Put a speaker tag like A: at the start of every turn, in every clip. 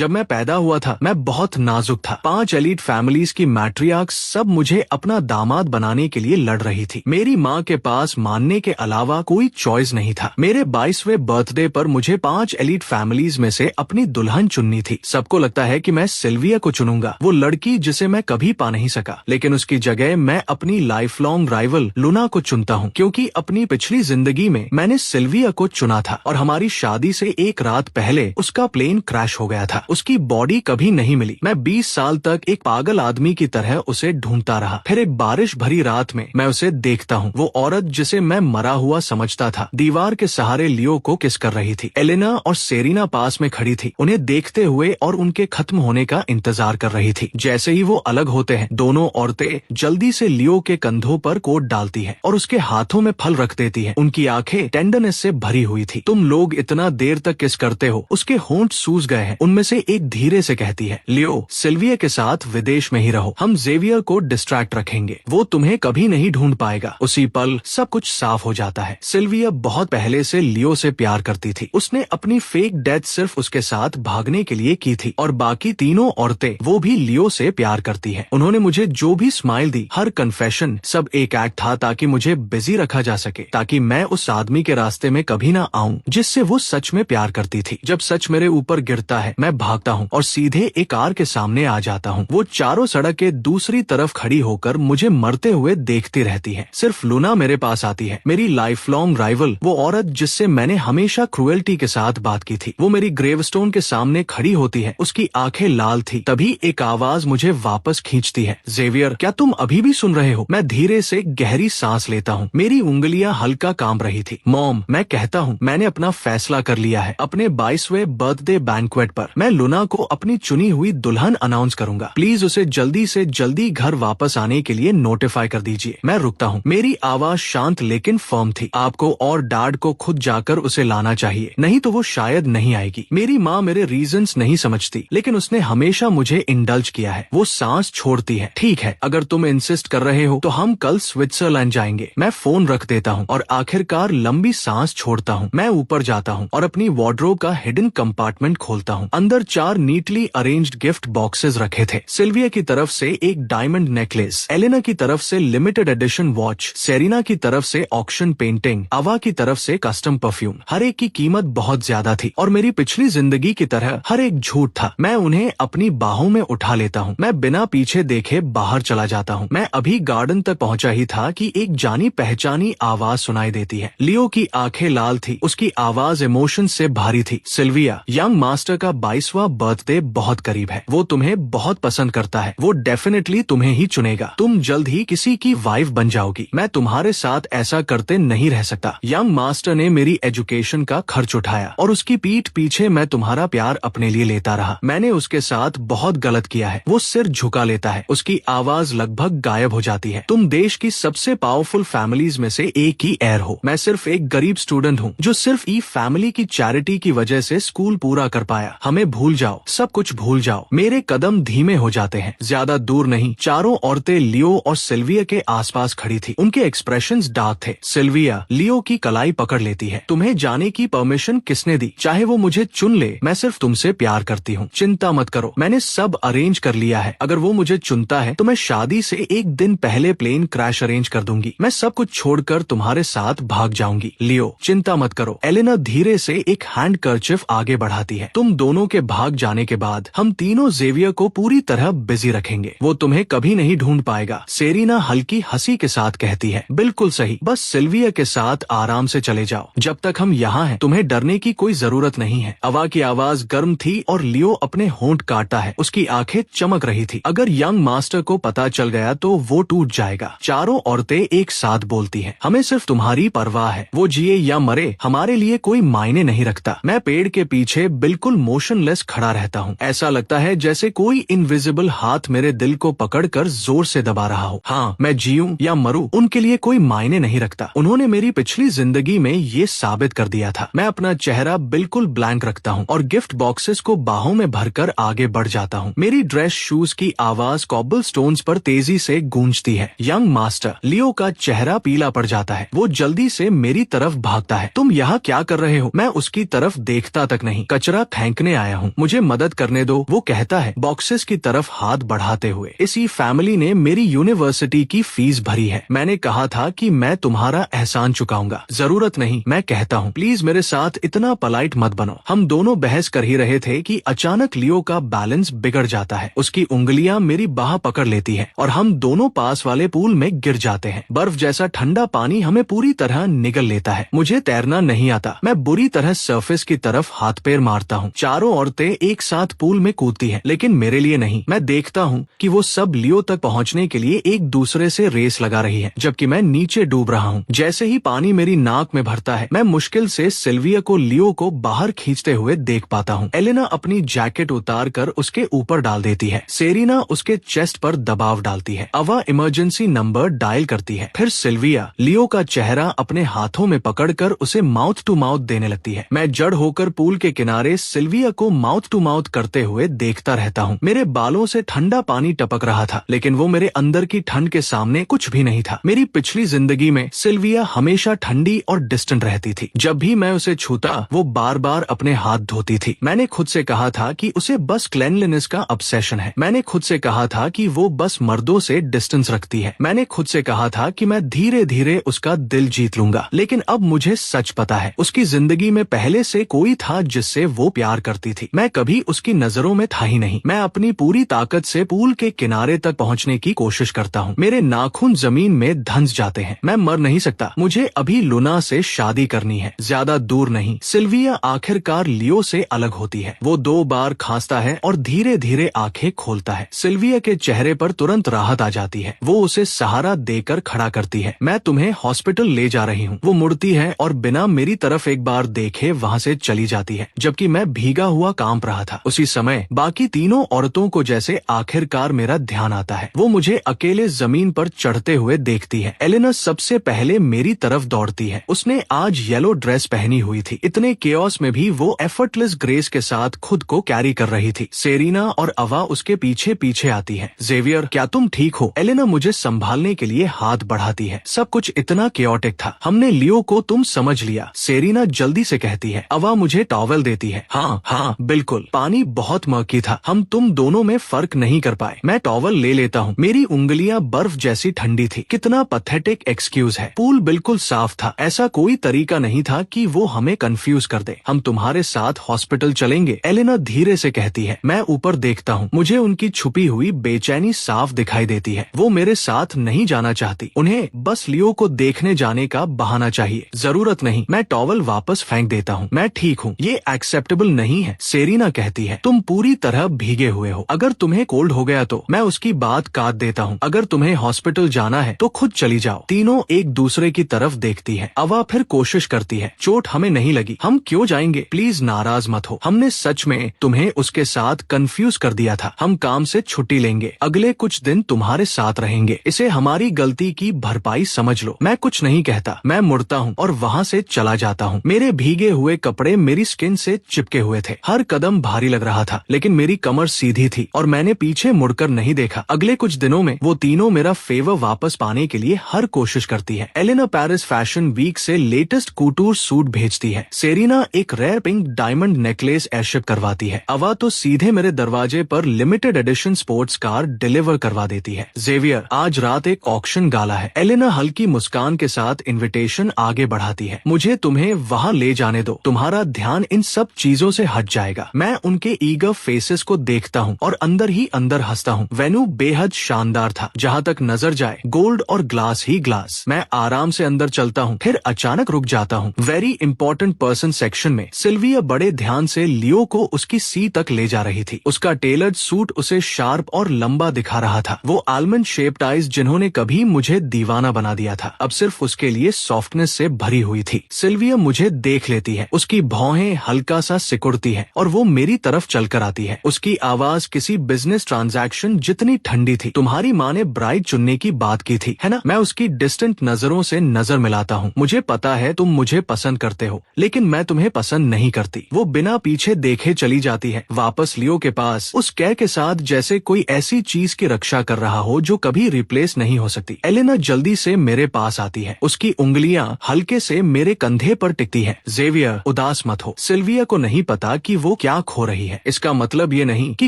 A: जब मैं पैदा हुआ था मैं बहुत नाजुक था। 5 एलीट फैमिलीज की मैट्रियार्क्स सब मुझे अपना दामाद बनाने के लिए लड़ रही थी। मेरी माँ के पास मानने के अलावा कोई चॉइस नहीं था। मेरे 22वें बर्थडे पर मुझे 5 एलीट फैमिलीज में से अपनी दुल्हन चुननी थी। सबको लगता है कि मैं सिल्विया को चुनूंगा, वो लड़की जिसे मैं कभी पा नहीं सका। लेकिन उसकी जगह मैं अपनी लाइफ लॉन्ग राइवल लूना को चुनता हूँ, क्योंकि अपनी पिछली जिंदगी में मैंने सिल्विया को चुना था और हमारी शादी से एक रात पहले उसका प्लेन क्रैश हो गया था। उसकी बॉडी कभी नहीं मिली। मैं 20 साल तक एक पागल आदमी की तरह उसे ढूंढता रहा। फिर एक बारिश भरी रात में मैं उसे देखता हूँ। वो औरत जिसे मैं मरा हुआ समझता था दीवार के सहारे लियो को किस कर रही थी। एलेना और सेरिना पास में खड़ी थी, उन्हें देखते हुए और उनके खत्म होने का इंतजार कर रही थी। जैसे ही वो अलग होते हैं, दोनों औरतें जल्दी से लियो के कंधों पर कोट डालती है और उसके हाथों में फल रख देती है। उनकी आंखें टेंडरनेस से भरी हुई थी। तुम लोग इतना देर तक किस करते हो? उसके होंठ सूज गए हैं। उनमें से एक धीरे से कहती है, लियो सिल्विया के साथ विदेश में ही रहो, हम जेवियर को डिस्ट्रैक्ट रखेंगे, वो तुम्हें कभी नहीं ढूंढ पाएगा। उसी पल सब कुछ साफ हो जाता है। सिल्विया बहुत पहले से लियो से प्यार करती थी। उसने अपनी फेक डेथ सिर्फ उसके साथ भागने के लिए की थी और बाकी तीनों औरतें वो भी लियो से प्यार करती हैं। उन्होंने मुझे जो भी स्माइल दी, हर कन्फेशन, सब एक एक्ट था ताकि मुझे बिजी रखा जा सके, ताकि मैं उस आदमी के रास्ते में कभी ना आऊं जिससे वो सच में प्यार करती थी। जब सच मेरे ऊपर गिरता है मैं भागता हूँ और सीधे एक कार के सामने आ जाता हूँ। वो चारों सड़क के दूसरी तरफ खड़ी होकर मुझे मरते हुए देखती रहती है। सिर्फ लूना मेरे पास आती है, मेरी लाइफ लॉन्ग राइवल, वो औरत जिससे मैंने हमेशा क्रुएल्टी के साथ बात की थी। वो मेरी ग्रेवस्टोन के सामने खड़ी होती है, उसकी आंखें लाल थी। तभी एक आवाज मुझे वापस खींचती है, जेवियर क्या तुम अभी भी सुन रहे हो? मैं धीरे से गहरी सांस लेता हूँ। मेरी उंगलियां हल्का कांप रही थी। मॉम, मैं कहता हूँ मैंने अपना फैसला कर लिया है। अपने 22वें बर्थडे बैंक्वेट पर मैं लूना को अपनी चुनी हुई दुल्हन अनाउंस करूंगा। प्लीज उसे जल्दी से जल्दी घर वापस आने के लिए नोटिफाई कर दीजिए। मैं रुकता हूँ। मेरी आवाज शांत लेकिन फर्म थी। आपको और डैड को खुद जाकर उसे लाना चाहिए, नहीं तो वो शायद नहीं आएगी। मेरी माँ मेरे रीजंस नहीं समझती, लेकिन उसने हमेशा मुझे इंडल्ज किया है। वो सांस छोड़ती है। ठीक है, अगर तुम इंसिस्ट कर रहे हो तो हम कल स्विट्जरलैंड जाएंगे। मैं फोन रख देता हूँ और आखिरकार लंबी सांस छोड़ता हूँ। मैं ऊपर जाता हूँ और अपनी वार्डरोब का हिडन कंपार्टमेंट खोलता हूँ। अंदर 4 नीटली अरेंज्ड गिफ्ट बॉक्सेस रखे थे। सिल्विया की तरफ से एक डायमंड नेकलेस, एलेना की तरफ से लिमिटेड एडिशन वॉच, सेरिना की तरफ से ऑक्शन पेंटिंग, अवा की तरफ से कस्टम परफ्यूम। हर एक की कीमत बहुत ज्यादा थी और मेरी पिछली जिंदगी की तरह हर एक झूठ था। मैं उन्हें अपनी बाहों में उठा लेता हूँ। मैं बिना पीछे देखे बाहर चला जाता हूँ। मैं अभी गार्डन तक पहुँचा ही था कि एक जानी पहचानी आवाज सुनाई देती है। लियो की आंखें लाल थी, उसकी आवाज इमोशन से भारी थी। सिल्विया, यंग मास्टर का 22वां बर्थडे बहुत करीब है। वो तुम्हें बहुत पसंद करता है। वो डेफिनेटली तुम्हें ही चुनेगा। तुम जल्द ही किसी की वाइफ बन जाओगी। मैं तुम्हारे साथ ऐसा करते नहीं रह सकता। यंग मास्टर ने मेरी एजुकेशन का खर्च उठाया और उसकी पीठ पीछे मैं तुम्हारा प्यार अपने लिए लेता रहा। मैंने उसके साथ बहुत गलत किया है। वो सिर झुका लेता है, उसकी आवाज लगभग गायब हो जाती है। तुम देश की सबसे पावरफुल फैमिलीज में से एक ही एयर हो। मैं सिर्फ एक गरीब स्टूडेंट हूँ जो सिर्फ ई फैमिली की चैरिटी की वजह से स्कूल पूरा कर पाया। हमें भूल जाओ, सब कुछ भूल जाओ। मेरे कदम धीमे हो जाते हैं। ज्यादा दूर नहीं, चारों औरतें लियो और सिल्विया के आसपास खड़ी थी। उनके एक्सप्रेशंस डार्क थे। सिल्विया लियो की कलाई पकड़ लेती है। तुम्हें जाने की परमिशन किसने दी? चाहे वो मुझे चुन ले, मैं सिर्फ तुमसे प्यार करती हूँ। चिंता मत करो, मैंने सब अरेंज कर लिया है। अगर वो मुझे चुनता है तो मैं शादी से एक दिन पहले प्लेन क्रैश अरेंज कर दूंगी। मैं सब कुछ छोड़कर तुम्हारे साथ भाग जाऊंगी। लियो, चिंता मत करो। एलेना धीरे से एक हैंड कर्चिफ आगे बढ़ाती है। तुम दोनों के भाग जाने के बाद हम तीनों जेवियर को पूरी तरह बिजी रखेंगे। वो तुम्हें कभी नहीं ढूंढ पाएगा। सेरिना हल्की हंसी के साथ कहती है, बिल्कुल सही, बस सिल्विया के साथ आराम से चले जाओ। जब तक हम यहाँ हैं तुम्हें डरने की कोई जरूरत नहीं है। अवा की आवाज गर्म थी और लियो अपने होंठ काटता है। उसकी आंखें चमक रही थी। अगर यंग मास्टर को पता चल गया तो वो टूट जाएगा। चारों औरतें एक साथ बोलती हैं, हमें सिर्फ तुम्हारी परवाह है। वो जिए या मरे हमारे लिए कोई मायने नहीं रखता। मैं पेड़ के पीछे बिल्कुल मोशनलेस खड़ा रहता हूँ। ऐसा लगता है जैसे कोई इनविजिबल हाथ मेरे दिल को पकड़कर जोर से दबा रहा हो। हाँ, मैं जीऊं या मरूं उनके लिए कोई मायने नहीं रखता। उन्होंने मेरी पिछली जिंदगी में ये साबित कर दिया था। मैं अपना चेहरा बिल्कुल ब्लैंक रखता हूँ और गिफ्ट बॉक्सेस को बाहों में भरकर आगे बढ़ जाता हूँ। मेरी ड्रेस शूज की आवाज कॉबल स्टोन्स पर तेजी से गूंजती है। यंग मास्टर लियो का चेहरा पीला पड़ जाता है। वो जल्दी से मेरी तरफ भागता है। तुम यहाँ क्या कर रहे हो? मैं उसकी तरफ देखता तक नहीं, कचरा फेंकने आया हूँ। हूँ, मुझे मदद करने दो, वो कहता है बॉक्सेस की तरफ हाथ बढ़ाते हुए। इसी फैमिली ने मेरी यूनिवर्सिटी की फीस भरी है। मैंने कहा था कि मैं तुम्हारा एहसान चुकाऊंगा। जरूरत नहीं, मैं कहता हूँ, प्लीज मेरे साथ इतना पोलाइट मत बनो। हम दोनों बहस कर ही रहे थे कि अचानक लियो का बैलेंस बिगड़ जाता है। उसकी उंगलियां मेरी बाह पकड़ लेती है और हम दोनों पास वाले पूल में गिर जाते हैं। बर्फ जैसा ठंडा पानी हमें पूरी तरह निगल लेता है। मुझे तैरना नहीं आता। मैं बुरी तरह सरफेस की तरफ हाथ पैर मारता हूँ। चारों औरतें एक साथ पूल में कूदती हैं, लेकिन मेरे लिए नहीं। मैं देखता हूँ कि वो सब लियो तक पहुँचने के लिए एक दूसरे से रेस लगा रही है, जबकि मैं नीचे डूब रहा हूँ। जैसे ही पानी मेरी नाक में भरता है, मैं मुश्किल से सिल्विया को लियो को बाहर खींचते हुए देख पाता हूँ। एलेना अपनी जैकेट उतार कर उसके ऊपर डाल देती है। सेरिना उसके चेस्ट पर दबाव डालती है। अवा इमरजेंसी नंबर डायल करती है। फिर सिल्विया लियो का चेहरा अपने हाथों में पकड़कर उसे माउथ टू माउथ देने लगती है। मैं जड़ होकर पूल के किनारे सिल्विया को माउथ टू माउथ करते हुए देखता रहता हूँ। मेरे बालों से ठंडा पानी टपक रहा था, लेकिन वो मेरे अंदर की ठंड के सामने कुछ भी नहीं था। मेरी पिछली जिंदगी में सिल्विया हमेशा ठंडी और डिस्टेंट रहती थी। जब भी मैं उसे छूता, वो बार बार अपने हाथ धोती थी। मैंने खुद से कहा था कि उसे बस क्लेanलीनेस का ऑब्सेशन है। मैंने खुद से कहा था कि वो बस मर्दों से डिस्टेंस रखती है। मैंने खुद से कहा था कि मैं धीरे धीरे उसका दिल जीत लूंगा। लेकिन अब मुझे सच पता है, उसकी जिंदगी में पहले से कोई था जिससे वो प्यार करती थी। मैं कभी उसकी नजरों में था ही नहीं। मैं अपनी पूरी ताकत से पूल के किनारे तक पहुंचने की कोशिश करता हूं। मेरे नाखून जमीन में धंस जाते हैं। मैं मर नहीं सकता। मुझे अभी लुना से शादी करनी है, ज्यादा दूर नहीं। सिल्विया आखिरकार लियो से अलग होती है। वो 2 बार खांसता है और धीरे धीरे आंखें खोलता है। सिल्विया के चेहरे पर तुरंत राहत आ जाती है। वो उसे सहारा देकर खड़ा करती है। मैं तुम्हें हॉस्पिटल ले जा रही हूँ। वो मुड़ती है और बिना मेरी तरफ एक बार देखे वहाँ से चली जाती है, जबकि मैं भीगा हुआ कांप रहा था। उसी समय बाकी तीनों औरतों को जैसे आखिरकार मेरा ध्यान आता है। वो मुझे अकेले जमीन पर चढ़ते हुए देखती है। एलेना सबसे पहले मेरी तरफ दौड़ती है। उसने आज येलो ड्रेस पहनी हुई थी। इतने केओस में भी वो एफर्टलेस ग्रेस के साथ खुद को कैरी कर रही थी। सेरिना और अवा उसके पीछे पीछे आती है। जेवियर, क्या तुम ठीक हो? एलेना मुझे संभालने के लिए हाथ बढ़ाती है। सब कुछ इतना केओटिक था। हमने लियो को तुम समझ लिया, सेरिना जल्दी से कहती है। अवा मुझे टॉवल देती है। हाँ बिल्कुल। पानी बहुत मर्की था। हम तुम दोनों में फर्क नहीं कर पाए। मैं टॉवल ले लेता हूँ। मेरी उंगलियां बर्फ जैसी ठंडी थी। कितना पैथेटिक एक्सक्यूज है। पूल बिल्कुल साफ था। ऐसा कोई तरीका नहीं था कि वो हमें कंफ्यूज कर दे। हम तुम्हारे साथ हॉस्पिटल चलेंगे, एलेना धीरे से कहती है। मैं ऊपर देखता हूँ। मुझे उनकी छुपी हुई बेचैनी साफ दिखाई देती है। वो मेरे साथ नहीं जाना चाहती। उन्हें बस लियो को देखने जाने का बहाना चाहिए। जरूरत नहीं। मैं टॉवल वापस फेंक देता हूँ। मैं ठीक हूँ। ये एक्सेप्टेबल नहीं है, सेरिना कहती है। तुम पूरी तरह भीगे हुए हो। अगर तुम्हें कोल्ड हो गया तो मैं उसकी बात काट देता हूँ। अगर तुम्हें हॉस्पिटल जाना है तो खुद चली जाओ। तीनों एक दूसरे की तरफ देखती है। अवा फिर कोशिश करती है। चोट हमें नहीं लगी। हम क्यों जाएंगे? प्लीज नाराज मत हो। हमने सच में तुम्हें उसके साथ कंफ्यूज कर दिया था। हम काम से छुट्टी लेंगे। अगले कुछ दिन तुम्हारे साथ रहेंगे। इसे हमारी गलती की भरपाई समझ लो। मैं कुछ नहीं कहता। मैं मुड़ता हूँ और वहाँ से चला जाता हूँ। मेरे भीगे हुए कपड़े मेरी स्किन से चिपके हुए थे। हर कदम भारी लग रहा था, लेकिन मेरी कमर सीधी थी और मैंने पीछे मुड़कर नहीं देखा। अगले कुछ दिनों में वो तीनों मेरा फेवर वापस पाने के लिए हर कोशिश करती है। एलेना पेरिस फैशन वीक से लेटेस्ट कूटूर सूट भेजती है। सेरिना एक rare pink diamond necklace airship करवाती है। अवा तो सीधे मेरे दरवाजे पर limited edition sports car deliver करवा देती है। जेवियर, आज रात एक ऑक्शन गाला है। एलेना हल्की मुस्कान के साथ इनविटेशन आगे बढ़ाती है। मुझे तुम्हें वहाँ ले जाने दो। तुम्हारा ध्यान इन सब चीजों से हट जाएगा। मैं उनके ईगर फेसेस को देखता हूँ और अंदर ही अंदर हंसता हूँ। वेन्यू बेहद शानदार था। जहाँ तक नजर जाए गोल्ड और ग्लास ही ग्लास। मैं आराम से अंदर चलता हूँ, फिर अचानक रुक जाता हूँ। वेरी इंपॉर्टेंट पर्सन सेक्शन में सिल्विया बड़े ध्यान से लियो को उसकी सीट तक ले जा रही थी। उसका टेलर्ड सूट उसे शार्प और लंबा दिखा रहा था। वो आलमंड शेप्ड आइज जिन्होंने कभी मुझे दीवाना बना दिया था, अब सिर्फ उसके लिए सॉफ्टनेस से भरी हुई थी। सिल्विया मुझे देख लेती है। उसकी भौहें हल्का सा सिकुड़ती है और वो मेरी तरफ चलकर आती है। उसकी आवाज किसी बिजनेस ट्रांजैक्शन जितनी ठंडी थी। तुम्हारी माँ ने ब्राइड चुनने की बात की थी, है ना? मैं उसकी डिस्टेंट नजरों से नजर मिलाता हूँ। मुझे पता है तुम मुझे पसंद करते हो, लेकिन मैं तुम्हें पसंद नहीं करती। वो बिना पीछे देखे चली जाती है, वापस लियो के पास, उस कैर के साथ जैसे कोई ऐसी चीज की रक्षा कर रहा हो जो कभी रिप्लेस नहीं हो सकती। एलेना जल्दी से मेरे पास आती है। उसकी उंगलियां हल्के से मेरे कंधे पर टिकती हैं। जेवियर, उदास मत हो। सिल्विया को नहीं पता कि वो वो क्या खो रही है। इसका मतलब ये नहीं कि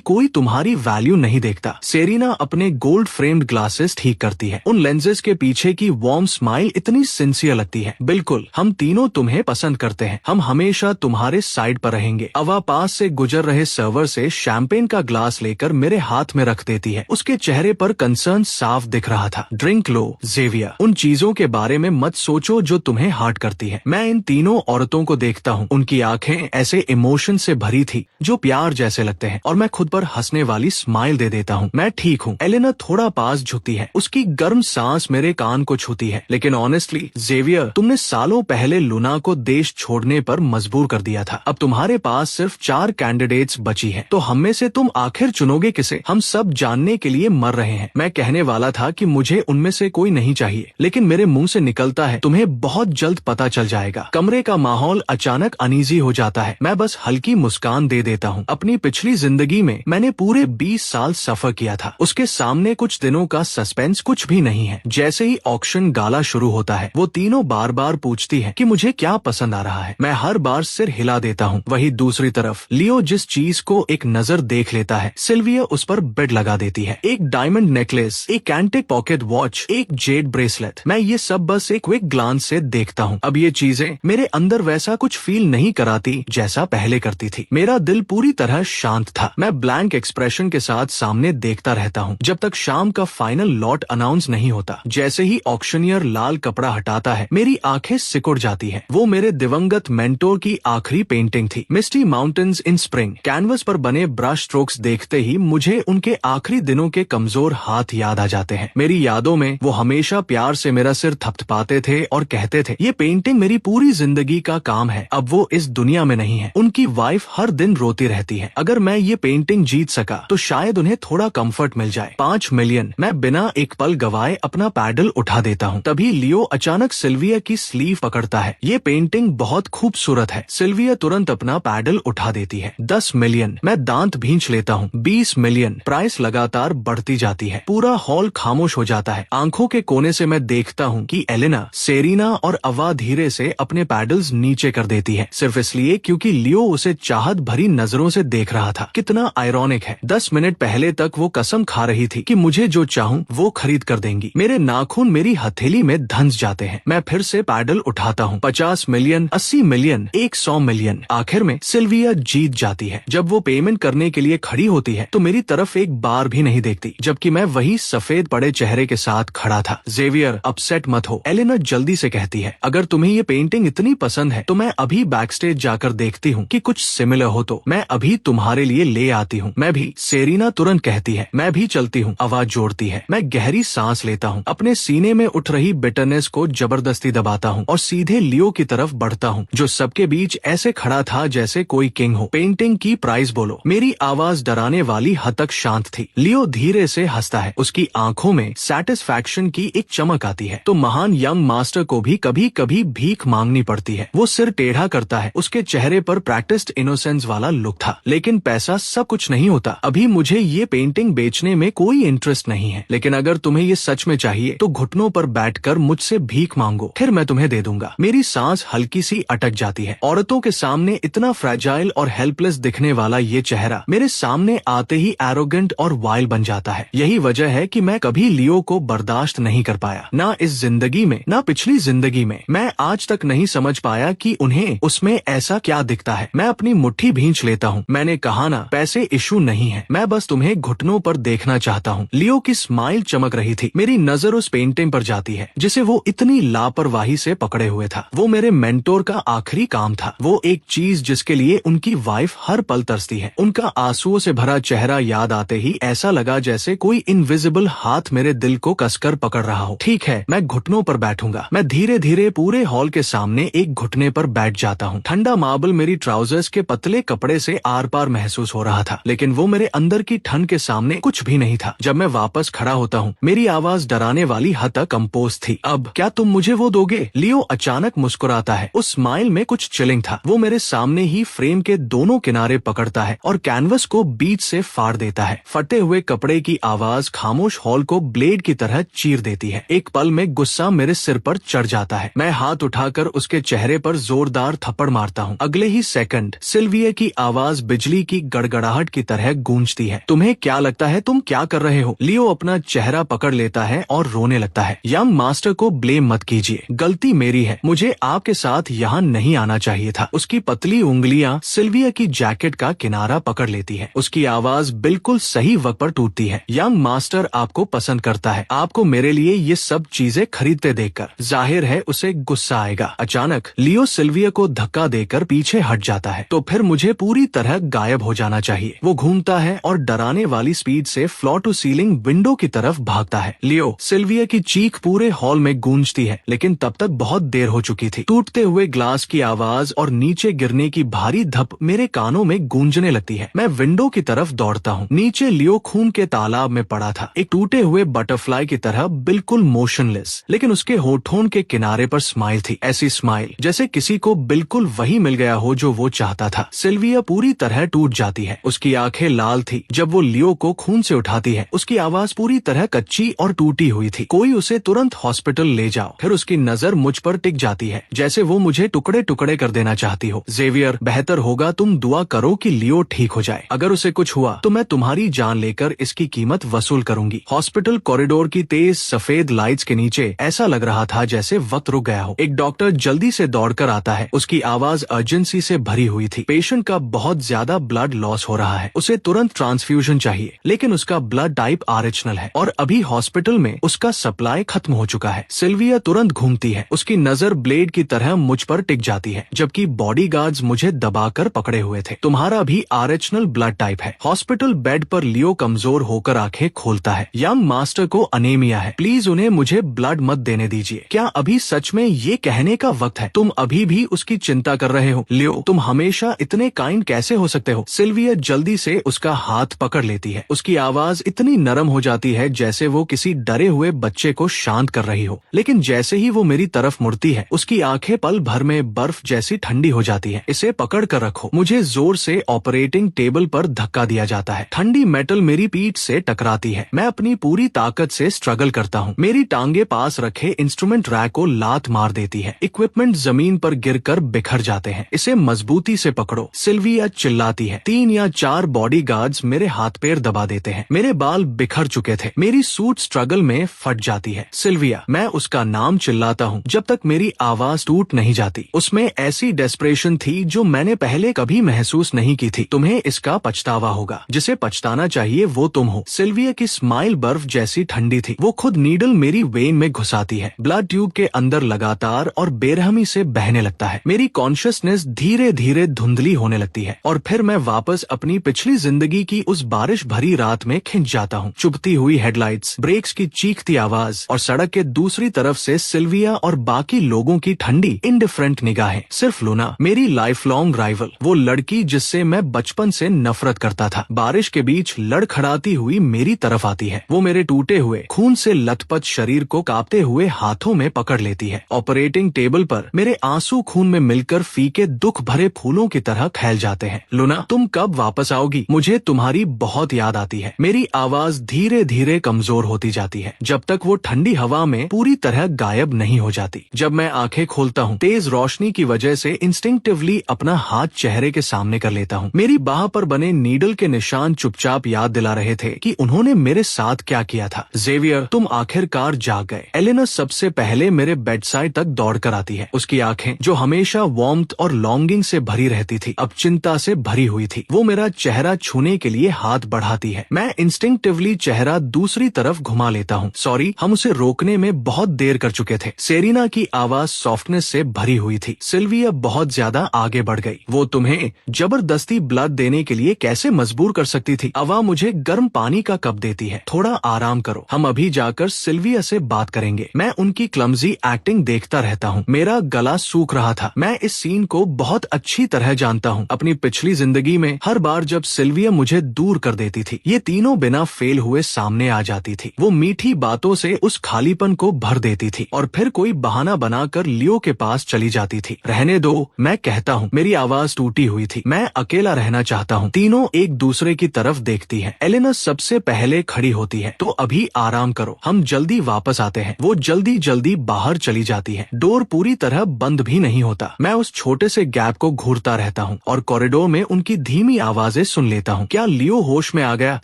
A: कोई तुम्हारी वैल्यू नहीं देखता। सेरेना अपने गोल्ड फ्रेम्ड ग्लासेस ठीक करती है। उन लेंसेज के पीछे की वार्म स्माइल इतनी सिंसियर लगती है। बिल्कुल, हम तीनों तुम्हें पसंद करते हैं। हम हमेशा तुम्हारे साइड पर रहेंगे। अवा पास से गुजर रहे सर्वर से शैंपेन का ग्लास लेकर मेरे हाथ में रख देती है। उसके चेहरे पर कंसर्न साफ दिख रहा था। ड्रिंक लो ज़ेवियर, उन चीजों के बारे में मत सोचो जो तुम्हें हर्ट करती है। मैं इन तीनों औरतों को देखता हूँ। उनकी आंखें ऐसे इमोशन से भरी थी जो प्यार जैसे लगते हैं, और मैं खुद पर हंसने वाली स्माइल दे देता हूँ। मैं ठीक हूँ। एलेना थोड़ा पास झुकती है। उसकी गर्म सांस मेरे कान को छूती है। लेकिन ऑनेस्टली ज़ेवियर, तुमने सालों पहले लूना को देश छोड़ने पर मजबूर कर दिया था। अब तुम्हारे पास सिर्फ 4 कैंडिडेट्स बची हैं। तो हम में से तुम आखिर चुनोगे किसे? हम सब जानने के लिए मर रहे हैं। मैं कहने वाला था कि मुझे उनमें से कोई नहीं चाहिए, लेकिन मेरे मुंह से निकलता है तुम्हें बहुत जल्द पता चल जाएगा। कमरे का माहौल अचानक अनईजी हो जाता है। मैं बस हल्की मुस्कान दे देता हूँ। अपनी पिछली जिंदगी में मैंने पूरे 20 साल सफर किया था। उसके सामने कुछ दिनों का सस्पेंस कुछ भी नहीं है। जैसे ही ऑक्शन गाला शुरू होता है, वो तीनों बार बार पूछती है कि मुझे क्या पसंद आ रहा है। मैं हर बार सिर हिला देता हूँ। वही दूसरी तरफ लियो जिस चीज को एक नजर देख लेता है, सिल्विया उस पर बेड लगा देती है। एक डायमंड नेकलेस, एक एंटिक पॉकेट वॉच, एक जेड ब्रेसलेट। मैं ये सब बस एक क्विक ग्लांस से देखता हूँ। अब ये चीजें मेरे अंदर वैसा कुछ फील नहीं कराती जैसा पहले करती थी। मेरा दिल पूरी तरह शांत था। मैं ब्लैंक एक्सप्रेशन के साथ सामने देखता रहता हूँ जब तक शाम का फाइनल लॉट अनाउंस नहीं होता। जैसे ही ऑक्शनियर लाल कपड़ा हटाता है, मेरी आंखें सिकुड़ जाती है। वो मेरे दिवंगत मेंटोर की आखिरी पेंटिंग थी, मिस्टी माउंटेन्स इन स्प्रिंग। कैनवस पर बने ब्रश स्ट्रोक्स देखते ही मुझे उनके आखिरी दिनों के कमजोर हाथ याद आ जाते हैं। मेरी यादों में वो हमेशा प्यार से मेरा सिर थपथपाते थे और कहते थे, ये पेंटिंग मेरी पूरी जिंदगी का काम है। अब वो इस दुनिया में नहीं है। उनकी वाइफ हर दिन रोती रहती है। अगर मैं ये पेंटिंग जीत सका तो शायद उन्हें थोड़ा कंफर्ट मिल जाए। 5 मिलियन। मैं बिना एक पल गवाए अपना पैडल उठा देता हूँ। तभी लियो अचानक सिल्विया की स्लीव पकड़ता है। ये पेंटिंग बहुत खूबसूरत है। सिल्विया तुरंत अपना पैडल उठा देती है। 10 मिलियन। मैं दांत भींच लेता हूँ। 20 मिलियन। प्राइस लगातार बढ़ती जाती है। पूरा हॉल खामोश हो जाता है। आंखों के कोने से मैं देखता हूँ कि एलेना, सेरेना और अवा धीरे से अपने पैडल्स नीचे कर देती है, सिर्फ इसलिए क्योंकि लियो उसे चाहत भरी नजरों से देख रहा था। कितना आयरॉनिक है। 10 मिनट पहले तक वो कसम खा रही थी कि मुझे जो चाहूँ वो खरीद कर देंगी। मेरे नाखून मेरी हथेली में धंस जाते हैं। मैं फिर से पैडल उठाता हूँ। 50 मिलियन, 80 मिलियन, 100 मिलियन। आखिर में सिल्विया जीत जाती है। जब वो पेमेंट करने के लिए खड़ी होती है तो मेरी तरफ एक बार भी नहीं देखती, जबकि मैं वही सफेद पड़े चेहरे के साथ खड़ा था। ज़ेवियर, अपसेट मत हो, एलेना जल्दी से कहती है। अगर तुम्हें ये पेंटिंग इतनी पसंद है तो मैं अभी बैकस्टेज जाकर देखती हूँ कि कुछ सिमिलर हो तो मैं अभी तुम्हारे लिए ले आती हूँ। मैं भी। सेरेना तुरंत कहती है। मैं भी चलती हूँ, आवाज जोड़ती है। मैं गहरी सांस लेता हूँ। अपने सीने में उठ रही बिटरनेस को जबरदस्ती दबाता हूँ और सीधे लियो की तरफ बढ़ता हूँ, जो सबके बीच ऐसे खड़ा था जैसे कोई किंग हो। पेंटिंग की प्राइस बोलो। मेरी आवाज डराने वाली हद तक शांत थी। लियो धीरे से हंसता है। उसकी आंखों में सैटिस्फैक्शन की एक चमक आती है। तो महान यंग मास्टर को भी कभी कभी भीख मांगनी पड़ती है। वो सिर टेढ़ा करता है। उसके चेहरे पर प्रैक्टिस्ड इनोसेंस वाला लुक था। लेकिन पैसा सब कुछ नहीं होता। अभी मुझे ये पेंटिंग बेचने में कोई इंटरेस्ट नहीं है, लेकिन अगर तुम्हें ये सच में चाहिए तो घुटनों पर बैठकर मुझसे भीख मांगो, फिर मैं तुम्हें दे दूंगा। मेरी सांस हल्की सी अटक जाती है। औरतों के सामने इतना फ्रैजाइल और हेल्पलेस दिखने वाला ये चेहरा मेरे सामने आते ही एरोगेंट और वाइल्ड बन जाता है। यही वजह है कि मैं कभी लियो को बर्दाश्त नहीं कर पाया, ना इस जिंदगी में ना पिछली जिंदगी में। मैं आज तक नहीं समझ पाया कि उन्हें उसमें ऐसा क्या दिखता है। मैं अपनी मुट्ठी भींच लेता हूँ। मैंने कहा ना, पैसे इशू नहीं है, मैं बस तुम्हें घुटनों पर देखना चाहता हूँ। लियो की स्माइल चमक रही थी। मेरी नजर उस पेंटिंग पर जाती है जिसे वो इतनी लापरवाही से पकड़े हुए था। वो मेरे मेंटोर का आखिरी काम था। वो एक चीज जिसके लिए उनकी वाइफ हर पल तरसती है। उनका आंसुओं से भरा चेहरा याद आते ही ऐसा लगा जैसे कोई इनविजिबल हाथ मेरे दिल को कसकर पकड़ रहा हो। ठीक है, मैं घुटनों पर बैठूंगा। मैं धीरे धीरे पूरे हॉल के सामने एक घुटने पर बैठ जाता हूँ। ठंडा मार्बल मेरी ट्राउजर्स के पतले कपड़े से आर पार महसूस हो रहा था, लेकिन वो मेरे अंदर की ठंड के सामने कुछ भी नहीं था। जब मैं वापस खड़ा होता हूँ, मेरी आवाज डराने वाली हद तक कंपोज थी। अब क्या तुम मुझे वो दोगे? लियो अचानक मुस्कुराता है। उस स्माइल में कुछ चिलिंग था। वो मेरे सामने ही फ्रेम के दोनों किनारे पकड़ता है और कैनवस को बीच से फाड़ देता है। फटे हुए कपड़े की आवाज खामोश हॉल को ब्लेड की तरह चीर देती है। एक पल में गुस्सा मेरे सिर पर चढ़ जाता है। मैं हाथ उठाकर उसके चेहरे पर जोरदार थप्पड़ मारता हूँ। अगले ही सेकंड सिल्विया सिल्विया की आवाज बिजली की गड़गड़ाहट की तरह गूंजती है। तुम्हें क्या लगता है तुम क्या कर रहे हो? लियो अपना चेहरा पकड़ लेता है और रोने लगता है। यंग मास्टर को ब्लेम मत कीजिए, गलती मेरी है, मुझे आपके साथ यहाँ नहीं आना चाहिए था। उसकी पतली उंगलियां सिल्विया की जैकेट का किनारा पकड़ लेती है। उसकी आवाज बिल्कुल सही वक्त पर टूटती है। यंग मास्टर आपको पसंद करता है, आपको मेरे लिए ये सब चीजें खरीदते देखकर जाहिर है उसे गुस्सा आएगा। अचानक लियो सिल्विया को धक्का देकर पीछे हट जाता है। तो फिर मुझे पूरी तरह गायब हो जाना चाहिए। वो घूमता है और डराने वाली स्पीड से फ्लोर टू सीलिंग विंडो की तरफ भागता है। लियो सिल्विया की चीख पूरे हॉल में गूंजती है, लेकिन तब तक बहुत देर हो चुकी थी। टूटते हुए ग्लास की आवाज और नीचे गिरने की भारी धप मेरे कानों में गूंजने लगती है। मैं विंडो की तरफ दौड़ता हूँ। नीचे लियो खून के तालाब में पड़ा था, एक टूटे हुए बटरफ्लाई की तरह बिल्कुल मोशनलेस, लेकिन उसके होठों के किनारे पर स्माइल थी। ऐसी स्माइल जैसे किसी को बिल्कुल वही मिल गया हो जो वो चाहता था। सिल्विया पूरी तरह टूट जाती है। उसकी आंखें लाल थी जब वो लियो को खून से उठाती है। उसकी आवाज पूरी तरह कच्ची और टूटी हुई थी। कोई उसे तुरंत हॉस्पिटल ले जाओ। फिर उसकी नजर मुझ पर टिक जाती है, जैसे वो मुझे टुकड़े टुकड़े कर देना चाहती हो। जेवियर, बेहतर होगा तुम दुआ करो कि लियो ठीक हो जाए। अगर उसे कुछ हुआ तो मैं तुम्हारी जान लेकर इसकी कीमत वसूल करूंगी। हॉस्पिटल कॉरिडोर की तेज सफेद लाइट्स के नीचे ऐसा लग रहा था जैसे वक्त रुक गया हो। एक डॉक्टर जल्दी से दौड़कर आता है। उसकी आवाज अर्जेंसी से भरी हुई थी। पेशेंट का बहुत ज्यादा ब्लड लॉस हो रहा है, उसे तुरंत ट्रांसफ्यूजन चाहिए, लेकिन उसका ब्लड टाइप आरएचनल है और अभी हॉस्पिटल में उसका सप्लाई खत्म हो चुका है। सिल्विया तुरंत घूमती है। उसकी नजर ब्लेड की तरह मुझ पर टिक जाती है, जबकि बॉडीगार्ड्स मुझे दबाकर पकड़े हुए थे। तुम्हारा भी आरएचनल ब्लड टाइप है। हॉस्पिटल बेड पर लियो कमजोर होकर आंखें खोलता है। यंग मास्टर को अनेमिया है, प्लीज उन्हें मुझे ब्लड मत देने दीजिए। क्या अभी सच में ये कहने का वक्त है? तुम अभी भी उसकी चिंता कर रहे हो? लियो, तुम हमेशा इतने काइंड कैसे हो सकते हो? सिल्विया जल्दी से उसका हाथ पकड़ लेती है। उसकी आवाज इतनी नरम हो जाती है जैसे वो किसी डरे हुए बच्चे को शांत कर रही हो। लेकिन जैसे ही वो मेरी तरफ मुड़ती है, उसकी आंखें पल भर में बर्फ जैसी ठंडी हो जाती है। इसे पकड़ कर रखो। मुझे जोर से ऑपरेटिंग टेबल पर धक्का दिया जाता है। ठंडी मेटल मेरी पीठ से टकराती है। मैं अपनी पूरी ताकत से स्ट्रगल करता हूँ। मेरी टांगे पास रखे इंस्ट्रूमेंट रैक को लात मार देती है। इक्विपमेंट जमीन पर गिरकर बिखर जाते हैं। इसे मजबूती से पकड़ो, सिल्विया चिल्लाती है। 3 या 4 बॉडीगार्ड्स मेरे हाथ पैर दबा देते हैं। मेरे बाल बिखर चुके थे। मेरी सूट स्ट्रगल में फट जाती है। सिल्विया, मैं उसका नाम चिल्लाता हूँ जब तक मेरी आवाज टूट नहीं जाती। उसमें ऐसी डेस्परेशन थी जो मैंने पहले कभी महसूस नहीं की थी। तुम्हें इसका पछतावा होगा। जिसे पछताना चाहिए वो तुम हो। सिल्विया की स्माइल बर्फ जैसी ठंडी थी। वो खुद नीडल मेरी वेन में घुसाती है। ब्लड ट्यूब के अंदर लगातार और बेरहमी से बहने लगता है। मेरी कॉन्शियसनेस धीरे धीरे धुंधली होने लगती है और फिर मैं वापस अपनी पिछली जिंदगी की उस बारिश भरी रात में खिंच जाता हूँ। चुभती हुई हेडलाइट्स, ब्रेक्स की चीखती आवाज और सड़क के दूसरी तरफ से सिल्विया और बाकी लोगों की ठंडी इंडिफरेंट निगाहें। सिर्फ लूना, मेरी लाइफ लॉन्ग राइवल, वो लड़की जिससे मैं बचपन से नफरत करता था, बारिश के बीच लड़खड़ाती हुई मेरी तरफ आती है। वो मेरे टूटे हुए खून से लथपथ शरीर को कांपते हुए हाथों में पकड़ लेती है। ऑपरेटिंग टेबल पर मेरे आंसू खून में मिलकर फीके दुख भरे फूलों की तरह फैल जाते हैं। लूना, तुम कब वापस आओगी? मुझे तुम्हारी बहुत याद आती है। मेरी आवाज धीरे धीरे कमजोर होती जाती है जब तक वो ठंडी हवा में पूरी तरह गायब नहीं हो जाती। जब मैं आंखें खोलता हूँ, तेज रोशनी की वजह से इंस्टिंक्टिवली अपना हाथ चेहरे के सामने कर लेता हूँ। मेरी बाह पर बने नीडल के निशान चुपचाप याद दिला रहे थे कि उन्होंने मेरे साथ क्या किया था। जेवियर, तुम आखिरकार जाग गए। एलेना सबसे पहले मेरे बेड साइड तक दौड़ कर आती है। उसकी आंखें जो हमेशा वार्मथ और लॉन्गिंग से भरी रहती थी, अब चिंता से भरी हुई थी। वो मेरा चेहरा छूने के लिए हाथ बढ़ाती है। मैं इंस्टिंक्टिवली चेहरा दूसरी तरफ घुमा लेता हूँ। सॉरी, हम उसे रोकने में बहुत देर कर चुके थे। सेरिना की आवाज सॉफ्टनेस से भरी हुई थी। सिल्विया बहुत ज्यादा आगे बढ़ गई। वो तुम्हें जबरदस्ती ब्लड देने के लिए कैसे मजबूर कर सकती थी? अवा मुझे गर्म पानी का कप देती है। थोड़ा आराम करो, हम अभी जाकर सिल्विया से बात करेंगे। मैं उनकी क्लमजी एक्टिंग देखता रहता हूँ। मेरा गला सूख रहा था। मैं इस सीन को बहुत अच्छी तरह जानता हूँ। अपनी पिछली जिंदगी में हर बार जब सिल्विया मुझे दूर कर देती थी, ये तीनों बिना फेल हुए सामने आ जाती थी। वो मीठी बातों से उस खालीपन को भर देती थी और फिर कोई बहाना बनाकर लियो के पास चली जाती थी। रहने दो, मैं कहता हूँ। मेरी आवाज टूटी हुई थी। मैं अकेला रहना चाहता हूँ। तीनों एक दूसरे की तरफ देखती है। एलेना सबसे पहले खड़ी होती है। तो अभी आराम करो, हम जल्दी वापस आते हैं। वो जल्दी जल्दी बाहर चली जाती है। डोर पूरी तरह बंद भी नहीं होता। मैं उस छोटे से गैप को घूरता रहता जाता हूँ और कॉरिडोर में उनकी धीमी आवाजें सुन लेता हूँ। क्या लियो होश में आ गया?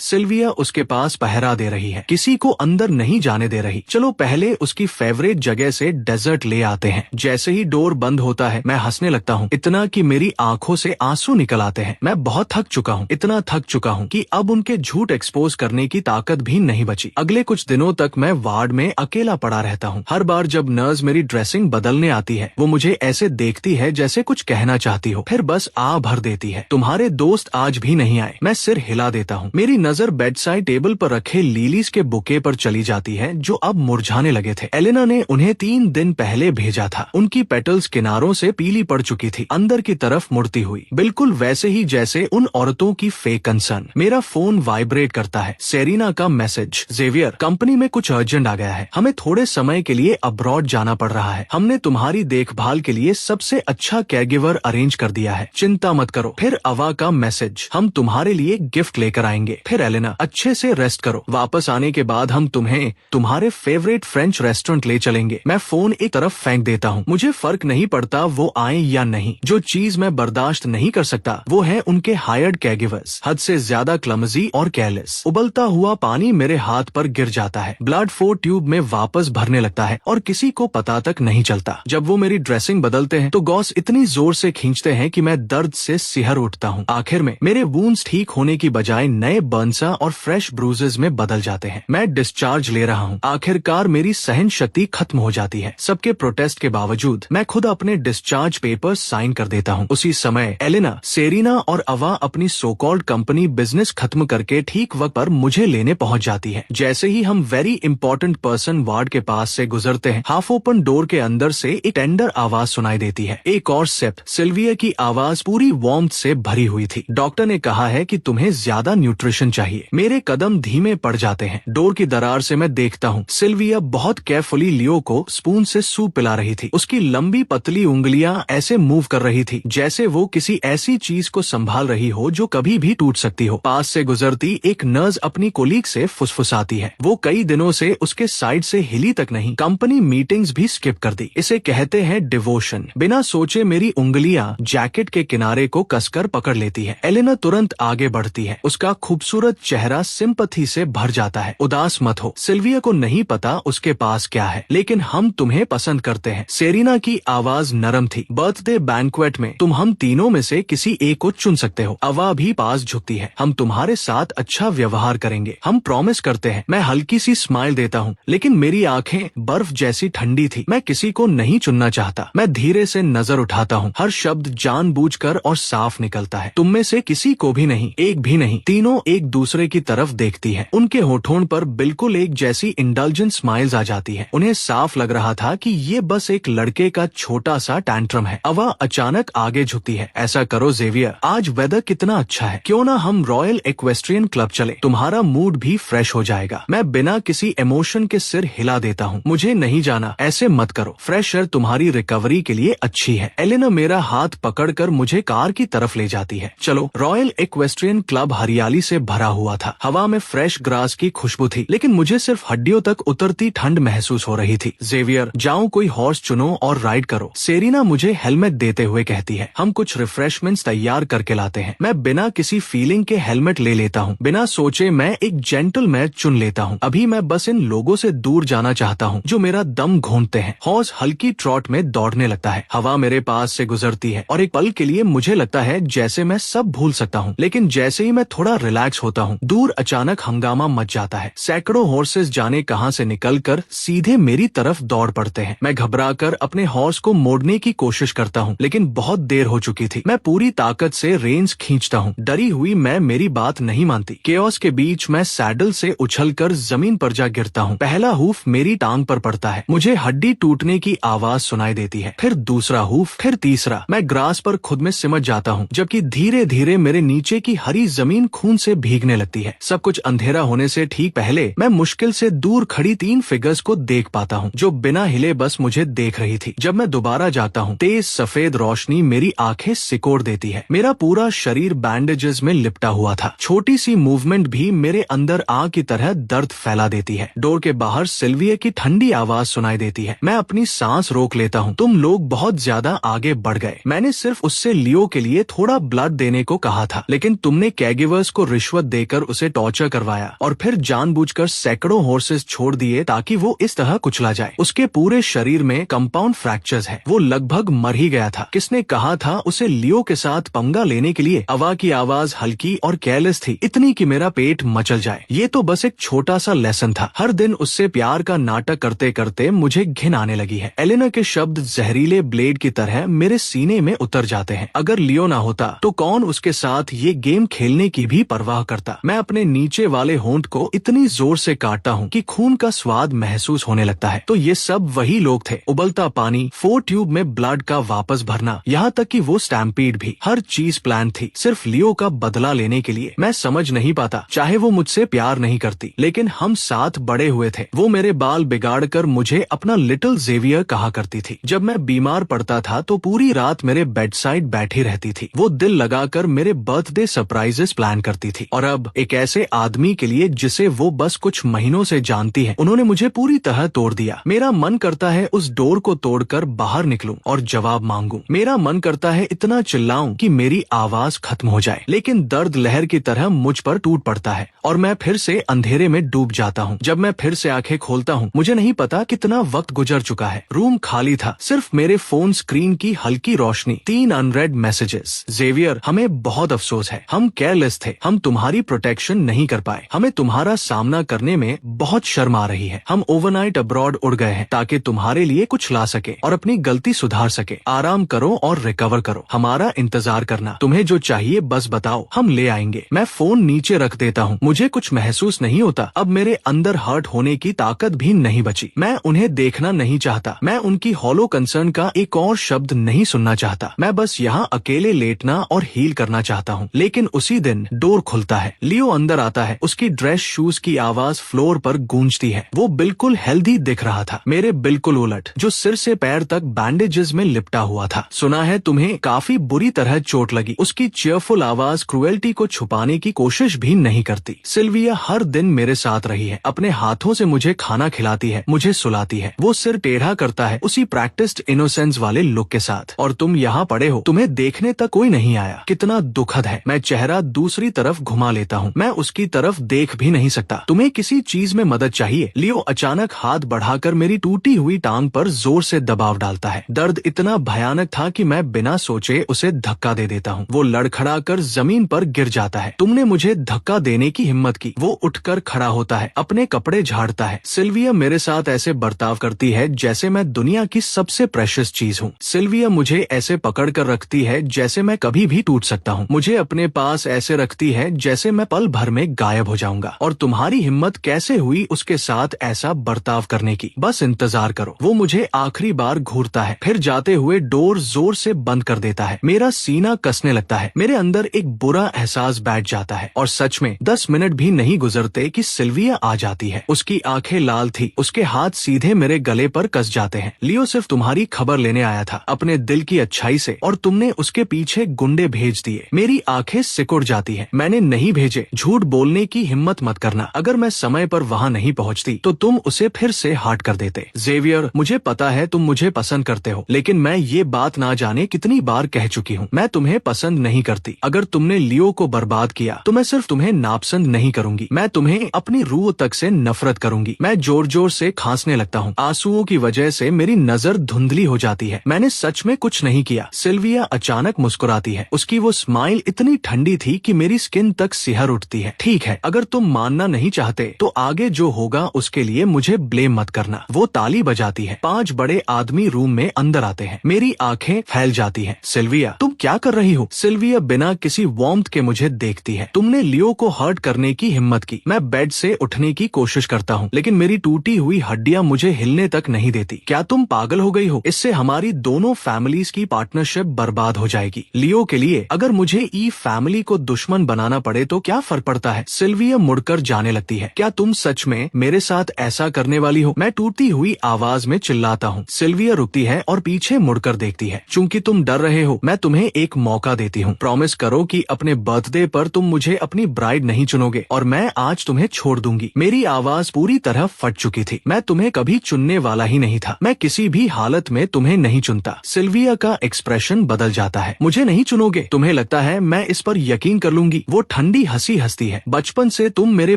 A: सिल्विया उसके पास पहरा दे रही है, किसी को अंदर नहीं जाने दे रही। चलो पहले उसकी फेवरेट जगह से डेजर्ट ले आते हैं। जैसे ही डोर बंद होता है मैं हंसने लगता हूँ, इतना कि मेरी आंखों से आंसू निकल आते हैं। मैं बहुत थक चुका हूँ, इतना थक चुका हूँ कि अब उनके झूठ एक्सपोज करने की ताकत भी नहीं बची। अगले कुछ दिनों तक मैं वार्ड में अकेला पड़ा रहता हूँ। हर बार जब नर्स मेरी ड्रेसिंग बदलने आती है वो मुझे ऐसे देखती है जैसे कुछ कहना चाहती हो, फिर बस आ भर देती है, तुम्हारे दोस्त आज भी नहीं आए। मैं सिर हिला देता हूँ। मेरी नजर बेडसाइड टेबल पर रखे लिलीज के बुके पर चली जाती है जो अब मुरझाने लगे थे। एलेना ने उन्हें 3 दिन पहले भेजा था। उनकी पेटल्स किनारों से पीली पड़ चुकी थी, अंदर की तरफ मुड़ती हुई, बिल्कुल वैसे ही जैसे उन औरतों की फेक कंसर्न। मेरा फोन वाइब्रेट करता है। सेरिना का मैसेज, जेवियर, कंपनी में कुछ अर्जेंट आ गया है, हमें थोड़े समय के लिए अब्रॉड जाना पड़ रहा है। हमने तुम्हारी देखभाल के लिए सबसे अच्छा केयरगिवर अरेंज कर दिया है, चिंता मत करो। फिर अवा का मैसेज, हम तुम्हारे लिए गिफ्ट लेकर आएंगे। फिर एलेना, अच्छे से रेस्ट करो, वापस आने के बाद हम तुम्हें तुम्हारे फेवरेट फ्रेंच रेस्टोरेंट ले चलेंगे। मैं फोन एक तरफ फेंक देता हूँ। मुझे फर्क नहीं पड़ता वो आए या नहीं। जो चीज मैं बर्दाश्त नहीं कर सकता वो है उनके हायर्ड केयरगिवर्स, हद से ज्यादा क्लमजी और केयरलेस। उबलता हुआ पानी मेरे हाथ पर गिर जाता है, ब्लड फ्लो ट्यूब में वापस भरने लगता है और किसी को पता तक नहीं चलता। जब वो मेरी ड्रेसिंग बदलते हैं तो गॉस इतनी जोर से खींचते हैं कि मैं दर्द से सिहर उठता हूँ। आखिर में मेरे वूंड्स ठीक होने की बजाय नए बर्नसा और फ्रेश ब्रूजेस में बदल जाते हैं। मैं डिस्चार्ज ले रहा हूँ। आखिरकार मेरी सहन शक्ति खत्म हो जाती है। सबके प्रोटेस्ट के बावजूद मैं खुद अपने डिस्चार्ज पेपर साइन कर देता हूँ। उसी समय एलेना, सेरिना और अवा अपनी सो कॉल्ड कंपनी बिजनेस खत्म करके ठीक वक्त पर मुझे लेने पहुँच जाती है। जैसे ही हम वेरी इंपॉर्टेंट पर्सन वार्ड के पास से गुजरते हैं, हाफ ओपन डोर के अंदर से एक टेंडर आवाज सुनाई देती है। एक और सिप। सिल्विया की आवाज पूरी वार्मथ से भरी हुई थी। डॉक्टर ने कहा है कि तुम्हें ज्यादा न्यूट्रिशन चाहिए। मेरे कदम धीमे पड़ जाते हैं। डोर की दरार से मैं देखता हूँ सिल्विया बहुत केयरफुली लियो को स्पून से सूप पिला रही थी। उसकी लंबी पतली उंगलियां ऐसे मूव कर रही थी जैसे वो किसी ऐसी चीज को संभाल रही हो जो कभी भी टूट सकती हो। पास से गुजरती एक नर्स अपनी कोलीग से फुसफुसाती है, वो कई दिनों से उसके साइड से हिली तक नहीं, कंपनी मीटिंग्स भी स्किप कर दी। इसे कहते हैं डिवोशन। बिना सोचे मेरी उंगलियां जैकेट के किनारे को कसकर पकड़ लेती है। एलेना तुरंत आगे बढ़ती है। उसका खूबसूरत चेहरा सिंपैथी से भर जाता है। उदास मत हो, सिल्विया को नहीं पता उसके पास क्या है, लेकिन हम तुम्हें पसंद करते हैं। सेरिना की आवाज नरम थी। बर्थडे बैंक्वेट में तुम हम तीनों में से किसी एक को चुन सकते हो। अवा भी पास झुकती है। हम तुम्हारे साथ अच्छा व्यवहार करेंगे, हम प्रॉमिस करते हैं। मैं हल्की सी स्माइल देता हूँ, लेकिन मेरी आंखें बर्फ जैसी ठंडी थी। मैं किसी को नहीं चुनना चाहता। मैं धीरे से नजर उठाता हूँ। हर शब्द जानबूझकर और साफ निकलता है। तुम में से किसी को भी नहीं, एक भी नहीं। तीनों एक दूसरे की तरफ देखती है। उनके होठों पर बिल्कुल एक जैसी इंडल्जेंट स्माइल्स आ जाती है। उन्हें साफ लग रहा था कि ये बस एक लड़के का छोटा सा टैंट्रम है। अवा अचानक आगे झुकती है। ऐसा करो जेवियर, आज वेदर कितना अच्छा है, क्यों ना हम रॉयल एक्वेस्ट्रियन क्लब चले, तुम्हारा मूड भी फ्रेश हो जाएगा। मैं बिना किसी इमोशन के सिर हिला देता हूँ। मुझे नहीं जाना, ऐसे मत करो, फ्रेश एयर तुम्हारी रिकवरी के लिए अच्छी है। एलेना मेरा हाथ पकड़कर मुझे कार की तरफ ले जाती है। चलो। रॉयल एक्वेस्ट्रियन क्लब हरियाली से भरा हुआ था। हवा में फ्रेश ग्रास की खुशबू थी, लेकिन मुझे सिर्फ हड्डियों तक उतरती ठंड महसूस हो रही थी। जेवियर, जाओ कोई हॉर्स चुनो और राइड करो। सेरिना मुझे हेलमेट देते हुए कहती है। हम कुछ रिफ्रेशमेंट्स तैयार करके लाते हैं। मैं बिना किसी फीलिंग के हेलमेट ले लेता हूँ। बिना सोचे मैं एक जेंटलमैन चुन लेता हूँ। अभी मैं बस इन लोगों से दूर जाना चाहता हूँ जो मेरा दम घोंटते हैं। हॉर्स हल्की ट्रॉट में दौड़ने लगता है। हवा मेरे पास से गुजरती है और एक पल के लिए मुझे लगता है जैसे मैं सब भूल सकता हूँ, लेकिन जैसे ही मैं थोड़ा रिलैक्स होता हूँ, दूर अचानक हंगामा मच जाता है। सैकड़ों हॉर्सेस जाने कहां से निकलकर सीधे मेरी तरफ दौड़ पड़ते हैं। मैं घबराकर अपने हॉर्स को मोड़ने की कोशिश करता हूँ, लेकिन बहुत देर हो चुकी थी। मैं पूरी ताकत से रेंज खींचता हूँ। डरी हुई मैं मेरी बात नहीं मानती। केओस के बीच मैं सैडल से उछलकर जमीन पर जा गिरता हूँ। पहला हूफ मेरी टांग पर पड़ता है। मुझे हड्डी टूटने की आवाज सुनाई देती है। फिर दूसरा हूफ, फिर तीसरा। मैं ग्रास पर खुद में सिमट जाता हूँ, जबकि धीरे धीरे मेरे नीचे की हरी जमीन खून से भीगने लगती है। सब कुछ अंधेरा होने से ठीक पहले मैं मुश्किल से दूर खड़ी 3 फिगर्स को देख पाता हूँ जो बिना हिले बस मुझे देख रही थी। जब मैं दोबारा जाता हूँ, तेज सफेद रोशनी मेरी आंखें सिकोड़ देती है। मेरा पूरा शरीर बैंडेजेस में लिपटा हुआ था। छोटी सी मूवमेंट भी मेरे अंदर आग की तरह दर्द फैला देती है। डोर के बाहर सिल्विया की ठंडी आवाज सुनाई देती है। मैं अपनी सांस रोक लेता हूँ। तुम लोग बहुत ज्यादा आगे बढ़ गए। मैंने सिर्फ उससे मुझसे लियो के लिए थोड़ा ब्लड देने को कहा था, लेकिन तुमने कैगिवर्स को रिश्वत देकर उसे टॉर्चर करवाया और फिर जानबूझकर सैकड़ों हॉर्सेस छोड़ दिए ताकि वो इस तरह कुचला जाए। उसके पूरे शरीर में कंपाउंड फ्रैक्चर्स है, वो लगभग मर ही गया था। किसने कहा था उसे लियो के साथ पंगा लेने के लिए? अवा की आवाज हल्की और केयरलेस थी, इतनी कि मेरा पेट मचल जाए। ये तो बस एक छोटा सा लेसन था। हर दिन उससे प्यार का नाटक करते करते मुझे घिन आने लगी है। एलेना के शब्द जहरीले ब्लेड की तरह मेरे सीने में उतर जाते हैं। अगर लियो ना होता तो कौन उसके साथ ये गेम खेलने की भी परवाह करता? मैं अपने नीचे वाले होंठ को इतनी जोर से काटता हूँ कि खून का स्वाद महसूस होने लगता है। तो ये सब वही लोग थे। उबलता पानी, 4 ट्यूब में ब्लड का वापस भरना, यहाँ तक कि वो स्टैम्पीड भी, हर चीज प्लान थी सिर्फ लियो का बदला लेने के लिए। मैं समझ नहीं पाता, चाहे वो मुझसे प्यार नहीं करती, लेकिन हम साथ बड़े हुए थे। वो मेरे बाल बिगाड़ कर मुझे अपना लिटिल जेवियर कहा करती थी। जब मैं बीमार पड़ता था तो पूरी रात मेरे बेड साइड बैठी रहती थी। वो दिल लगाकर मेरे बर्थडे सरप्राइजेस प्लान करती थी। और अब एक ऐसे आदमी के लिए जिसे वो बस कुछ महीनों से जानती है, उन्होंने मुझे पूरी तरह तोड़ दिया। मेरा मन करता है उस डोर को तोड़कर बाहर निकलूं और जवाब मांगूं। मेरा मन करता है इतना चिल्लाऊं कि मेरी आवाज खत्म हो जाए, लेकिन दर्द लहर की तरह मुझ पर टूट पड़ता है और मैं फिर से अंधेरे में डूब जाता हूँ। जब मैं फिर से आंखें खोलता हूँ, मुझे नहीं पता कितना वक्त गुजर चुका है। रूम खाली था, सिर्फ मेरे फोन स्क्रीन की हल्की रोशनी, 3 अनरेड मैसेजेस। जेवियर, हमें बहुत अफसोस है, हम केयरलेस थे, हम तुम्हारी प्रोटेक्शन नहीं कर पाए, हमें तुम्हारा सामना करने में बहुत शर्म आ रही है। हम ओवरनाइट अब्रॉड उड़ गए हैं ताकि तुम्हारे लिए कुछ ला सके और अपनी गलती सुधार सके। आराम करो और रिकवर करो, हमारा इंतजार करना। तुम्हें जो चाहिए बस बताओ, हम ले आएंगे। मैं फोन नीचे रख देता हूँ। मुझे कुछ महसूस नहीं होता। अब मेरे अंदर हर्ट होने की ताकत भी नहीं बची। मैं उन्हें देखना नहीं चाहता, मैं उनकी हॉलो कंसर्न का एक और शब्द नहीं सुनना चाहता। मैं बस यहाँ अकेले लेटना और हील करना चाहता हूँ। लेकिन उसी दिन डोर खुलता है, लियो अंदर आता है। उसकी ड्रेस शूज की आवाज फ्लोर पर गूंजती है। वो बिल्कुल हेल्दी दिख रहा था, मेरे बिल्कुल उलट, जो सिर से पैर तक बैंडेजेस में लिपटा हुआ था। सुना है तुम्हें काफी बुरी तरह चोट लगी। उसकी चीयरफुल आवाज क्रुएल्टी को छुपाने की कोशिश भी नहीं करती। सिल्विया हर दिन मेरे साथ रही है, अपने हाथों से मुझे खाना खिलाती है, मुझे सुलाती है। वो सिर टेढ़ा करता है उसी प्रैक्टिस्ड इनोसेंस वाले लुक के साथ। और तुम यहाँ पड़े हो, तुम्हें देखने तक कोई नहीं आया। कितना दुखद है। मैं चेहरा दूसरी तरफ घुमा लेता हूँ, मैं उसकी तरफ देख भी नहीं सकता। तुम्हें किसी चीज में मदद चाहिए? लियो अचानक हाथ बढ़ाकर मेरी टूटी हुई टांग पर जोर से दबाव डालता है। दर्द इतना भयानक था कि मैं बिना सोचे उसे धक्का दे देता हूँ। वो लड़खड़ा कर जमीन पर गिर जाता है। तुमने मुझे धक्का देने की हिम्मत की। वो उठकर खड़ा होता है, अपने कपड़े झाड़ता है। सिल्विया मेरे साथ ऐसे बर्ताव करती है जैसे मैं दुनिया की सबसे प्रेशियस चीज हूँ। सिल्विया मुझे ऐसे पकड़ कर रखती है जैसे मैं कभी भी टूट सकता हूँ। मुझे अपने पास ऐसे रखती है जैसे मैं पल भर में गायब हो जाऊंगा। और तुम्हारी हिम्मत कैसे हुई उसके साथ ऐसा बर्ताव करने की? बस इंतजार करो। वो मुझे आखिरी बार घूरता है, फिर जाते हुए डोर जोर से बंद कर देता है। मेरा सीना कसने लगता है, मेरे अंदर एक बुरा एहसास बैठ जाता है। और सच में 10 मिनट भी नहीं गुजरते कि सिल्विया आ जाती है। उसकी आंखें लाल थी, उसके हाथ सीधे मेरे गले पर कस जाते हैं। लियो सिर्फ तुम्हारी खबर लेने आया था, अपने दिल की अच्छाई से, और तुमने उसके पीछे गुंडे भेज दिए। मेरी आंखें सिकुड़ जाती है। मैंने नहीं भेजे। झूठ बोलने की हिम्मत मत करना। अगर मैं समय पर वहाँ नहीं पहुँचती तो तुम उसे फिर से हार्ट कर देते। जेवियर, मुझे पता है तुम मुझे पसंद करते हो, लेकिन मैं ये बात ना जाने कितनी बार कह चुकी हूँ, मैं तुम्हें पसंद नहीं करती। अगर तुमने लियो को बर्बाद किया तो मैं सिर्फ तुम्हें नापसंद नहीं करूंगी, मैं तुम्हें अपनी रूह तक से नफरत करूंगी। मैं जोर जोर से खांसने लगता हूँ। आंसुओं की वजह से मेरी नजर धुंधली हो जाती है। मैंने सच में कुछ नहीं किया। सिल्विया अचानक मुस्कुराती है। उसकी वो स्माइल इतनी ठंडी थी कि मेरी स्किन तक सिहर उठती है। ठीक है, अगर तुम मानना नहीं चाहते तो आगे जो होगा उसके लिए मुझे ब्लेम मत करना। वो ताली बजाती है। 5 बड़े आदमी रूम में अंदर आते हैं। मेरी आंखें फैल जाती हैं। सिल्विया, तुम क्या कर रही हो? सिल्विया बिना किसी वार्मथ के मुझे देखती है। तुमने लियो को हर्ट करने की हिम्मत की। मैं बेड से उठने की कोशिश करता हूँ, लेकिन मेरी टूटी हुई हड्डियां मुझे हिलने तक नहीं देती। क्या तुम पागल हो गई हो? इससे हमारी दोनों फैमिलीज की पार्टनरशिप बर्बाद हो जाएगी। लियो के लिए अगर मुझे ई फैमिली को दुश्मन बनाना पड़े तो क्या फर्क पड़ता है? सिल्विया मुड़कर जाने लगती है। क्या तुम सच में मेरे साथ ऐसा करने वाली हो? मैं टूटती हुई आवाज में चिल्लाता हूँ। सिल्विया रुकती है और पीछे मुड़कर देखती है। चूंकि तुम डर रहे हो, मैं तुम्हें एक मौका देती हूँ। प्रॉमिस करो कि अपने बर्थडे पर तुम मुझे अपनी ब्राइड नहीं चुनोगे और मैं आज तुम्हें छोड़ दूंगी। मेरी आवाज पूरी तरह फट चुकी थी। मैं तुम्हें कभी चुनने वाला ही नहीं था। मैं किसी भी हालत में तुम्हें नहीं चुनता। सिल्विया का एक्सप्रेशन बदल जाता है। मुझे नहीं चुनोगे? तुम्हें लगता है मैं इस पर यकीन कर लूंगी? वो ठंडी हंसी हंसती है। बचपन से तुम मेरे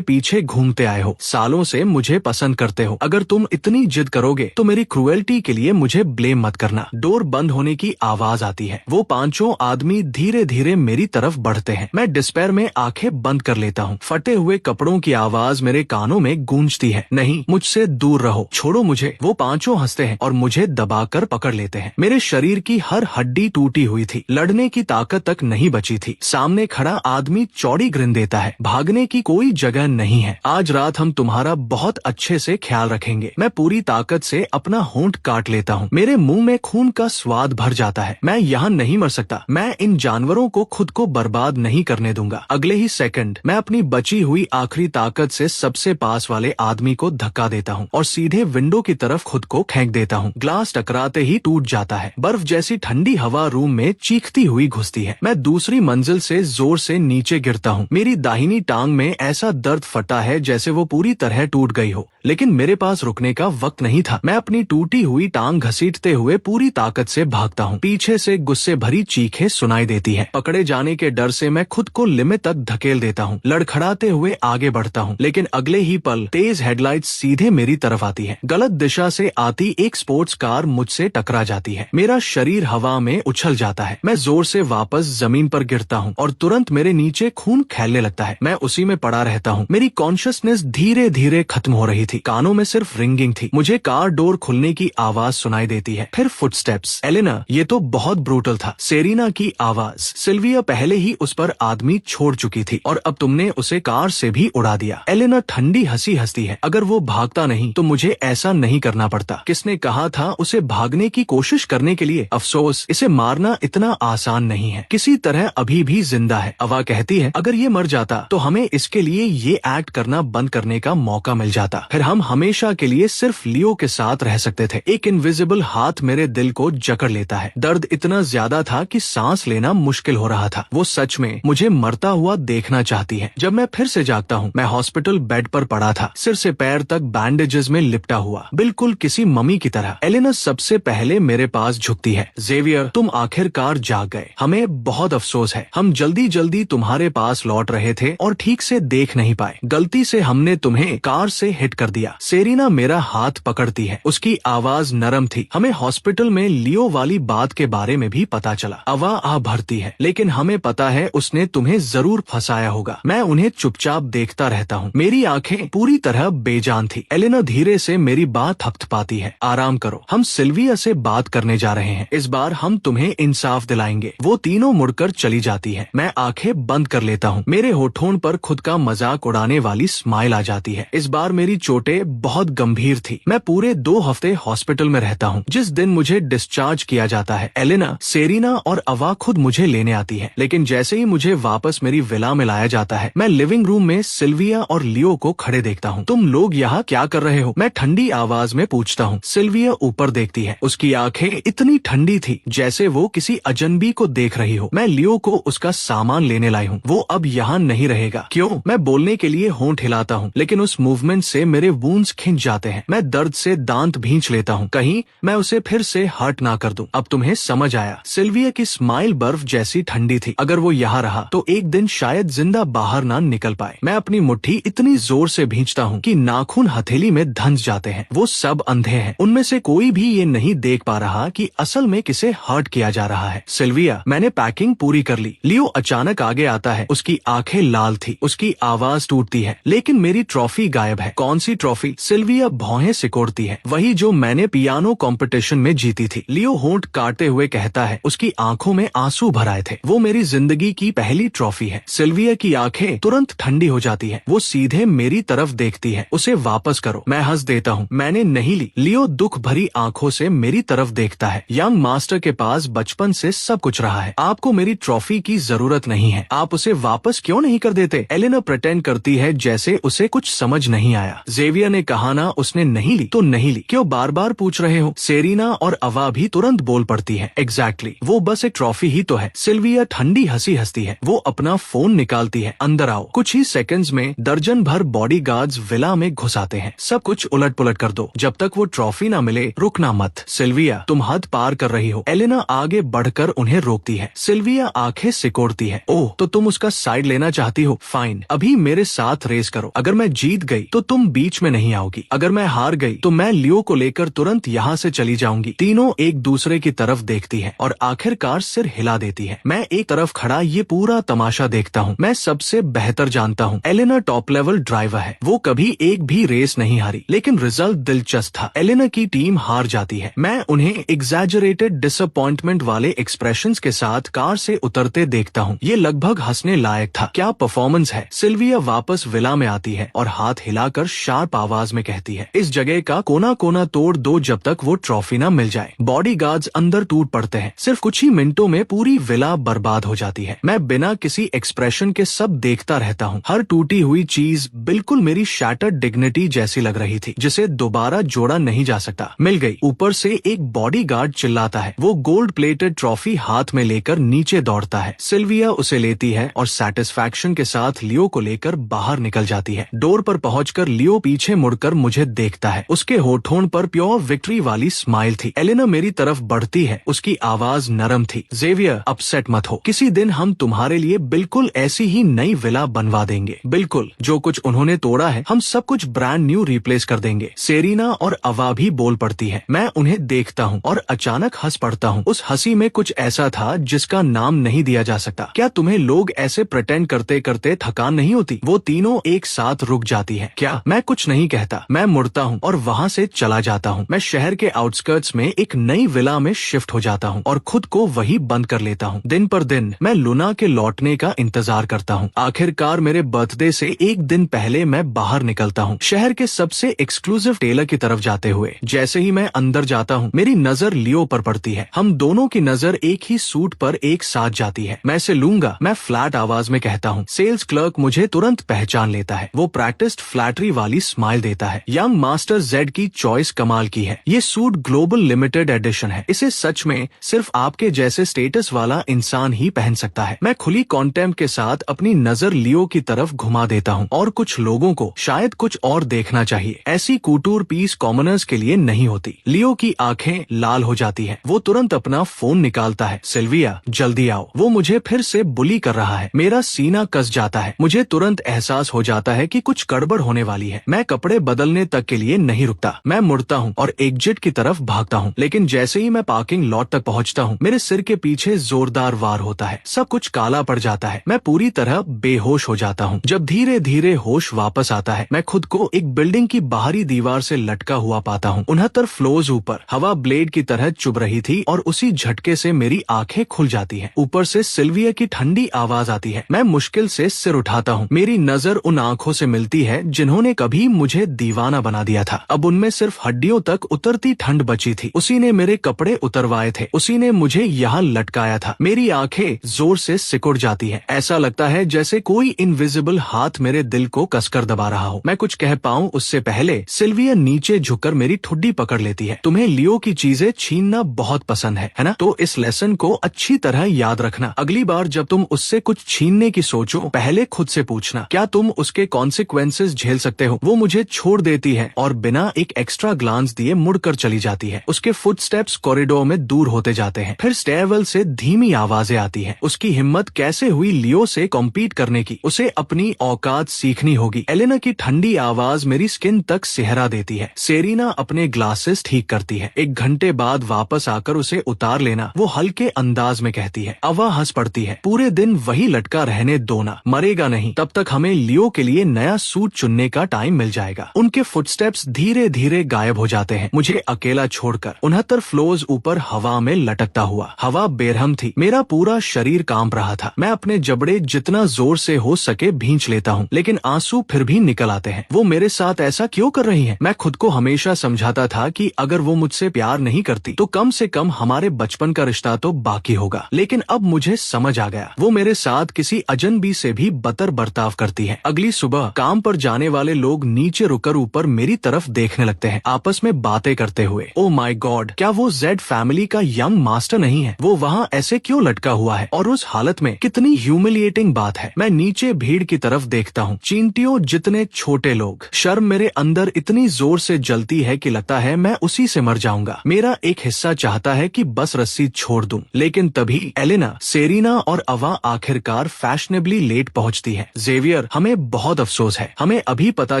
A: पीछे घूमते आए हो, सालों से मुझे पसंद करते हो। अगर तुम इतनी जिद करोगे तो मेरी क्रूएल्टी के लिए मुझे ब्लेम मत करना। डोर बंद होने की आवाज आती है। वो पांचों आदमी धीरे धीरे मेरी तरफ बढ़ते हैं। मैं डिस्पेयर में आंखें बंद कर लेता हूँ। फटे हुए कपड़ों की आवाज मेरे कानों में गूंजती है। नहीं, मुझसे दूर रहो, छोड़ो मुझे। वो पांचों हंसते हैं और मुझे दबाकर पकड़ लेते हैं। मेरे शरीर की हर हड्डी टूटी हुई थी, लड़ने की ताकत तक नहीं बची थी। सामने खड़ा आदमी चौड़ी ग्रिन देता है। भागने की कोई जगह नहीं है। आज रात हम तुम्हारा बहुत अच्छे से ख्याल रखेंगे। मैं पूरी ताकत से अपना होंठ काट लेता हूँ। मेरे मुंह में खून का स्वाद भर जाता है। मैं यहाँ नहीं मर सकता। मैं इन जानवरों को खुद को बर्बाद नहीं करने दूंगा। अगले ही सेकंड मैं अपनी बची हुई आखिरी ताकत से सबसे पास वाले आदमी को धक्का देता हूँ और सीधे विंडो की तरफ खुद को फेंक देता हूँ। ग्लास टकराते ही टूट जाता है। बर्फ जैसी ठंडी हवा रूम में चीखती हुई घुसती है। मैं दूसरी मंजिल से जोर से नीचे गिरता हूँ। मेरी दाहिनी टांग में ऐसा दर्द फटा है जैसे वो पूरी तरह टूट गई हो, लेकिन मेरे पास रुकने का वक्त नहीं था। मैं अपनी टूटी हुई टांग घसीटते हुए पूरी ताकत से भागता हूँ। पीछे से गुस्से भरी चीखें सुनाई देती हैं। पकड़े जाने के डर से मैं खुद को लिमिट तक धकेल देता हूँ। लड़खड़ाते हुए आगे बढ़ता हूँ, लेकिन अगले ही पल तेज हेडलाइट्स सीधे मेरी तरफ आती है। गलत दिशा से आती एक स्पोर्ट्स कार मुझसे टकरा जाती है। मेरा शरीर हवा में उछल जाता है। मैं जोर से वापस जमीन पर गिरता हूँ और तुरंत मेरे नीचे खून फैलने लगता है। मैं उसी में पड़ा रहता हूँ। मेरी कॉन्शियसनेस धीरे धीरे खत्म हो रही थी। कानों में सिर्फ रिंगिंग थी। मुझे कार डोर खुलने की आवाज सुनाई देती है, फिर फुटस्टेप्स। एलेना, ये तो बहुत ब्रूटल था। सेरीना की आवाज। सिल्विया पहले ही उस पर आदमी छोड़ चुकी थी और अब तुमने उसे कार से भी उड़ा दिया। एलेना ठंडी हंसी हंसती है। अगर वो भागता नहीं तो मुझे ऐसा नहीं करना पड़ता। किसने कहा था उसे भागने की कोशिश करने के लिए? अफसोस, इसे मारना इतना आसान नहीं है। किसी तरह अभी भी जिंदा है। अवा कहती है अगर ये मर जाता तो हमें इसके लिए ये एक्ट करना बंद करने का मौका मिल जाता। फिर हम हमेशा के लिए सिर्फ लियो के साथ रह सकते थे। एक इनविजिबल हाथ मेरे दिल को जकड़ लेता है। दर्द इतना ज्यादा था कि सांस लेना मुश्किल हो रहा था। वो सच में मुझे मरता हुआ देखना चाहती है। जब मैं फिर से जागता हूँ, मैं हॉस्पिटल बेड पर पड़ा था, सिर से पैर तक बैंडेजेस में लिपटा हुआ, बिल्कुल किसी मम्मी की तरह। एलेना सबसे पहले मेरे पास झुकती है। जेवियर, तुम आखिरकार जाग गए। हमें बहुत अफसोस है। हम जल्दी जल्दी तुम्हारे पास लौट रहे थे और ठीक से देख नहीं पाए। गलती से हमने तुम्हें कार से हिट कर दिया। सेरीना मेरा हाथ पकड़ती है। उसकी आवाज नरम थी। हमें हॉस्पिटल में लियो वाली बात के बारे में भी पता चला। अवा आ भरती है, लेकिन हमें पता है उसने तुम्हें जरूर फंसाया होगा। मैं उन्हें चुपचाप देखता रहता हूँ। मेरी आंखें पूरी तरह बेजान थी। एलेना धीरे से मेरी बात थपथपाती है। आराम करो, हम सिल्विया से बात करने जा रहे हैं। इस बार हम तुम्हें इंसाफ दिलाएंगे। वो तीनों मुड़कर चली जाती है। मैं आंखें बंद कर लेता हूँ। मेरे होठों पर खुद का मजाक उड़ाने वाली स्माइल आ जाती है। इस बार मेरी चोटें बहुत गंभीर थी। मैं पूरे 2 हफ्ते हॉस्पिटल में रहता हूँ। जिस दिन मुझे डिस्चार्ज किया जाता है, एलेना, सेरीना और अवा खुद मुझे लेने आती है। लेकिन जैसे ही मुझे वापस मेरी विला में लाया जाता है, मैं लिविंग रूम में सिल्विया और लियो को खड़े देखता हूँ। तुम लोग यहाँ क्या कर रहे हो? मैं ठंडी आवाज में पूछता हूँ। सिल्विया ऊपर देखती है। उसकी आंखें इतनी ठंडी थी जैसे वो किसी अजनबी को देख रही हो। मैं लियो को उसका सामान लेने लाई हूँ। वो अब यहाँ नहीं रहेगा। क्यों? मैं बोलने के लिए होंठ हिलाता हूँ, लेकिन उस मूवमेंट से मेरे वूंड्स खिंच जाते हैं। मैं दर्द से दांत भींच लेता हूँ, कहीं मैं उसे फिर से हर्ट ना कर दूं। अब तुम्हें समझ आया। सिल्विया की स्माइल बर्फ जैसी ठंडी थी। अगर वो यहाँ रहा तो एक दिन शायद जिंदा बाहर ना निकल पाए। मैं अपनी मुट्ठी इतनी जोर से भींचता हूँ कि नाखून हथेली में धंस जाते हैं। वो सब अंधे हैं। उनमें से कोई भी ये नहीं देख पा रहा कि असल में किसे हर्ट किया जा रहा है। सिल्विया, मैंने पैकिंग पूरी कर ली। लियो अचानक आगे आता है। उसकी आंखें लाल थी। उसकी आवाज टूटती है, लेकिन मेरी ट्रॉफी गायब है। कौन सी ट्रॉफी? सिल्विया भौहें सिकोड़ती है। वही जो मैंने पियानो कंपटीशन में जीती थी। लियो होंठ काटते हुए कहता है। उसकी आंखों में आंसू भर आए थे। वो मेरी जिंदगी की पहली ट्रॉफी है। सिल्विया की आंखें तुरंत ठंडी हो जाती है। वो सीधे मेरी तरफ देखती है। उसे वापस करो। मैं हंस देता हूँ। मैंने नहीं ली। लियो दुख भरी आंखों से मेरी तरफ देखता है। यंग मास्टर के पास बचपन से सब कुछ रहा है। आपको मेरी ट्रॉफी की जरूरत नहीं है। आप उसे वापस क्यों नहीं कर देते? एलेना प्रिटेंड करती है जैसे उसे कुछ समझ नहीं आया। जेवियर ने कहा ना उसने नहीं ली तो नहीं ली। क्यों बार बार पूछ रहे हो? सेरीना और अवा भी तुरंत बोल पड़ती है। एग्जैक्टली, वो बस एक ट्रॉफी ही तो है। सिल्विया ठंडी हंसी हंसती है। वो अपना फोन निकालती है। अंदर आओ। कुछ ही सेकंड्स में दर्जन भर बॉडीगार्ड्स विला में घुस आते हैं। सब कुछ उलट पुलट कर दो। जब तक वो ट्रॉफी ना मिले रुकना मत। सिल्विया, तुम हद पार कर रही हो। एलेना आगे बढ़कर उन्हें रोकती है। सिल्विया आंखें सिकोड़ती है। ओह, तो तुम उसका साइड लेना चाहती हो? फाइन, अभी मेरे साथ रेस करो। अगर मैं जीत गई तो तुम बीच में नहीं आओगी। अगर मैं हार गई तो मैं लियो को लेकर तुरंत यहाँ से चली जाऊंगी। तीनों एक दूसरे की तरफ देखती है और आखिरकार सिर हिला देती है। मैं एक तरफ खड़ा ये पूरा तमाशा देखता हूँ। मैं सबसे बेहतर जानता हूँ एलेना टॉप लेवल ड्राइवर है। वो कभी एक भी रेस नहीं हारी, लेकिन रिजल्ट दिलचस्प था। एलेना की टीम हार जाती है। मैं उन्हें एग्जैजरेटेड डिसअपॉइंटमेंट वाले एक्सप्रेशंस के साथ कार से उतरते देखता हूँ। ये लगभग हंसने लायक था। क्या परफॉर्मेंस है। सिल्विया वापस विला में आती है और हाथ हिलाकर शार्प आवाज में कहती है, इस जगह का कोना कोना तोड़ दो जब तक वो ट्रॉफी न मिल जाए। बॉडीगार्ड्स अंदर टूट पड़ते हैं। सिर्फ कुछ ही मिनटों में पूरी विला बर्बाद हो जाती है। मैं बिना किसी एक्सप्रेशन के सब देखता रहता हूँ। हर टूटी हुई चीज बिल्कुल मेरी शैटर्ड डिग्निटी जैसी लग रही थी, जिसे दोबारा जोड़ा नहीं जा सकता। मिल गई। ऊपर से एक बॉडीगार्ड चिल्लाता है। वो गोल्ड प्लेटेड ट्रॉफी हाथ में लेकर नीचे दौड़ता है। सिल्विया उसे लेती है और सेटिस्फैक्शन के साथ लियो को लेकर बाहर निकल जाती है। डोर पर पहुंचकर लियो पीछे मुड़कर मुझे देखता है। उसके होठों पर प्योर विक्ट्री वाली स्माइल थी। एलेना मेरी तरफ बढ़ती है। उसकी आवाज नरम थी। ज़ेवियर, अपसेट मत हो। किसी दिन हम तुम्हारे लिए बिल्कुल ऐसी ही नई विला बनवा देंगे। बिल्कुल, जो कुछ उन्होंने तोड़ा है हम सब कुछ ब्रांड न्यू रिप्लेस कर देंगे। सेरीना और अवा भी बोल पड़ती है। मैं उन्हें देखता हूँ और अचानक हंस पड़ता हूँ। उस हंसी में कुछ ऐसा था जिसका नाम नहीं दिया जा सकता। क्या तुम्हें लोग ऐसे प्रिटेंड करते करते थकान नहीं होती? वो तीनों एक साथ रुक जाती है। क्या? मैं कुछ नहीं कहता। मैं मुड़ता हूँ और वहाँ से चला जाता हूँ। मैं शहर के आउटस्कर्ट्स में एक नई विला में शिफ्ट हो जाता हूँ और खुद को वही बंद कर लेता हूँ। दिन पर दिन मैं लुना के लौटने का इंतजार करता हूँ। आखिरकार मेरे बर्थडे से एक दिन पहले मैं बाहर निकलता हूँ, शहर के सबसे एक्सक्लूसिव टेलर की तरफ जाते हुए। जैसे ही मैं अंदर जाता हूँ मेरी नजर लियो पर पड़ती है। हम दोनों की नजर एक ही सूट पर एक साथ जाती है। मैं इसे लूंगा, मैं फ्लैट आवाज में कहता हूँ। सेल्स क्लर्क मुझे तुरंत पहचान लेता है। वो प्रैक्टिस्ड फ्लैटरी वाली स्माइल देता है। यंग मास्टर जेड की चॉइस कमाल की है। ये सूट ग्लोबल लिमिटेड एडिशन है। इसे सच में सिर्फ आपके जैसे स्टेटस वाला इंसान ही पहन सकता है। मैं खुली कॉन्टेम्प्ट के साथ अपनी नजर लियो की तरफ घुमा देता हूँ और कुछ लोगों को शायद कुछ और देखना चाहिए। ऐसी कूटूर पीस कॉमनर्स के लिए नहीं होती। लियो की आंखें लाल हो जाती है। वो तुरंत अपना फोन निकालता है। सिल्विया, जल्दी आओ, वो मुझे फिर से बुली कर रहा है। मेरा सीना कस जाता है। मुझे तुरंत एहसास हो जाता है कि कुछ गड़बड़ होने वाली है। मैं कपड़े बदलने तक के लिए नहीं रुकता। मैं मुड़ता हूँ और एग्जिट की तरफ भागता हूँ, लेकिन जैसे ही मैं पार्किंग लॉट तक पहुँचता हूँ मेरे सिर के पीछे जोरदार वार होता है। सब कुछ काला पड़ जाता है। मैं पूरी तरह बेहोश हो जाता हूँ। जब धीरे धीरे होश वापस आता है मैं खुद को एक बिल्डिंग की बाहरी दीवार से लटका हुआ पाता हूँ। 69 फ्लोर्स ऊपर हवा ब्लेड की तरह चुभ रही थी और उसी झटके से मेरी आंखें खुल जाती हैं। ऊपर से सिल्विया की ठंडी आवाज आती है। मैं मुश्किल से सिर उठाता हूँ। मेरी नजर उन आंखों से मिलती है जिन्होंने कभी मुझे दीवाना बना दिया था। अब उनमें सिर्फ हड्डियों तक उतरती ठंड बची थी। उसी ने मेरे कपड़े उतरवाए थे। उसी ने मुझे यहाँ लटकाया था। मेरी आंखें जोर से सिकुड़ जाती है। ऐसा लगता है जैसे कोई इनविजिबल हाथ मेरे दिल को कसकर दबा रहा हो। मैं कुछ कह पाऊँ उससे पहले सिल्विया नीचे झुककर मेरी ठुड्डी पकड़ लेती है। तुम्हें लियो की चीजें छीनना बहुत पसंद है ना? तो इस लेसन को अच्छी तरह याद रखना। अगली बार जब तुम उससे कुछ छीनने की सोचो पहले खुद से पूछना, क्या तुम उसके कॉन्सिक्वेंसेस झेल सकते हो? वो मुझे छोड़ देती है और बिना एक एक्स्ट्रा ग्लांस दिए मुड़कर चली जाती है। उसके फुटस्टेप्स कॉरिडोर में दूर होते जाते हैं। फिर स्टेयरवेल से धीमी आवाजें आती हैं। उसकी हिम्मत कैसे हुई लियो से कॉम्पीट करने की? उसे अपनी औकात सीखनी होगी। एलेना की ठंडी आवाज मेरी स्किन तक सिहरा देती है। सेरीना अपने ग्लासेस ठीक करती है। 1 घंटे बाद वापस आकर उसे उतार लेना, वो हल्के अंदाज में कहती है। अवा हंस पड़ती है। पूरे दिन वही लटका रहने दो ना, मरेगा नहीं। तब तक हमें लियो के लिए नया सूट चुनने का टाइम मिल जाएगा। उनके फुटस्टेप्स धीरे धीरे गायब हो जाते हैं, मुझे अकेला छोड़कर। 69 फ्लोर्स ऊपर हवा में लटकता हुआ। हवा बेरहम थी। मेरा पूरा शरीर कांप रहा था। मैं अपने जबड़े जितना जोर से हो सके भींच लेता हूँ, लेकिन आंसू फिर भी निकल आते हैं। वो मेरे साथ ऐसा क्यों कर रही है? मैं खुद को हमेशा समझाता था कि अगर वो मुझसे प्यार नहीं करती तो कम से कम हमारे बचपन का रिश्ता तो बाकी होगा। लेकिन अब मुझे समझ आ गया, वो मेरे साथ किसी अजनबी से भी बदतर बर्ताव करती है। अगली सुबह काम पर जाने वाले लोग नीचे रुकर ऊपर मेरी तरफ देखने लगते हैं, आपस में बातें करते हुए। ओ माय गॉड, क्या वो जेड फैमिली का यंग मास्टर नहीं है? वो वहाँ ऐसे क्यों लटका हुआ है और उस हालत में? कितनी ह्यूमिलिएटिंग बात है। मैं नीचे भीड़ की तरफ देखता हूँ। चींटियों जितने छोटे लोग। शर्म मेरे अंदर इतनी जोर से जलती है कि लगता है मैं उसी से मर जाऊंगा। मेरा एक हिस्सा चाहता है कि बस सांस रस्सी छोड़ दूं। लेकिन तभी एलेना, सेरीना और अवा आखिरकार फैशनेबली लेट पहुंचती है। जेवियर, हमें बहुत अफसोस है, हमें अभी पता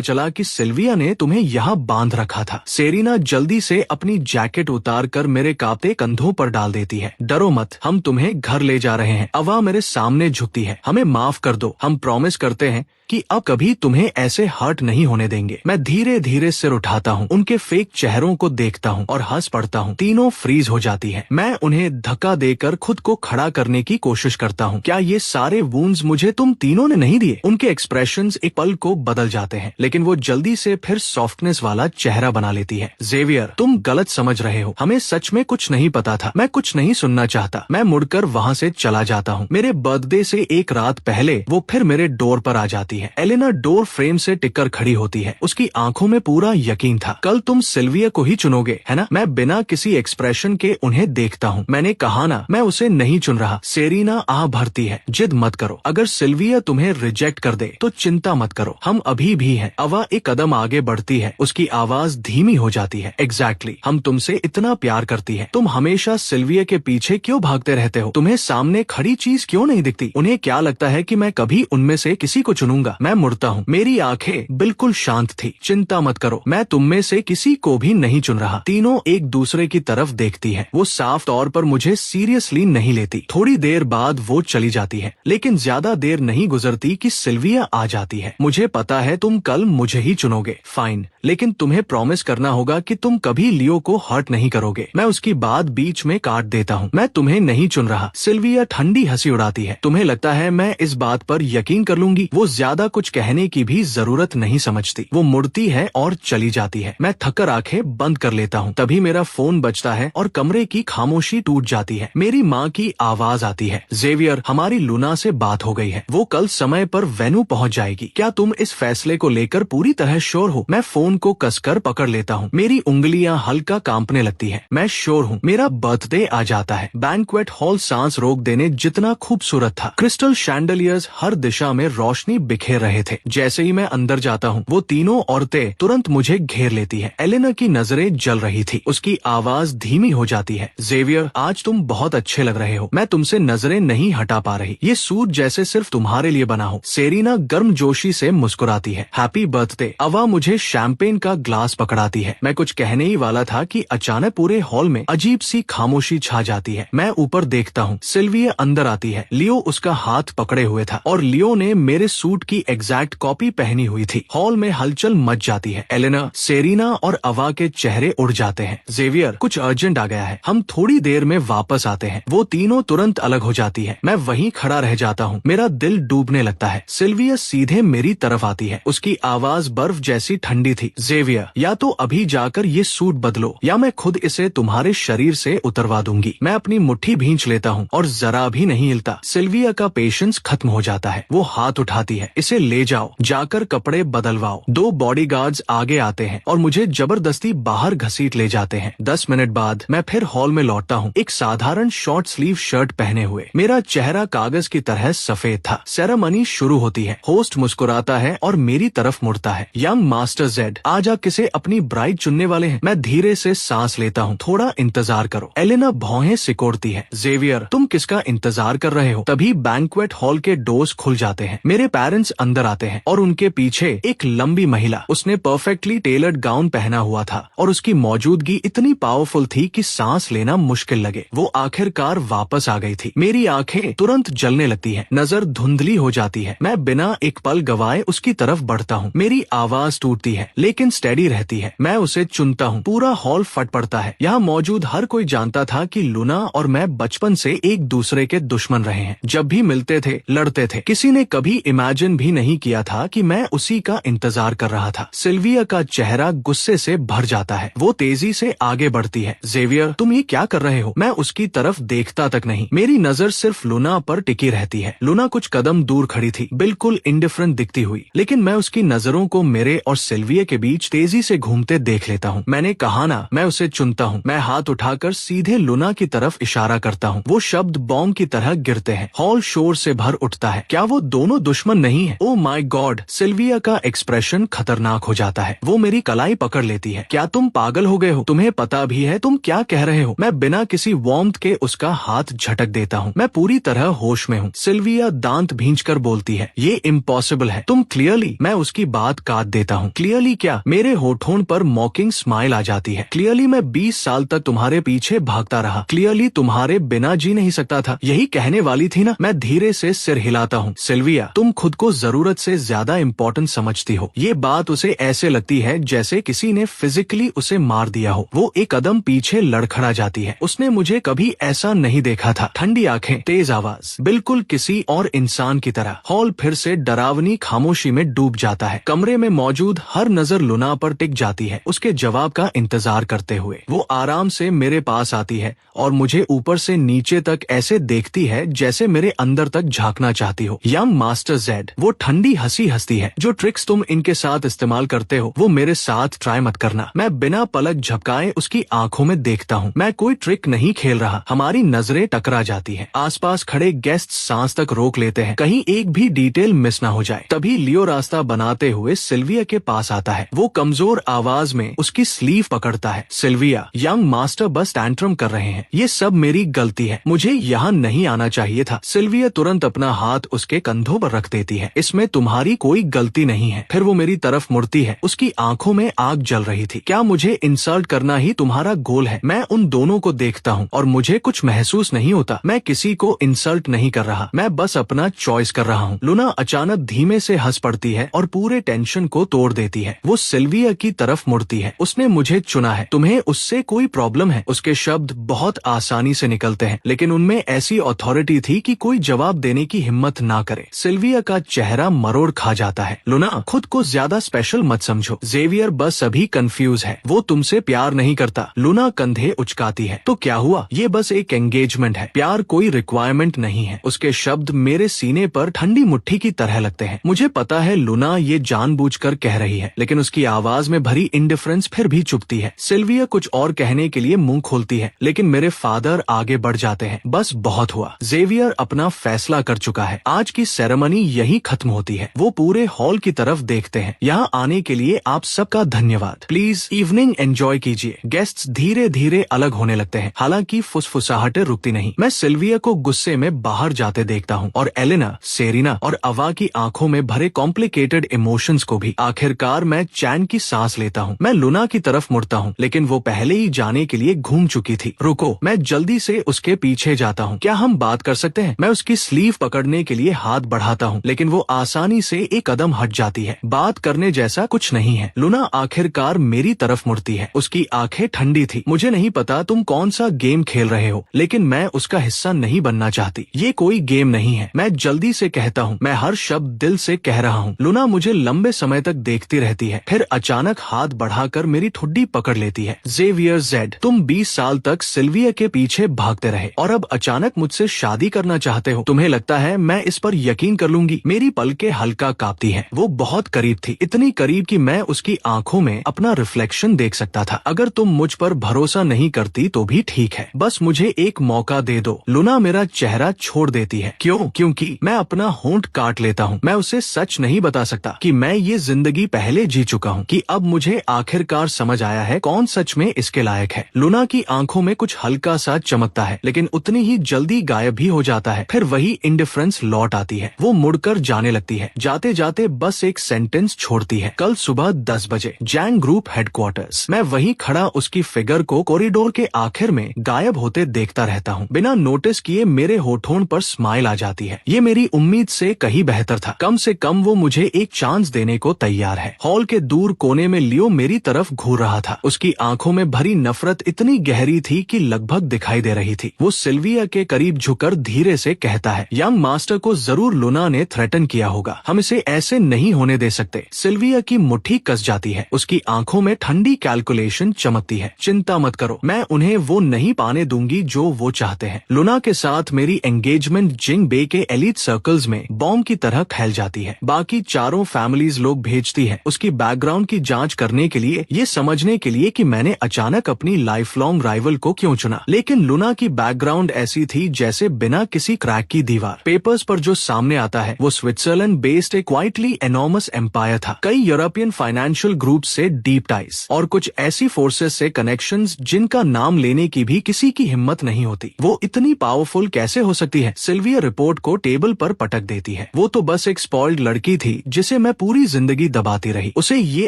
A: चला कि सिल्विया ने तुम्हें यहाँ बांध रखा था। सेरीना जल्दी से अपनी जैकेट उतार कर मेरे कांपते कंधों पर डाल देती है। डरो मत, हम तुम्हें घर ले जा रहे हैं। अवा मेरे सामने झुकती है। हमें माफ कर दो, हम प्रॉमिस करते हैं कि अब कभी तुम्हें ऐसे हर्ट नहीं होने देंगे। मैं धीरे धीरे सिर उठाता हूँ, उनके फेक चेहरों को देखता हूँ और हंस पड़ता हूँ। तीनों फ्रीज हो जाती है। मैं उन्हें धक्का देकर खुद को खड़ा करने की कोशिश करता हूँ। क्या ये सारे वुंड्स मुझे तुम तीनों ने नहीं दिए? उनके एक्सप्रेशंस एक पल को बदल जाते हैं, लेकिन वो जल्दी से फिर सॉफ्टनेस वाला चेहरा बना लेती है। जेवियर, तुम गलत समझ रहे हो, हमें सच में कुछ नहीं पता था। मैं कुछ नहीं सुनना चाहता। मैं मुड़कर वहाँ से चला जाता हूँ। मेरे बर्थडे से एक रात पहले वो फिर मेरे डोर पर आ जाती है। एलेना डोर फ्रेम से टिककर खड़ी होती है। उसकी आंखों में पूरा यकीन था। कल तुम सिल्विया को ही चुनोगे, है ना? मैं बिना किसी एक्सप्रेशन के उन्हें देखता हूँ। मैंने कहा ना, मैं उसे नहीं चुन रहा। सेरीना आह भरती है। जिद मत करो, अगर सिल्विया तुम्हें रिजेक्ट कर दे तो चिंता मत करो, हम अभी भी हैं। अवा एक कदम आगे बढ़ती है। उसकी आवाज धीमी हो जाती है। एग्जैक्टली, हम तुमसे इतना प्यार करती है। तुम हमेशा सिल्विया के पीछे क्यों भागते रहते हो? तुम्हें सामने खड़ी चीज क्यों नहीं दिखती? उन्हें क्या लगता है कि मैं कभी उनमें से किसी को चुनूंगा? मैं मुड़ता हूँ। मेरी आंखें बिल्कुल शांत थी। चिंता मत करो, मैं तुम में से किसी को भी नहीं चुन रहा। तीनों एक दूसरे की तरफ देखती है। वो साफ तौर पर मुझे सीरियसली नहीं लेती। थोड़ी देर बाद वो चली जाती है, लेकिन ज्यादा देर नहीं गुजरती कि सिल्विया आ जाती है। मुझे पता है तुम कल मुझे ही चुनोगे। फाइन, लेकिन तुम्हें प्रॉमिस करना होगा कि तुम कभी लियो को हर्ट नहीं करोगे। मैं उसकी बात बीच में काट देता हूँ। मैं तुम्हें नहीं चुन रहा। सिल्विया ठंडी हंसी उड़ाती है। तुम्हें लगता है मैं इस बात पर यकीन कर लूंगी? वो ज्यादा कुछ कहने की भी जरूरत नहीं समझती। वो मुड़ती है और चली जाती है। मैं थककर आंखें बंद कर लेता हूँ। तभी मेरा फोन बजता है और कमरे की खामोशी टूट जाती है। मेरी माँ की आवाज आती है। जेवियर, हमारी लूना से बात हो गई है। वो कल समय पर वेन्यू पहुँच जाएगी। क्या तुम इस फैसले को लेकर पूरी तरह श्योर हो? मैं फोन को कसकर पकड़ लेता हूँ। मेरी उंगलियां हल्का कांपने लगती है। मैं श्योर हूँ। मेरा बर्थडे आ जाता है। बैंक्वेट हॉल सांस रोक देने जितना खूबसूरत था। क्रिस्टल शैंडलियर्स हर दिशा में रोशनी बिखेर रहे थे। जैसे ही मैं अंदर जाता हूँ, वो तीनों औरतें तुरंत मुझे घेर लेती है। एलेना की नजरें जल रही थी। उसकी आवाज धीमी हो जाती है। जेवियर, आज तुम बहुत अच्छे लग रहे हो। मैं तुमसे नजरें नहीं हटा पा रही। ये सूट जैसे सिर्फ तुम्हारे लिए बना हो। सेरीना गर्मजोशी से मुस्कुराती है। Happy birthday. अवा मुझे शैंपेन का ग्लास पकड़ाती है। मैं कुछ कहने ही वाला था कि अचानक पूरे हॉल में अजीब सी खामोशी छा जाती है। मैं ऊपर देखता हूँ। सिल्विया अंदर आती है। लियो उसका हाथ पकड़े हुए था और लियो ने मेरे सूट की एग्जैक्ट कॉपी पहनी हुई थी। हॉल में हलचल मच जाती है। एलेना, सेरीना और अवा के चेहरे उड़ जाते हैं। जेवियर, कुछ अर्जेंट आ गया है, हम थोड़ी देर में वापस आते हैं। वो तीनों तुरंत अलग हो जाती है। मैं वहीं खड़ा रह जाता हूँ। मेरा दिल डूबने लगता है। सिल्विया सीधे मेरी तरफ आती है। उसकी आवाज बर्फ जैसी ठंडी थी। जेवियर, या तो अभी जाकर ये सूट बदलो या मैं खुद इसे तुम्हारे शरीर से उतरवा दूंगी। मैं अपनी मुट्ठी भींच लेता हूँ और जरा भी नहीं हिलता। सिल्विया का पेशेंस खत्म हो जाता है। वो हाथ उठाती है। इसे ले जाओ, जाकर कपड़े बदलवाओ। 2 बॉडीगार्ड्स आगे आते हैं और मुझे जबरदस्ती बाहर घसीट ले जाते हैं। 10 मिनट बाद मैं फिर हॉल में लौटता हूँ, एक साधारण शॉर्ट स्लीव शर्ट पहने हुए। मेरा चेहरा कागज की तरह सफेद था। सेरेमनी शुरू होती है। होस्ट मुस्कुराता है और मेरी तरफ मुड़ता है। यंग मास्टर जेड, आज आप किसे अपनी ब्राइड चुनने वाले हैं? मैं धीरे से सांस लेता हूँ। थोड़ा इंतजार करो। एलेना भौहें सिकोड़ती है। जेवियर, तुम किसका इंतजार कर रहे हो? तभी बैंक्वेट हॉल के डोर्स खुल जाते हैं। मेरे पेरेंट्स अंदर आते हैं और उनके पीछे एक लंबी महिला, उसने परफेक्टली टेलर्ड गाउन पहना हुआ था और उसकी मौजूदगी इतनी पावरफुल थी कि सांस लेना मुश्किल लगे। वो आखिरकार वापस आ गई थी। मेरी आंखें तुरंत जलने लगती हैं, नजर धुंधली हो जाती है। मैं बिना एक पल गवाए उसकी तरफ बढ़ता हूँ। मेरी आवाज टूटती है लेकिन स्टेडी रहती है। मैं उसे चुनता हूँ। पूरा हॉल फट पड़ता है। यहाँ मौजूद हर कोई जानता था कि लूना और मैं बचपन से एक दूसरे के दुश्मन रहे हैं। जब भी मिलते थे, लड़ते थे। किसी ने कभी इमेजिन भी नहीं किया था कि मैं उसी का इंतजार कर रहा था। सिल्विया का चेहरा गुस्से से भर जाता है। वो तेजी से आगे बढ़ती है। जेवियर, तुम ये क्या कर रहे हो? मैं उसकी तरफ देखता तक नहीं। मेरी नजर सिर्फ लूना पर टिकी रहती है। लूना कुछ कदम दूर खड़ी थी, बिल्कुल इंडिफरेंट दिखती हुई, लेकिन मैं उसकी नजरों को मेरे और सिल्विया के बीच तेजी से घूमते देख लेता हूँ। मैंने कहा ना, मैं उसे चुनता हूँ। मैं हाथ उठाकर सीधे लूना की तरफ इशारा करता हूँ। वो शब्द बॉम्ब की तरह गिरते हैं। हॉल शोर से भर उठता है। क्या वो दोनों दुश्मन नहीं है? Oh my God! सिल्विया का एक्सप्रेशन खतरनाक हो जाता है। वो मेरी कलाई पकड़ लेती है। क्या तुम पागल हो गए हो? तुम्हें पता भी है तुम क्या कह रहे हो? मैं बिना किसी वार्मथ के उसका हाथ झटक देता हूँ। मैं पूरी तरह होश में हूँ। सिल्विया दांत भींचकर बोलती है, ये इम्पॉसिबल है। तुम क्लियरली। मैं उसकी बात काट देता हूँ। क्लियरली क्या? मेरे होठों पर मॉकिंग स्माइल आ जाती है। क्लियरली मैं 20 साल तक तुम्हारे पीछे भागता रहा। क्लियरली तुम्हारे बिना जी नहीं सकता था। यही कहने वाली थी ना? मैं धीरे से सिर हिलाता हूँ। सिल्विया, तुम खुद को जरूरत से ज्यादा इम्पोर्टेंट समझती हो। ये बात उसे ऐसे लगती है जैसे किसी ने फिजिकली उसे मार दिया हो। वो एक कदम पीछे लड़खड़ा जाती है। उसने मुझे कभी ऐसा नहीं देखा था। ठंडी आंखें, तेज आवाज, बिल्कुल किसी और इंसान की तरह। हॉल फिर से डरावनी खामोशी में डूब जाता है। कमरे में मौजूद हर नजर लुना पर टिक जाती है, उसके जवाब का इंतजार करते हुए। वो आराम से मेरे पास आती है और मुझे ऊपर से नीचे तक ऐसे देखती है जैसे मेरे अंदर तक झांकना चाहती हो। यंग मास्टर जेड, वो ठंडी हंसी हंसती है। जो ट्रिक्स तुम इनके साथ इस्तेमाल करते हो वो मेरे साथ ट्राई मत करना। मैं बिना पलक झपकाए उसकी आंखों में देखता हूँ। मैं कोई ट्रिक नहीं खेल रहा। हमारी नजरें टकरा जाती हैं। आसपास खड़े गेस्ट सांस तक रोक लेते हैं, कहीं एक भी डिटेल मिस ना हो जाए। तभी लियो रास्ता बनाते हुए सिल्विया के पास आता है। वो कमजोर आवाज में उसकी स्लीव पकड़ता है। सिल्विया, यंग मास्टर बस टैंट्रम कर रहे हैं। ये सब मेरी गलती है। मुझे यहाँ नहीं आना चाहिए था। सिल्विया तुरंत अपना हाथ उसके कंधों पर रख देती है। इसमें तुम्हारी कोई गलती नहीं है। फिर वो मेरी तरफ मुड़ती है। उसकी आंखों में आग जल रही थी। क्या मुझे इंसल्ट करना ही तुम्हारा गोल है? मैं उन दोनों को देखता हूँ और मुझे कुछ महसूस नहीं होता। मैं किसी को इंसल्ट नहीं कर रहा, मैं बस अपना चॉइस कर रहा हूँ। लुना अचानक धीमे से हंस पड़ती है और पूरे टेंशन को तोड़ देती है। वो सिल्विया की तरफ मुड़ती है। उसने मुझे चुना है, तुम्हें उससे कोई प्रॉब्लम है? उसके शब्द बहुत आसानी से निकलते हैं, लेकिन उनमें ऐसी अथॉरिटी थी कि कोई जवाब देने की हिम्मत ना करे। सिल्विया का चेहरा मरोड़ खा जाता है। लुना, खुद को ज्यादा स्पेशल मत समझो। जेवियर बस अभी कंफ्यूज है। वो तुमसे प्यार नहीं करता। लुना कंधे उचकाती है। तो क्या हुआ? ये बस एक एंगेजमेंट है। प्यार कोई रिक्वायरमेंट नहीं है। उसके शब्द मेरे सीने पर ठंडी मुट्ठी की तरह लगते हैं। मुझे पता है लुना ये जानबूझकर कह रही है, लेकिन उसकी आवाज में भरी इंडिफरेंस फिर भी चुभती है। सिल्विया कुछ और कहने के लिए मुंह खोलती है, लेकिन मेरे फादर आगे बढ़ जाते हैं। बस बहुत हुआ। जेवियर अपना फैसला कर चुका है। आज की सेरेमनी यही खत्म होती है। वो पूरे हॉल की तरफ देखते हैं। यहाँ आने के लिए आप सबका धन्यवाद। प्लीज इवनिंग एंजॉय कीजिए। गेस्ट्स धीरे धीरे अलग होने लगते हैं, हालांकि फुसफुसाहटें रुकती नहीं। मैं सिल्विया को गुस्से में बाहर जाते देखता हूँ और एलेना, सेरिना और अवा की आंखों में भरे कॉम्प्लिकेटेड इमोशंस को भी। आखिरकार मैं चैन की सांस लेता हूँ। मैं लुना की तरफ मुड़ता हूँ, लेकिन वो पहले ही जाने के लिए घूम चुकी थी। रुको, मैं जल्दी से उसके पीछे जाता हूँ। क्या हम बात कर सकते हैं? मैं उसकी स्लीव पकड़ने के लिए हाथ बढ़ाता हूँ, लेकिन वो आसानी से एक कदम हट जाती है। बात करने जैसा कुछ नहीं है। लुना आखिरकार मेरी तरफ मुड़ती है। उसकी आंखें ठंडी थी। मुझे नहीं पता तुम कौन सा गेम खेल रहे हो, लेकिन मैं उसका हिस्सा नहीं बनना चाहती। ये कोई गेम नहीं है। मैं जल्दी से कहता हूँ। मैं हर शब्द दिल से कह रहा हूँ। लुना मुझे लंबे समय तक देखती रहती है, फिर अचानक हाथ बढ़ाकर मेरी ठुड्डी पकड़ लेती है। जेवियर जेड, तुम 20 साल तक सिल्विया के पीछे भागते रहे और अब अचानक मुझसे शादी करना चाहते हो। तुम्हें लगता है मैं इस पर यकीन कर लूंगी? मेरी पलकें हल्का कांपती हैं। वो बहुत करीब थी, इतनी करीब कि मैं उसकी आंखों में अपना रिफ्लेक्शन देख सकता था। अगर तुम मुझ पर भरोसा नहीं करती तो भी ठीक है, बस मुझे एक मौका दे दो। लुना मेरा चेहरा छोड़ देती है। क्यों? क्योंकि मैं अपना होंठ काट लेता हूँ। मैं उसे सच नहीं बता सकता कि मैं ये जिंदगी पहले जी चुका हूँ, कि अब मुझे आखिरकार समझ आया है कौन सच में इसके लायक है। लुना की आंखों में कुछ हल्का सा चमकता है, लेकिन उतनी ही जल्दी गायब भी हो जाता है। फिर वही इंडिफरेंस लौट आती है। वो मुड़कर जाने लगती है। जाते जाते बस एक सेंटेंस छोड़ती है। कल सुबह 10 बजे जैंग ग्रुप हेडक्वार्टर्स। मैं वहीं खड़ा उसकी फिगर को कॉरिडोर के आखिर में गायब होते देखता रहता हूँ। बिना नोटिस किए मेरे होठों पर स्माइल आ जाती है। ये मेरी उम्मीद से कहीं बेहतर था। कम से कम वो मुझे एक चांस देने को तैयार है। हॉल के दूर कोने में लियो मेरी तरफ घूर रहा था। उसकी आंखों में भरी नफरत इतनी गहरी थी कि लगभग दिखाई दे रही थी। वो सिल्विया के करीब झुककर धीरे से कहता है, यंग मास्टर को जरूर लुना ने थ्रेटन किया होगा। हम इसे ऐसे नहीं होने दे सकते। सिल्विया की मुट्ठी कस जाती है। उसकी आंखों में ठंडी कैलकुलेशन चमकती है। चिंता मत करो, मैं उन्हें वो नहीं पाने दूंगी जो वो चाहते हैं। लुना के साथ मेरी एंगेजमेंट जिंग बे के एलिट सर्कल्स में बॉम्ब की तरह फैल जाती है। बाकी चारों फैमिलीज लोग भेजती है उसकी बैकग्राउंड की जांच करने के लिए, ये समझने के लिए कि मैंने अचानक अपनी लाइफ लॉन्ग राइवल को क्यों चुना। लेकिन लुना की बैकग्राउंड ऐसी थी जैसे बिना किसी क्रैक की दीवार। पेपर्स पर जो सामने आता है वो स्विट्जरलैंड बेस्ड एक क्वाइटली एनॉर्मस एम्पायर था। कई यूरोपियन फाइनेंशियल ग्रुप से डीप टाइज और कुछ ऐसी फोर्सेस से कनेक्शंस जिनका नाम लेने लेने की भी किसी की हिम्मत नहीं होती। वो इतनी पावरफुल कैसे हो सकती है? सिल्विया रिपोर्ट को टेबल पर पटक देती है। वो तो बस एक स्पॉइल्ड लड़की थी जिसे मैं पूरी जिंदगी दबाती रही। उसे ये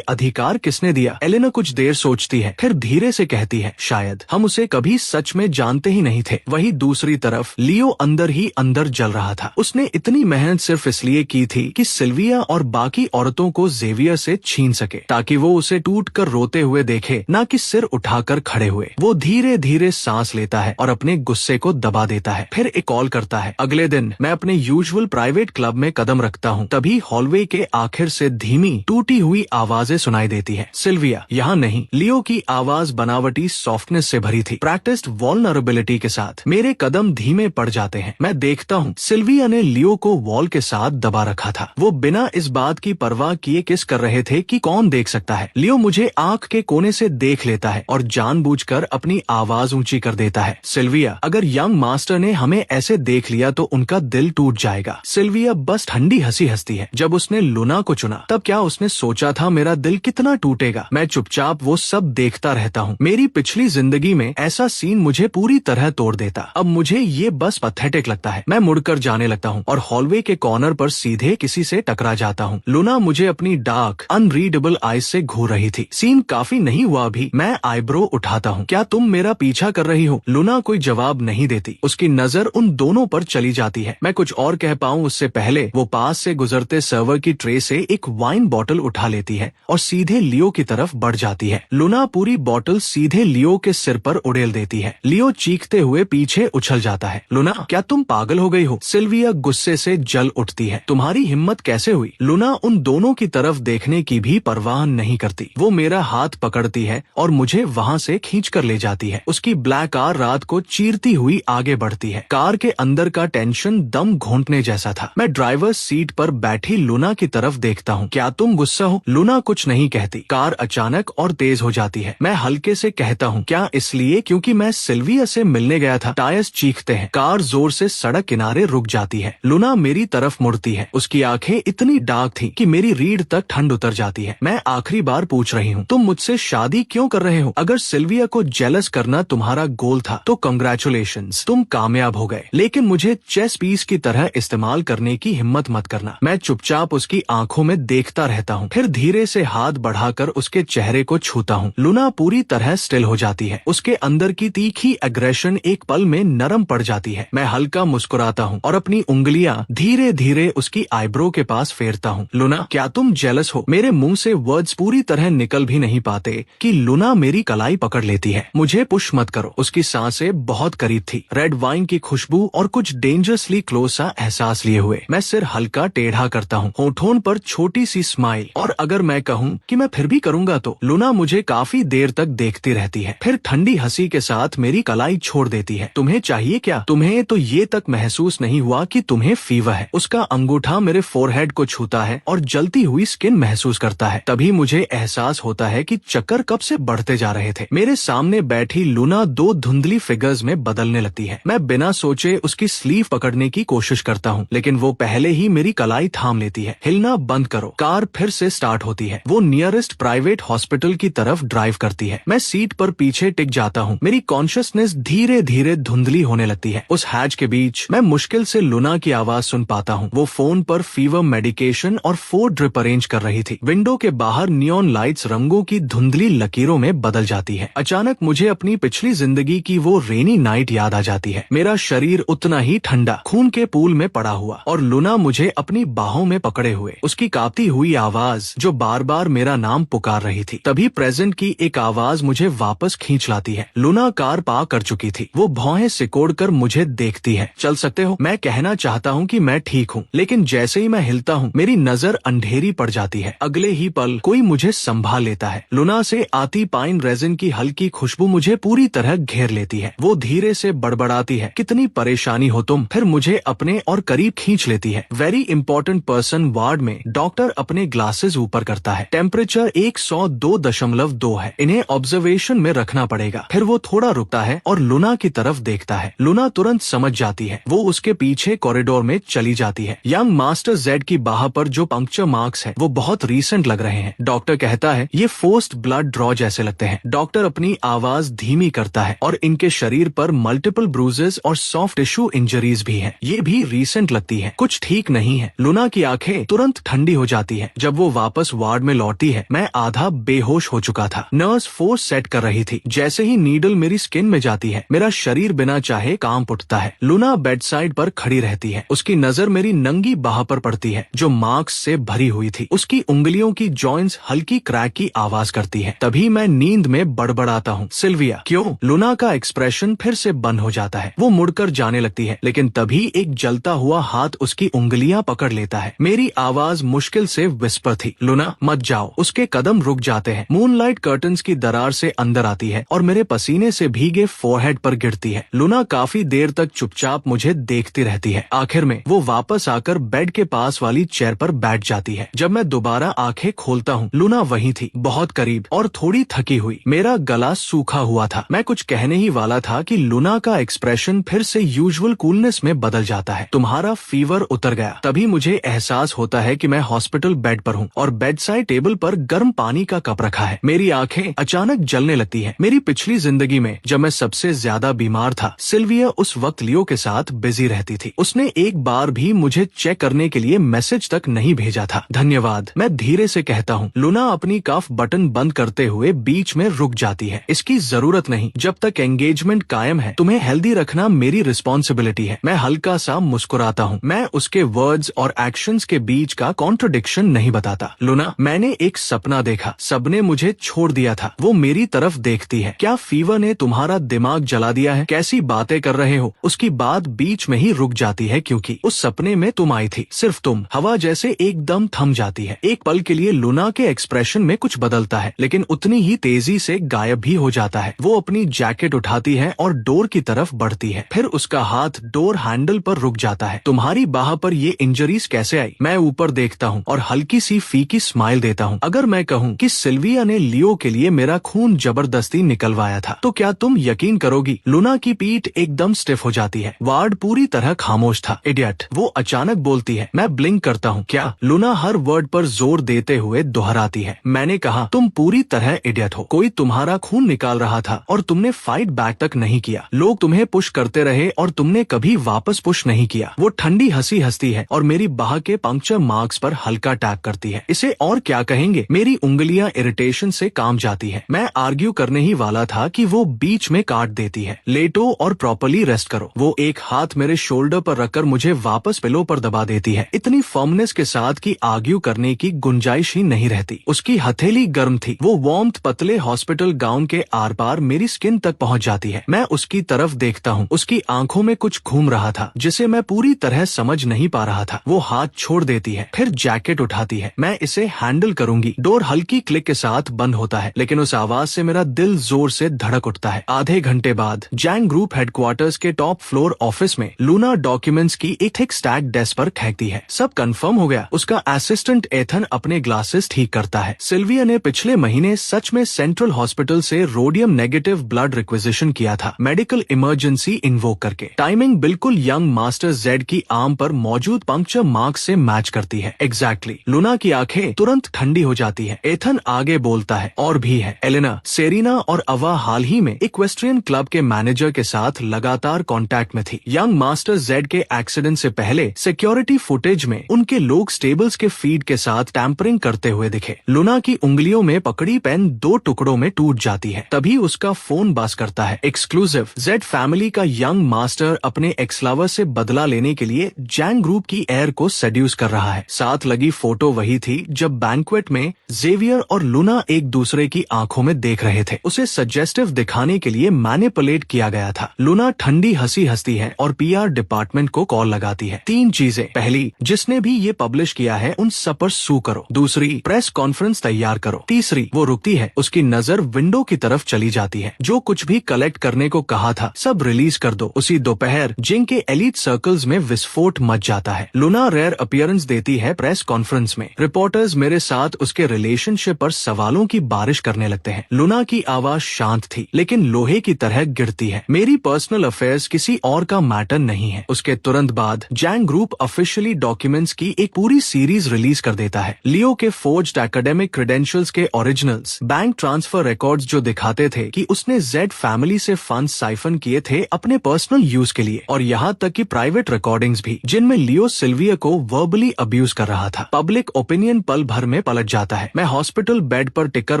A: अधिकार किसने दिया? एलेना कुछ देर सोचती है, फिर धीरे से कहती है, शायद हम उसे कभी सच में जानते ही नहीं थे। वही दूसरी तरफ लियो अंदर ही अंदर जल रहा था। उसने इतनी मेहनत सिर्फ इसलिए की थी कि सिल्विया और बाकी औरतों को जेवियर से छीन सके, ताकि वो उसे टूट कर रोते हुए देखे, न कि सिर उठाकर खड़े हुए। वो धीरे धीरे सांस लेता है और अपने गुस्से को दबा देता है, फिर एक कॉल करता है। अगले दिन मैं अपने यूजुअल प्राइवेट क्लब में कदम रखता हूँ, तभी हॉलवे के आखिर से धीमी टूटी हुई आवाजें सुनाई देती है। सिल्विया यहाँ नहीं। लियो की आवाज बनावटी सॉफ्टनेस से भरी थी, प्रैक्टिस्ड वल्नरेबिलिटी के साथ। मेरे कदम धीमे पड़ जाते हैं। मैं देखता हूँ सिल्विया ने लियो को वॉल के साथ दबा रखा था। वो बिना इस बात की परवाह किए किस कर रहे थे कि कौन देख सकता है। लियो मुझे आंख के कोने से देख लेता है और जानबूझकर अपनी आवाज ऊंची कर देता है। सिल्विया, अगर यंग मास्टर ने हमें ऐसे देख लिया तो उनका दिल टूट जाएगा। सिल्विया बस ठंडी हंसी हंसती है। जब उसने लूना को चुना तब क्या उसने सोचा था मेरा दिल कितना टूटेगा? मैं चुपचाप वो सब देखता रहता हूँ। मेरी पिछली जिंदगी में ऐसा सीन मुझे पूरी तरह तोड़ देता। अब मुझे ये बस पैथेटिक लगता है। मैं मुड़कर जाने लगता हूँ और हॉलवे के कॉर्नर पर सीधे किसी से टकरा जाता हूँ। लूना मुझे अपनी डार्क अनरीडेबल आईज से घूर रही थी। सीन काफी नहीं हुआ अभी। मैं आईब्रो उठाता हूँ। क्या तुम मेरा पीछा कर रही हो? लूना कोई जवाब नहीं देती। उसकी नजर उन दोनों पर चली जाती है। मैं कुछ और कह पाऊँ उससे पहले वो पास से गुजरते सर्वर की ट्रे से एक वाइन बॉटल उठा लेती है और सीधे लियो की तरफ बढ़ जाती है। लूना पूरी बॉटल सीधे लियो के सिर पर उड़ेल देती है। लियो चीखते हुए पीछे उछल जाता है। लूना, क्या तुम पागल हो गई हो? सिल्विया गुस्से से जल उठती है। तुम्हारी हिम्मत कैसे हुई? लूना उन दोनों की तरफ देखने की भी परवाह नहीं करती। वो मेरा हाथ पकड़ती है और मुझे वहाँ से खींच कर ले जाती है। उसकी ब्लैक कार रात को चीरती हुई आगे बढ़ती है। कार के अंदर का टेंशन दम घोंटने जैसा था। मैं ड्राइवर सीट पर बैठी लूना की तरफ देखता हूँ। क्या तुम गुस्सा हो? लूना कुछ नहीं कहती। कार अचानक और तेज हो जाती है। मैं हल्के से कहता हूँ, क्या इसलिए क्योंकि मैं सिल्विया से मिलने गया था? टायर्स चीखते हैं। कार जोर से सड़क किनारे रुक जाती है। लूना मेरी तरफ मुड़ती है। उसकी आंखें इतनी डार्क थी कि मेरी रीढ़ तक ठंड उतर जाती है। मैं आखिरी बार पूछ रही हूँ, तुम मुझसे शादी क्यों कर रहे हो? अगर सिल्विया को जेलस करना तुम्हारा गोल था तो कंग्रेचुलेशंस, तुम कामयाब हो गए। लेकिन मुझे चेस पीस की तरह इस्तेमाल करने की हिम्मत मत करना। मैं चुपचाप उसकी आंखों में देखता रहता हूँ, फिर धीरे से हाथ बढ़ाकर उसके चेहरे को छूता हूँ। लूना पूरी तरह स्टिल हो जाती है। उसके अंदर की तीखी एग्रेशन एक पल में नरम पड़ जाती है। मैं हल्का मुस्कुराता हूँ और अपनी उंगलियां धीरे धीरे उसकी आईब्रो के पास फेरता हूँ। लूना, क्या तुम जेलस हो? मेरे मुंह से वर्ड्स पूरी तरह निकल भी नहीं पाते कि लूना मेरी कलाई पकड़ लेती है। मुझे पुश मत करो। उसकी सांसें बहुत करीब थी। रेड वाइन की खुशबू और कुछ डेंजरसली क्लोज सा एहसास लिए हुए मैं सिर हल्का टेढ़ा करता हूँ, होठों पर छोटी सी स्माइल। और अगर मैं कहूँ कि मैं फिर भी करूंगा तो? लूना मुझे काफी देर तक देखती रहती है, फिर ठंडी हंसी के साथ मेरी कलाई छोड़ देती है। तुम्हें चाहिए क्या? तुम्हें तो ये तक महसूस नहीं हुआ कि तुम्हें फीवर है? उसका अंगूठा मेरे फोरहेड को छूता है और जलती हुई स्किन महसूस करता है। तभी मुझे एहसास होता है कि चक्कर कब से बढ़ते जा रहे थे। मेरे सामने बैठी लूना दो धुंधली फिगर्स में बदलने लगती है। मैं बिना सोचे उसकी स्लीव पकड़ने की कोशिश करता हूँ, लेकिन वो पहले ही मेरी कलाई थाम लेती है। हिलना बंद करो। कार फिर से स्टार्ट होती है। वो नियरेस्ट प्राइवेट हॉस्पिटल की तरफ ड्राइव करती है। मैं सीट पर पीछे टिक जाता हूँ। मेरी कॉन्शियसनेस धीरे धीरे धुंधली होने लगती है। उस हैच के बीच मैं मुश्किल से लूना की आवाज सुन पाता हूँ। वो फोन पर फीवर मेडिकेशन और 4 ड्रिप अरेंज कर रही थी। विंडो के बाहर नियॉन लाइट्स रंगों की धुंधली लकीरों में बदल जाती है। अचानक मुझे अपनी पिछली जिंदगी की वो रेनी नाइट याद आ जाती है। मेरा शरीर उतना ही ठंडा खून के पूल में पड़ा हुआ और लूना मुझे अपनी बाहों में पकड़े हुए। उसकी कांपती हुई आवाज जो बार बार मेरा नाम पुकार रही थी। तभी प्रेजेंट की एक आवाज मुझे वापस खींच लाती है। लूना कार पार कर चुकी थी। वो भौहें सिकोड़कर मुझे देखती है। चल सकते हो? मैं कहना चाहता हूँ कि मैं ठीक हूँ, लेकिन जैसे ही मैं हिलता हूँ मेरी नजर अंधेरी पड़ जाती है। अगले ही पल कोई मुझे संभाल लेता है। लूना से आती पाइन रेजिन की हल्की खुशबू मुझे पूरी तरह घेर लेती है। वो धीरे से बड़बड़ाती है, कितनी परेशानी हो तुम? फिर मुझे अपने और करीब खींच लेती है। वेरी इंपॉर्टेंट पर्सन वार्ड में। डॉक्टर अपने ग्लासेस ऊपर करता है। टेम्परेचर 102.2 है। इन्हें ऑब्जर्वेशन में रखना पड़ेगा। फिर वो थोड़ा रुकता है और लूना की तरफ देखता है। लूना तुरंत समझ जाती है। वो उसके पीछे कॉरिडोर में चली जाती है। यंग मास्टर जेड की बाह पर जो पंक्चर मार्क्स है वो बहुत रीसेंट लग रहे हैं। डॉक्टर कहता है ये फोर्स्ड ब्लड ड्रॉ जैसे लगते हैं। डॉक्टर अपनी आवाज धीमी धीमी करता है और इनके शरीर पर मल्टीपल ब्रूजेस और सॉफ्ट टिश्यू इंजरीज भी हैं। ये भी रीसेंट लगती है, कुछ ठीक नहीं है। लूना की आंखें तुरंत ठंडी हो जाती है। जब वो वापस वार्ड में लौटती है, मैं आधा बेहोश हो चुका था। नर्स फोर्स सेट कर रही थी। जैसे ही नीडल मेरी स्किन में जाती है, मेरा शरीर बिना चाहे कांप उठता है। लूना बेड साइड पर खड़ी रहती है। उसकी नजर मेरी नंगी बाह पर पड़ती है जो मार्क्स से भरी हुई थी। उसकी उंगलियों की जॉइंट्स हल्की क्रैक की आवाज करती है। तभी मैं नींद में बड़बड़ाता हूँ, सिल्विया। क्यों? लूना का एक्सप्रेशन फिर से बंद हो जाता है। वो मुड़कर जाने लगती है, लेकिन तभी एक जलता हुआ हाथ उसकी उंगलियां पकड़ लेता है। मेरी आवाज मुश्किल से विस्पर थी, लूना मत जाओ। उसके कदम रुक जाते हैं। मूनलाइट कर्टन्स की दरार से अंदर आती है और मेरे पसीने से भीगे फोरहेड पर गिरती है। लूना काफी देर तक चुपचाप मुझे देखती रहती है। आखिर में वो वापस आकर बेड के पास वाली चेयर पर बैठ जाती है। जब मैं दोबारा आंखें खोलता हूँ, लूना वहीं थी, बहुत करीब और थोड़ी थकी हुई। मेरा गला सूखा हुआ था। मैं कुछ कहने ही वाला था कि लूना का एक्सप्रेशन फिर से यूजुअल कूलनेस में बदल जाता है। तुम्हारा फीवर उतर गया। तभी मुझे एहसास होता है कि मैं हॉस्पिटल बेड पर हूँ और बेड साइड टेबल पर गर्म पानी का कप रखा है। मेरी आंखें अचानक जलने लगती है। मेरी पिछली जिंदगी में जब मैं सबसे ज्यादा बीमार था, सिल्विया उस वक्त लियो के साथ बिजी रहती थी। उसने एक बार भी मुझे चेक करने के लिए मैसेज तक नहीं भेजा था। धन्यवाद, मैं धीरे से कहता हूँ। लूना अपनी कफ बटन बंद करते हुए बीच में रुक जाती है। इसकी जरूरत नहीं, जब तक एंगेजमेंट कायम है। तुम्हें हेल्दी रखना मेरी रिस्पॉन्सिबिलिटी है। मैं हल्का सा मुस्कुराता हूँ। मैं उसके वर्ड्स और एक्शंस के बीच का कॉन्ट्रडिक्शन नहीं बताता। लूना, मैंने एक सपना देखा। सबने मुझे छोड़ दिया था। वो मेरी तरफ देखती है। क्या फीवर ने तुम्हारा दिमाग जला दिया है? कैसी बातें कर रहे हो? उसकी बात बीच में ही रुक जाती है क्योंकि उस सपने में तुम आई थी, सिर्फ तुम। हवा जैसे एकदम थम जाती है। एक पल के लिए लूना के एक्सप्रेशन में कुछ बदलता है, लेकिन उतनी ही तेजी से गायब भी हो जाता है। वो अपनी जैकेट उठाती है और डोर की तरफ बढ़ती है। फिर उसका हाथ डोर हैंडल पर रुक जाता है। तुम्हारी बाह पर ये इंजरीज कैसे आई? मैं ऊपर देखता हूँ और हल्की सी फीकी स्माइल देता हूँ। अगर मैं कहूँ कि सिल्विया ने लियो के लिए मेरा खून जबरदस्ती निकलवाया था, तो क्या तुम यकीन करोगी? लूना की पीठ एकदम स्टिफ हो जाती है। वार्ड पूरी तरह खामोश था। इडियट, वो अचानक बोलती है। मैं ब्लिंक करता हूँ। क्या? लूना हर वर्ड पर जोर देते हुए दोहराती है। मैंने कहा, तुम पूरी तरह इडियट हो। कोई तुम्हारा खून निकाल रहा था और तुमने फाइट बैक तक नहीं किया। लोग तुम्हें पुश करते रहे और तुमने कभी वापस पुश नहीं किया। वो ठंडी हंसी हंसती है और मेरी बाह के पंक्चर मार्क्स पर हल्का टैप करती है। इसे और क्या कहेंगे? मेरी उंगलियां इरिटेशन से काम जाती है। मैं आर्ग्यू करने ही वाला था कि वो बीच में काट देती है। लेटो और प्रॉपर्ली रेस्ट करो। वो एक हाथ मेरे शोल्डर पर रखकर मुझे वापस पिलो पर दबा देती है, इतनी फर्मनेस के साथ कि आर्ग्यू करने की गुंजाइश ही नहीं रहती। उसकी हथेली गर्म थी। वो वार्मथ पतले हॉस्पिटल गाउन के आर पार मेरी स्किन तक पहुंच जाती है। मैं उसकी तरफ देखता हूँ। उसकी आंखों में कुछ घूम रहा था जिसे मैं पूरी तरह समझ नहीं पा रहा था। वो हाथ छोड़ देती है, फिर जैकेट उठाती है। मैं इसे हैंडल करूंगी। डोर हल्की क्लिक के साथ बंद होता है, लेकिन उस आवाज से मेरा दिल जोर से धड़क उठता है। आधे घंटे बाद जैंग ग्रुप हेडक्वार्टर्स के टॉप फ्लोर ऑफिस में लूना डॉक्यूमेंट्स की एक थिक स्टैक डेस्क पर फेंकती है। सब कंफर्म हो गया। उसका असिस्टेंट एथन अपने ग्लासेस ठीक करता है। सिल्विया ने पिछले महीने सच में सेंट्रल हॉस्पिटल से रोडियम नेगेटिव ब्लड रिक्विजिशन किया था, मेडिकल इमरजेंसी इन्वोक करके। टाइमिंग बिल्कुल यंग मास्टर जेड की आर्म पर मौजूद पंक्चर मार्क से मैच करती है। एग्जैक्टली। लूना की आंखें तुरंत ठंडी हो जाती है। एथन आगे बोलता है, और भी है। एलेना, सेरिना और अवा हाल ही में इक्वेस्ट्रियन क्लब के मैनेजर के साथ लगातार कांटेक्ट में थी। यंग मास्टर जेड के एक्सीडेंट से पहले सिक्योरिटी फुटेज में उनके लोग स्टेबल्स के फीड के साथ टैंपरिंग करते हुए दिखे। लूना की उंगलियों में पकड़ी पेन 2 टुकड़ों में टूट जाती है। तभी उसका फोन बज करता है। एक्सक्लूसिव, जेड फैमिली का यंग मास्टर अपने एक्स लवर से बदला लेने के लिए जैंग ग्रुप की एयर को सेड्यूस कर रहा है। साथ लगी फोटो वही थी जब बैंक्वेट में जेवियर और लूना एक दूसरे की आंखों में देख रहे थे। उसे सजेस्टिव दिखाने के लिए मैनिपुलेट किया गया था। लूना ठंडी हंसी हंसती है और पीआर डिपार्टमेंट को कॉल लगाती है। 3 चीजें। पहली, जिसने भी ये पब्लिश किया है उन सब पर सू करो। दूसरी, प्रेस कॉन्फ्रेंस तैयार करो। तीसरी, वो रुकती है। उसकी नजर विंडो की तरफ चली जाती है। जो कुछ भी कलेक्ट करने को कहा था सब रिलीज कर दो। उसी दोपहर जिंग के एलिट सर्कल्स में विस्फोट मच जाता है। लूना रेयर अपीयरेंस देती है प्रेस कॉन्फ्रेंस में। रिपोर्टर्स मेरे साथ उसके रिलेशनशिप पर सवालों की बारिश करने लगते हैं। लूना की आवाज शांत थी लेकिन लोहे की तरह गिरती है। मेरी पर्सनल अफेयर्स किसी और का मैटर नहीं है। उसके तुरंत बाद जैंग ग्रुप ऑफिशियली डॉक्यूमेंट्स की एक पूरी सीरीज रिलीज कर देता है। लियो के फोर्ज्ड एकेडमिक क्रेडेंशियल्स के ओरिजिनल्स, बैंक ट्रांसफर रिकॉर्ड्स जो दिखाते थे कि उसने जेड फैमिली से फंड साइफन किए थे अपने पर्सनल यूज के लिए, और यहाँ तक कि प्राइवेट रिकॉर्डिंग्स भी जिनमें लियो सिल्विया को वर्बली अब्यूज कर रहा था। पब्लिक ओपिनियन पल भर में पलट जाता है। मैं हॉस्पिटल बेड पर टिकर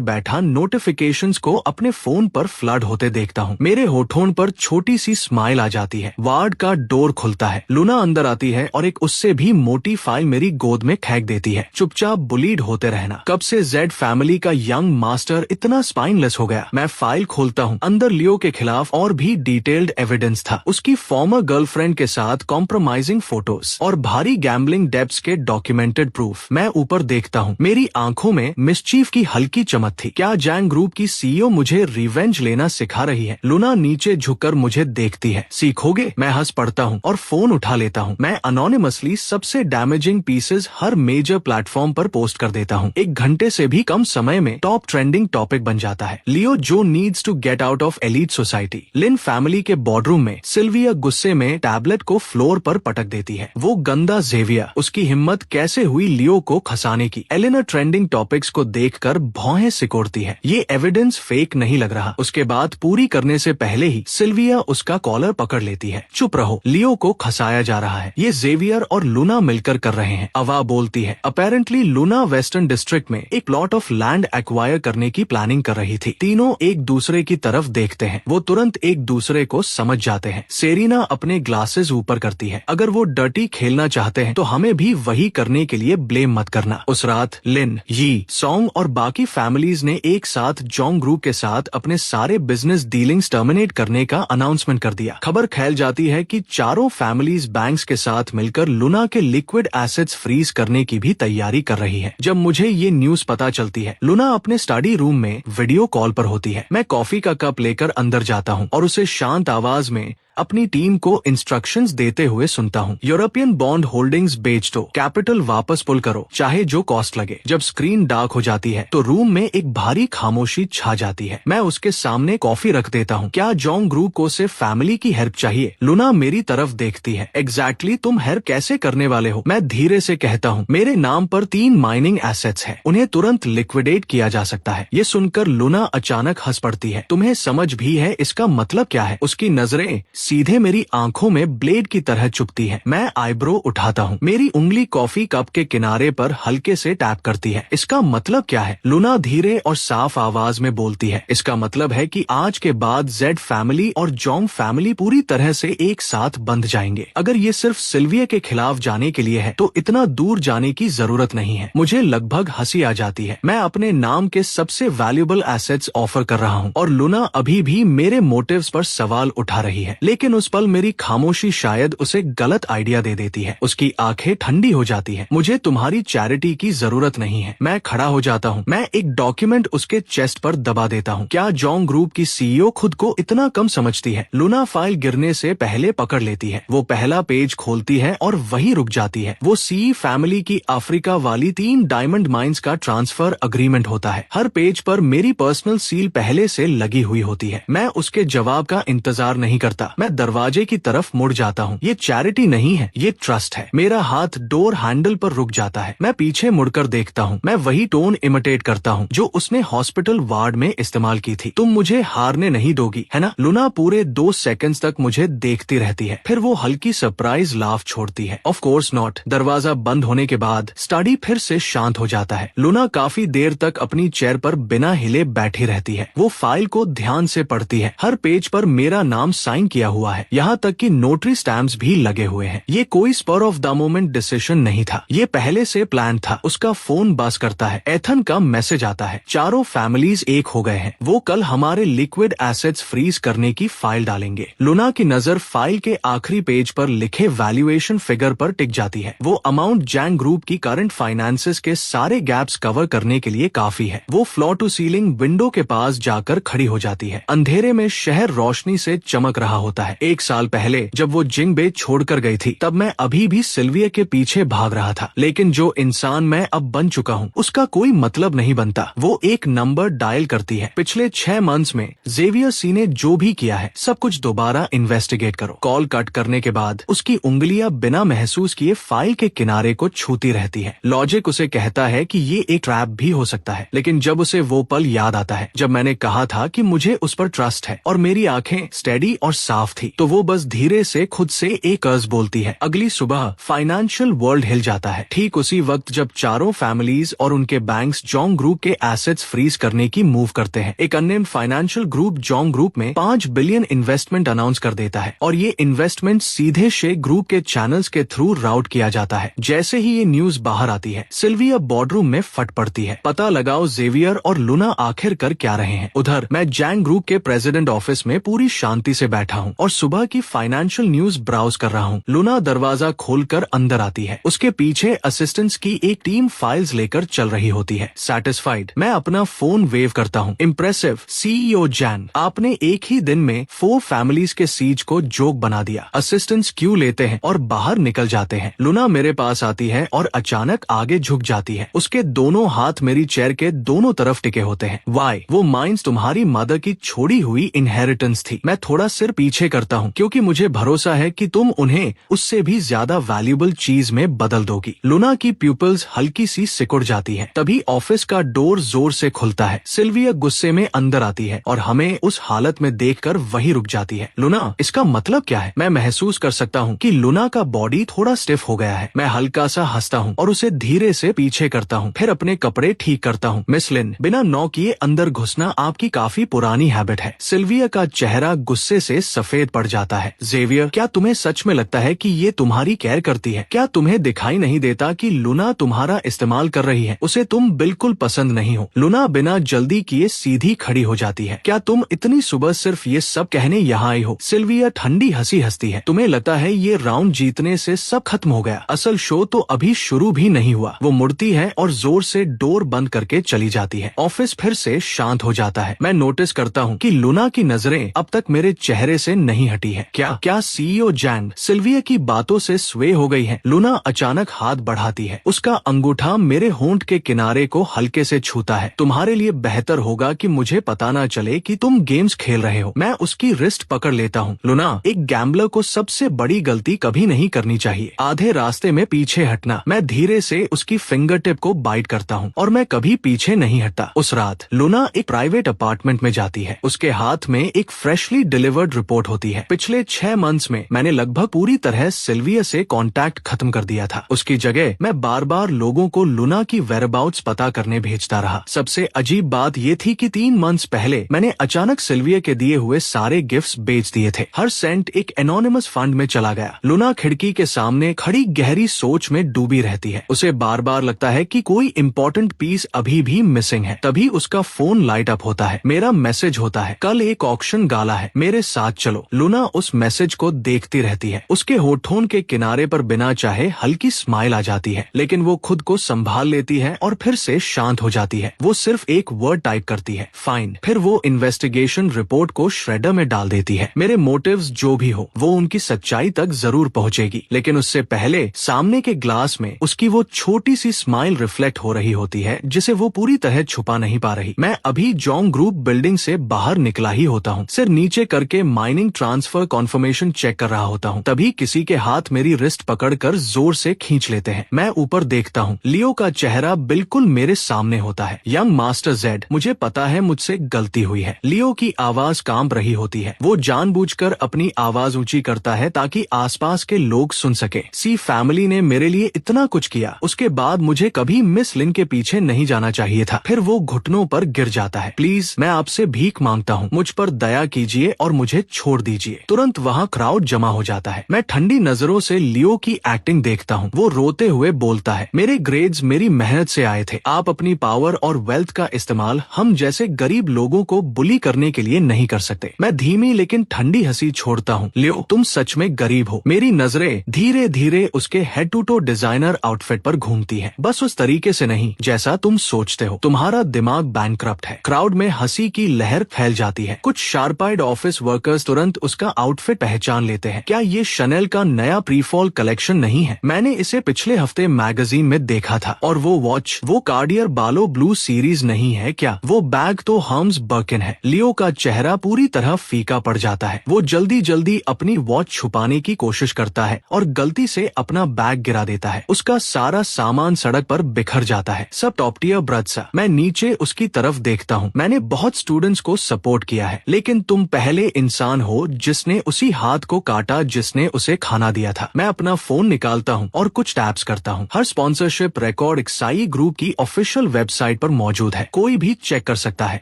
A: बैठा नोटिफिकेशंस को अपने फोन पर फ्लड होते देखता हूँ। मेरे होठों पर छोटी सी स्माइल आ जाती है। वार्ड का डोर खुलता है, लूना अंदर आती है और एक उससे भी मोटी फाइल मेरी गोद में फेंक देती है। चुपचाप बुलीड होते रहना। कब से जेड फैमिली का यंग मास्टर इतना स्पाइनलेस हो गया? मैं फाइल खोलता हूँ। अंदर लियो के खिलाफ और भी डिटेल्ड एविडेंस था। उसकी फॉर्मर गर्लफ्रेंड के साथ कॉम्प्रोमाइजिंग फोटोज और भारी गैम्बलिंग डेब्ट्स के डॉक्यूमेंटेड प्रूफ। मैं ऊपर देखता हूँ। मेरी आंखों में मिसचीफ की हल्की चमक थी। क्या जैंग ग्रुप की सीईओ मुझे रिवेंज लेना सिखा रही है? लूना नीचे झुककर मुझे देखती है। सीखोगे? मैं हंस पड़ता हूँ और फोन उठा लेता हूँ। मैं अनोनिमसली सबसे डैमेजिंग पीसेस हर मेजर प्लेटफॉर्म पर पोस्ट कर देता हूँ। 1 घंटे से भी कम समय में टॉप ट्रेंडिंग टॉपिक बन जाता है। लियो जो needs to get out of elite society. Lin family के बोर्डरूम में सिल्विया गुस्से में टैबलेट को फ्लोर पर पटक देती है। वो गंदा जेविया, उसकी हिम्मत कैसे हुई लियो को खसाने की? एलिना ट्रेंडिंग टॉपिक्स को देखकर भौहें सिकोड़ती है। ये एविडेंस फेक नहीं लग रहा। उसके बाद पूरी करने से पहले ही सिल्विया उसका कॉलर पकड़ लेती है। चुप रहो, लियो को खसाया जा रहा है। ये जेवियर और लूना मिलकर कर रहे हैं। अवा बोलती है। अपेरेंटली लूना वेस्टर्न डिस्ट्रिक्ट में एक प्लॉट ऑफ लैंड एक्वायर करने की प्लानिंग कर रही थी। तीनों एक दूसरे की तरफ देखते हैं। वो तुरंत एक दूसरे को समझ जाते हैं। सेरिना अपने ग्लासेस ऊपर करती है। अगर वो डर्टी खेलना चाहते हैं तो हमें भी वही करने के लिए ब्लेम मत करना। उस रात लिन, यी, सॉन्ग और बाकी फैमिलीज ने एक साथ जोंग ग्रुप के साथ अपने सारे बिजनेस डीलिंग्स टर्मिनेट करने का अनाउंसमेंट कर दिया। खबर फैल जाती है कि चारों फैमिलीज बैंक्स के साथ मिलकर लूना के लिक्विड एसेट्स फ्रीज करने की भी तैयारी कर रही है। जब मुझे ये न्यूज पता चलती है, लूना अपने स्टडी रूम में वीडियो कॉल पर होती है। मैं कॉफी का कप लेकर अंदर जाता हूँ और उसे शांत आवाज में अपनी टीम को इंस्ट्रक्शंस देते हुए सुनता हूँ। यूरोपियन बॉन्ड होल्डिंग्स बेच दो, कैपिटल वापस पुल करो, चाहे जो कॉस्ट लगे। जब स्क्रीन डार्क हो जाती है तो रूम में एक भारी खामोशी छा जाती है। मैं उसके सामने कॉफी रख देता हूँ। क्या जोंग ग्रुप को सिर्फ फैमिली की हेल्प चाहिए? लूना मेरी तरफ देखती है। एग्जैक्टली तुम हेल्प कैसे करने वाले हो? मैं धीरे से कहता हूँ। मेरे नाम पर 3 माइनिंग एसेट्स हैं, उन्हें तुरंत लिक्विडेट किया जा सकता है। ये सुनकर लूना अचानक हंस पड़ती है। तुम्हें समझ भी है इसका मतलब क्या है? उसकी नजरें सीधे मेरी आंखों में ब्लेड की तरह चुभती है। मैं आईब्रो उठाता हूँ। मेरी उंगली कॉफी कप के किनारे पर हल्के से टैप करती है। इसका मतलब क्या है? लूना धीरे और साफ आवाज में बोलती है। इसका मतलब है कि आज के बाद जेड फैमिली और जोंग फैमिली पूरी तरह से एक साथ बंध जाएंगे। अगर ये सिर्फ सिल्विया के खिलाफ जाने के लिए है तो इतना दूर जाने की जरूरत नहीं है। मुझे लगभग हंसी आ जाती है। मैं अपने नाम के सबसे वैल्यूएबल एसेट्स ऑफर कर रहा हूँ और लूना अभी भी मेरे मोटिव्स पर सवाल उठा रही है। लेकिन उस पल मेरी खामोशी शायद उसे गलत आइडिया दे देती है। उसकी आंखें ठंडी हो जाती है। मुझे तुम्हारी चैरिटी की जरूरत नहीं है। मैं खड़ा हो जाता हूँ। मैं एक डॉक्यूमेंट उसके चेस्ट पर दबा देता हूँ। क्या जोंग ग्रुप की सीईओ खुद को इतना कम समझती है? लूना फाइल गिरने से पहले पकड़ लेती है। वो पहला पेज खोलती है और वहीं रुक जाती है। वो सी फैमिली की अफ्रीका वाली 3 डायमंड माइंस का ट्रांसफर अग्रीमेंट होता है। हर पेज पर मेरी पर्सनल सील पहले से लगी हुई होती है। मैं उसके जवाब का इंतजार नहीं करता। मैं दरवाजे की तरफ मुड़ जाता हूँ। ये चैरिटी नहीं है, ये ट्रस्ट है। मेरा हाथ डोर हैंडल पर रुक जाता है। मैं पीछे मुड़कर देखता हूँ। मैं वही टोन इमिटेट करता हूँ जो उसने हॉस्पिटल वार्ड में इस्तेमाल की थी। तुम मुझे हारने नहीं दोगी, है ना? लूना पूरे 2 सेकंड्स तक मुझे देखती रहती है। फिर वो हल्की सरप्राइज लाफ छोड़ती है। Of course not. दरवाजा बंद होने के बाद स्टडी फिर से शांत हो जाता है। लूना काफी देर तक अपनी चेयर पर बिना हिले बैठी रहती है। वो फाइल को ध्यान से पढ़ती है। हर पेज पर मेरा नाम साइन किया हुआ है, यहाँ तक कि नोटरी स्टैम्प्स भी लगे हुए हैं। ये कोई spur of the moment decision नहीं था, ये पहले से प्लान था। उसका फोन बज करता है। एथन का मैसेज आता है। चारों फैमिलीज एक हो गए हैं। वो कल हमारे लिक्विड एसेट्स फ्रीज करने की फाइल डालेंगे। लूना की नजर फाइल के आखिरी पेज पर लिखे वैल्यूएशन फिगर पर टिक जाती है। वो अमाउंट जैंग ग्रुप की करंट फाइनेंसेस के सारे गैप्स कवर करने के लिए काफी है। वो फ्लोर टू सीलिंग विंडो के पास जाकर खड़ी हो जाती है। अंधेरे में शहर रोशनी से चमक रहा होता है। लगता है। 1 साल पहले जब वो जिंगबे छोड़कर गई थी तब मैं अभी भी सिल्विया के पीछे भाग रहा था, लेकिन जो इंसान मैं अब बन चुका हूँ उसका कोई मतलब नहीं बनता। वो एक नंबर डायल करती है। पिछले 6 मंथ्स में जेवियर सी ने जो भी किया है सब कुछ दोबारा इन्वेस्टिगेट करो। कॉल कट करने के बाद उसकी उंगलियां बिना महसूस किए फाइल के किनारे को छूती रहती है। लॉजिक उसे कहता है कि ये एक ट्रैप भी हो सकता है, लेकिन जब उसे वो पल याद आता है जब मैंने कहा था कि मुझे उस पर ट्रस्ट है और मेरी आंखें स्टेडी और साफ थी, तो वो बस धीरे से खुद से एक अर्ज बोलती है। अगली सुबह फाइनेंशियल वर्ल्ड हिल जाता है। ठीक उसी वक्त जब चारों फैमिलीज और उनके बैंक्स जोंग ग्रुप के एसेट्स फ्रीज करने की मूव करते हैं। एक अन्य फाइनेंशियल ग्रुप जोंग ग्रुप में 5 बिलियन इन्वेस्टमेंट अनाउंस कर देता है और ये इन्वेस्टमेंट सीधे शेख ग्रुप के चैनल्स के थ्रू राउट किया जाता है। जैसे ही ये न्यूज बाहर आती है सिल्विया बोर्डरूम में फट पड़ती है। पता लगाओ जेवियर और लुना आखिर कर क्या रहे हैं। उधर मैं जैंग ग्रुप के प्रेसिडेंट ऑफिस में पूरी शांति से बैठा हूँ और सुबह की फाइनेंशियल न्यूज ब्राउज कर रहा हूँ। लुना दरवाजा खोलकर अंदर आती है। उसके पीछे असिस्टेंट्स की एक टीम फाइल्स लेकर चल रही होती है। सैटिस्फाइड मैं अपना फोन वेव करता हूँ। इम्प्रेसिव सीईओ जैन, आपने एक ही दिन में 4 फैमिलीज के सीज को जोक बना दिया। असिस्टेंट्स क्यू लेते हैं और बाहर निकल जाते हैं। लुना मेरे पास आती है और अचानक आगे झुक जाती है। उसके दोनों हाथ मेरी चेयर के दोनों तरफ टिके होते हैं। वाई, वो माइंस तुम्हारी मदर की छोड़ी हुई इनहेरिटेंस थी। मैं थोड़ा सिर पीछे करता हूँ क्योंकि मुझे भरोसा है कि तुम उन्हें उससे भी ज्यादा वैल्यूएबल चीज में बदल दोगी। लुना की प्यूपल्स हल्की सी सिकुड़ जाती है। तभी ऑफिस का डोर जोर से खुलता है। सिल्विया गुस्से में अंदर आती है और हमें उस हालत में देखकर वही रुक जाती है। लुना, इसका मतलब क्या है? मैं महसूस कर सकता हूँ कि लुना का बॉडी थोड़ा स्टिफ हो गया है। मैं हल्का सा हंसता हूँ और उसे धीरे से पीछे करता हूँ, फिर अपने कपड़े ठीक करता हूँ। मिस लिन, बिना नॉक किए अंदर घुसना आपकी काफी पुरानी हैबिट है। सिल्विया का चेहरा गुस्से से सफेद पड़ जाता है। जेवियर, क्या तुम्हें सच में लगता है कि ये तुम्हारी केयर करती है? क्या तुम्हें दिखाई नहीं देता कि लुना तुम्हारा इस्तेमाल कर रही है? उसे तुम बिल्कुल पसंद नहीं हो। लुना बिना जल्दी किए सीधी खड़ी हो जाती है। क्या तुम इतनी सुबह सिर्फ ये सब कहने यहाँ आई हो? सिल्विया ठंडी हंसी हंसती है। तुम्हें लगता है ये राउंड जीतने से सब खत्म हो गया? असल शो तो अभी शुरू भी नहीं हुआ। वो मुड़ती है और जोर से डोर बंद करके चली जाती है। ऑफिस फिर से शांत हो जाता है। मैं नोटिस करता हूँ कि लुना की नजरें अब तक मेरे चेहरे से नहीं हटी है। क्या सीईओ जैन सिल्विया की बातों से स्वे हो गई है? लुना अचानक हाथ बढ़ाती है। उसका अंगूठा मेरे होंठ के किनारे को हल्के से छूता है। तुम्हारे लिए बेहतर होगा कि मुझे पता ना चले कि तुम गेम्स खेल रहे हो। मैं उसकी रिस्ट पकड़ लेता हूँ। लुना, एक गैम्बलर को सबसे बड़ी गलती कभी नहीं करनी चाहिए, आधे रास्ते में पीछे हटना। मैं धीरे से उसकी फिंगर टिप को बाइट करता हूँ और मैं कभी पीछे नहीं हटता। उस रात लुना एक प्राइवेट अपार्टमेंट में जाती है। उसके हाथ में एक फ्रेशली डिलीवर्ड रिपोर्ट होती है। पिछले 6 मंथ्स में मैंने लगभग पूरी तरह सिल्विया से कांटेक्ट खत्म कर दिया था। उसकी जगह मैं बार बार लोगों को लुना की वेयरअबाउट्स पता करने भेजता रहा। सबसे अजीब बात ये थी कि 3 मंथ्स पहले मैंने अचानक सिल्विया के दिए हुए सारे गिफ्ट्स बेच दिए थे। हर सेंट एक एनोनिमस फंड में चला गया। लुना खिड़की के सामने खड़ी गहरी सोच में डूबी रहती है। उसे बार बार लगता है कि कोई इम्पोर्टेंट पीस अभी भी मिसिंग है। तभी उसका फोन लाइट अप होता है। मेरा मैसेज होता है, कल एक ऑक्शन गाला है, मेरे साथ चलो। लुना उस मैसेज को देखती रहती है। उसके होठों के किनारे पर बिना चाहे हल्की स्माइल आ जाती है, लेकिन वो खुद को संभाल लेती है और फिर से शांत हो जाती है। वो सिर्फ एक वर्ड टाइप करती है, फाइन। फिर वो इन्वेस्टिगेशन रिपोर्ट को श्रेडर में डाल देती है। मेरे मोटिव्स जो भी हो वो उनकी सच्चाई तक जरूर पहुंचेगी, लेकिन उससे पहले सामने के ग्लास में उसकी वो छोटी सी स्माइल रिफ्लेक्ट हो रही होती है जिसे वो पूरी तरह छुपा नहीं पा रही। मैं अभी जोंग ग्रुप बिल्डिंग से बाहर निकला ही होता हूँ, सिर नीचे करके माइनिंग ट्रांसफर कॉन्फर्मेशन चेक कर रहा होता हूँ। तभी किसी के हाथ मेरी रिस्ट पकड़कर जोर से खींच लेते हैं। मैं ऊपर देखता हूँ। लियो का चेहरा बिल्कुल मेरे सामने होता है। यंग मास्टर जेड, मुझे पता है मुझसे गलती हुई है। लियो की आवाज कांप रही होती है। वो जानबूझकर अपनी आवाज ऊंची करता है ताकि आसपास के लोग सुन सके। सी फैमिली ने मेरे लिए इतना कुछ किया, उसके बाद मुझे कभी मिस लिन के पीछे नहीं जाना चाहिए था। फिर वो घुटनों पर गिर जाता है। प्लीज, मैं आपसे भीख मांगता हूँ, मुझ पर दया कीजिए और मुझे छोड़ दीजिए। तुरंत वहाँ क्राउड जमा हो जाता है। मैं ठंडी नजरों से लियो की एक्टिंग देखता हूँ। वो रोते हुए बोलता है, मेरे ग्रेड्स मेरी मेहनत से आए थे। आप अपनी पावर और वेल्थ का इस्तेमाल हम जैसे गरीब लोगों को बुली करने के लिए नहीं कर सकते। मैं धीमी लेकिन ठंडी हंसी छोड़ता हूँ। लियो, तुम सच में गरीब हो। मेरी नजरें धीरे धीरे उसके head to toe designer outfit पर घूमती है। बस उस तरीके से नहीं जैसा तुम सोचते हो। तुम्हारा दिमाग बैंकक्रप्ट है। क्राउड में हंसी की लहर फैल जाती है। कुछ शार्प आइड ऑफिस वर्कर्स तुरंत तुरंत उसका आउटफिट पहचान लेते हैं। क्या ये शनेल का नया प्रीफॉल कलेक्शन नहीं है? मैंने इसे पिछले हफ्ते मैगजीन में देखा था। और वो वॉच, वो कार्डियर बालो ब्लू सीरीज नहीं है क्या? वो बैग तो हर्म्स बर्किन है। लियो का चेहरा पूरी तरह फीका पड़ जाता है। वो जल्दी जल्दी अपनी वॉच छुपाने की कोशिश करता है और गलती से अपना बैग गिरा देता है। उसका सारा सामान सड़क पर बिखर जाता है। सब टॉप टियर ब्रदसा। मैं नीचे उसकी तरफ देखता हूँ। मैंने बहुत स्टूडेंट्स को सपोर्ट किया है, लेकिन तुम पहले इंसान हो जिसने उसी हाथ को काटा जिसने उसे खाना दिया था। मैं अपना फोन निकालता हूँ और कुछ टैप्स करता हूँ। हर स्पॉन्सरशिप रिकॉर्ड एक्साई ग्रुप की ऑफिशियल वेबसाइट पर मौजूद है। कोई भी चेक कर सकता है।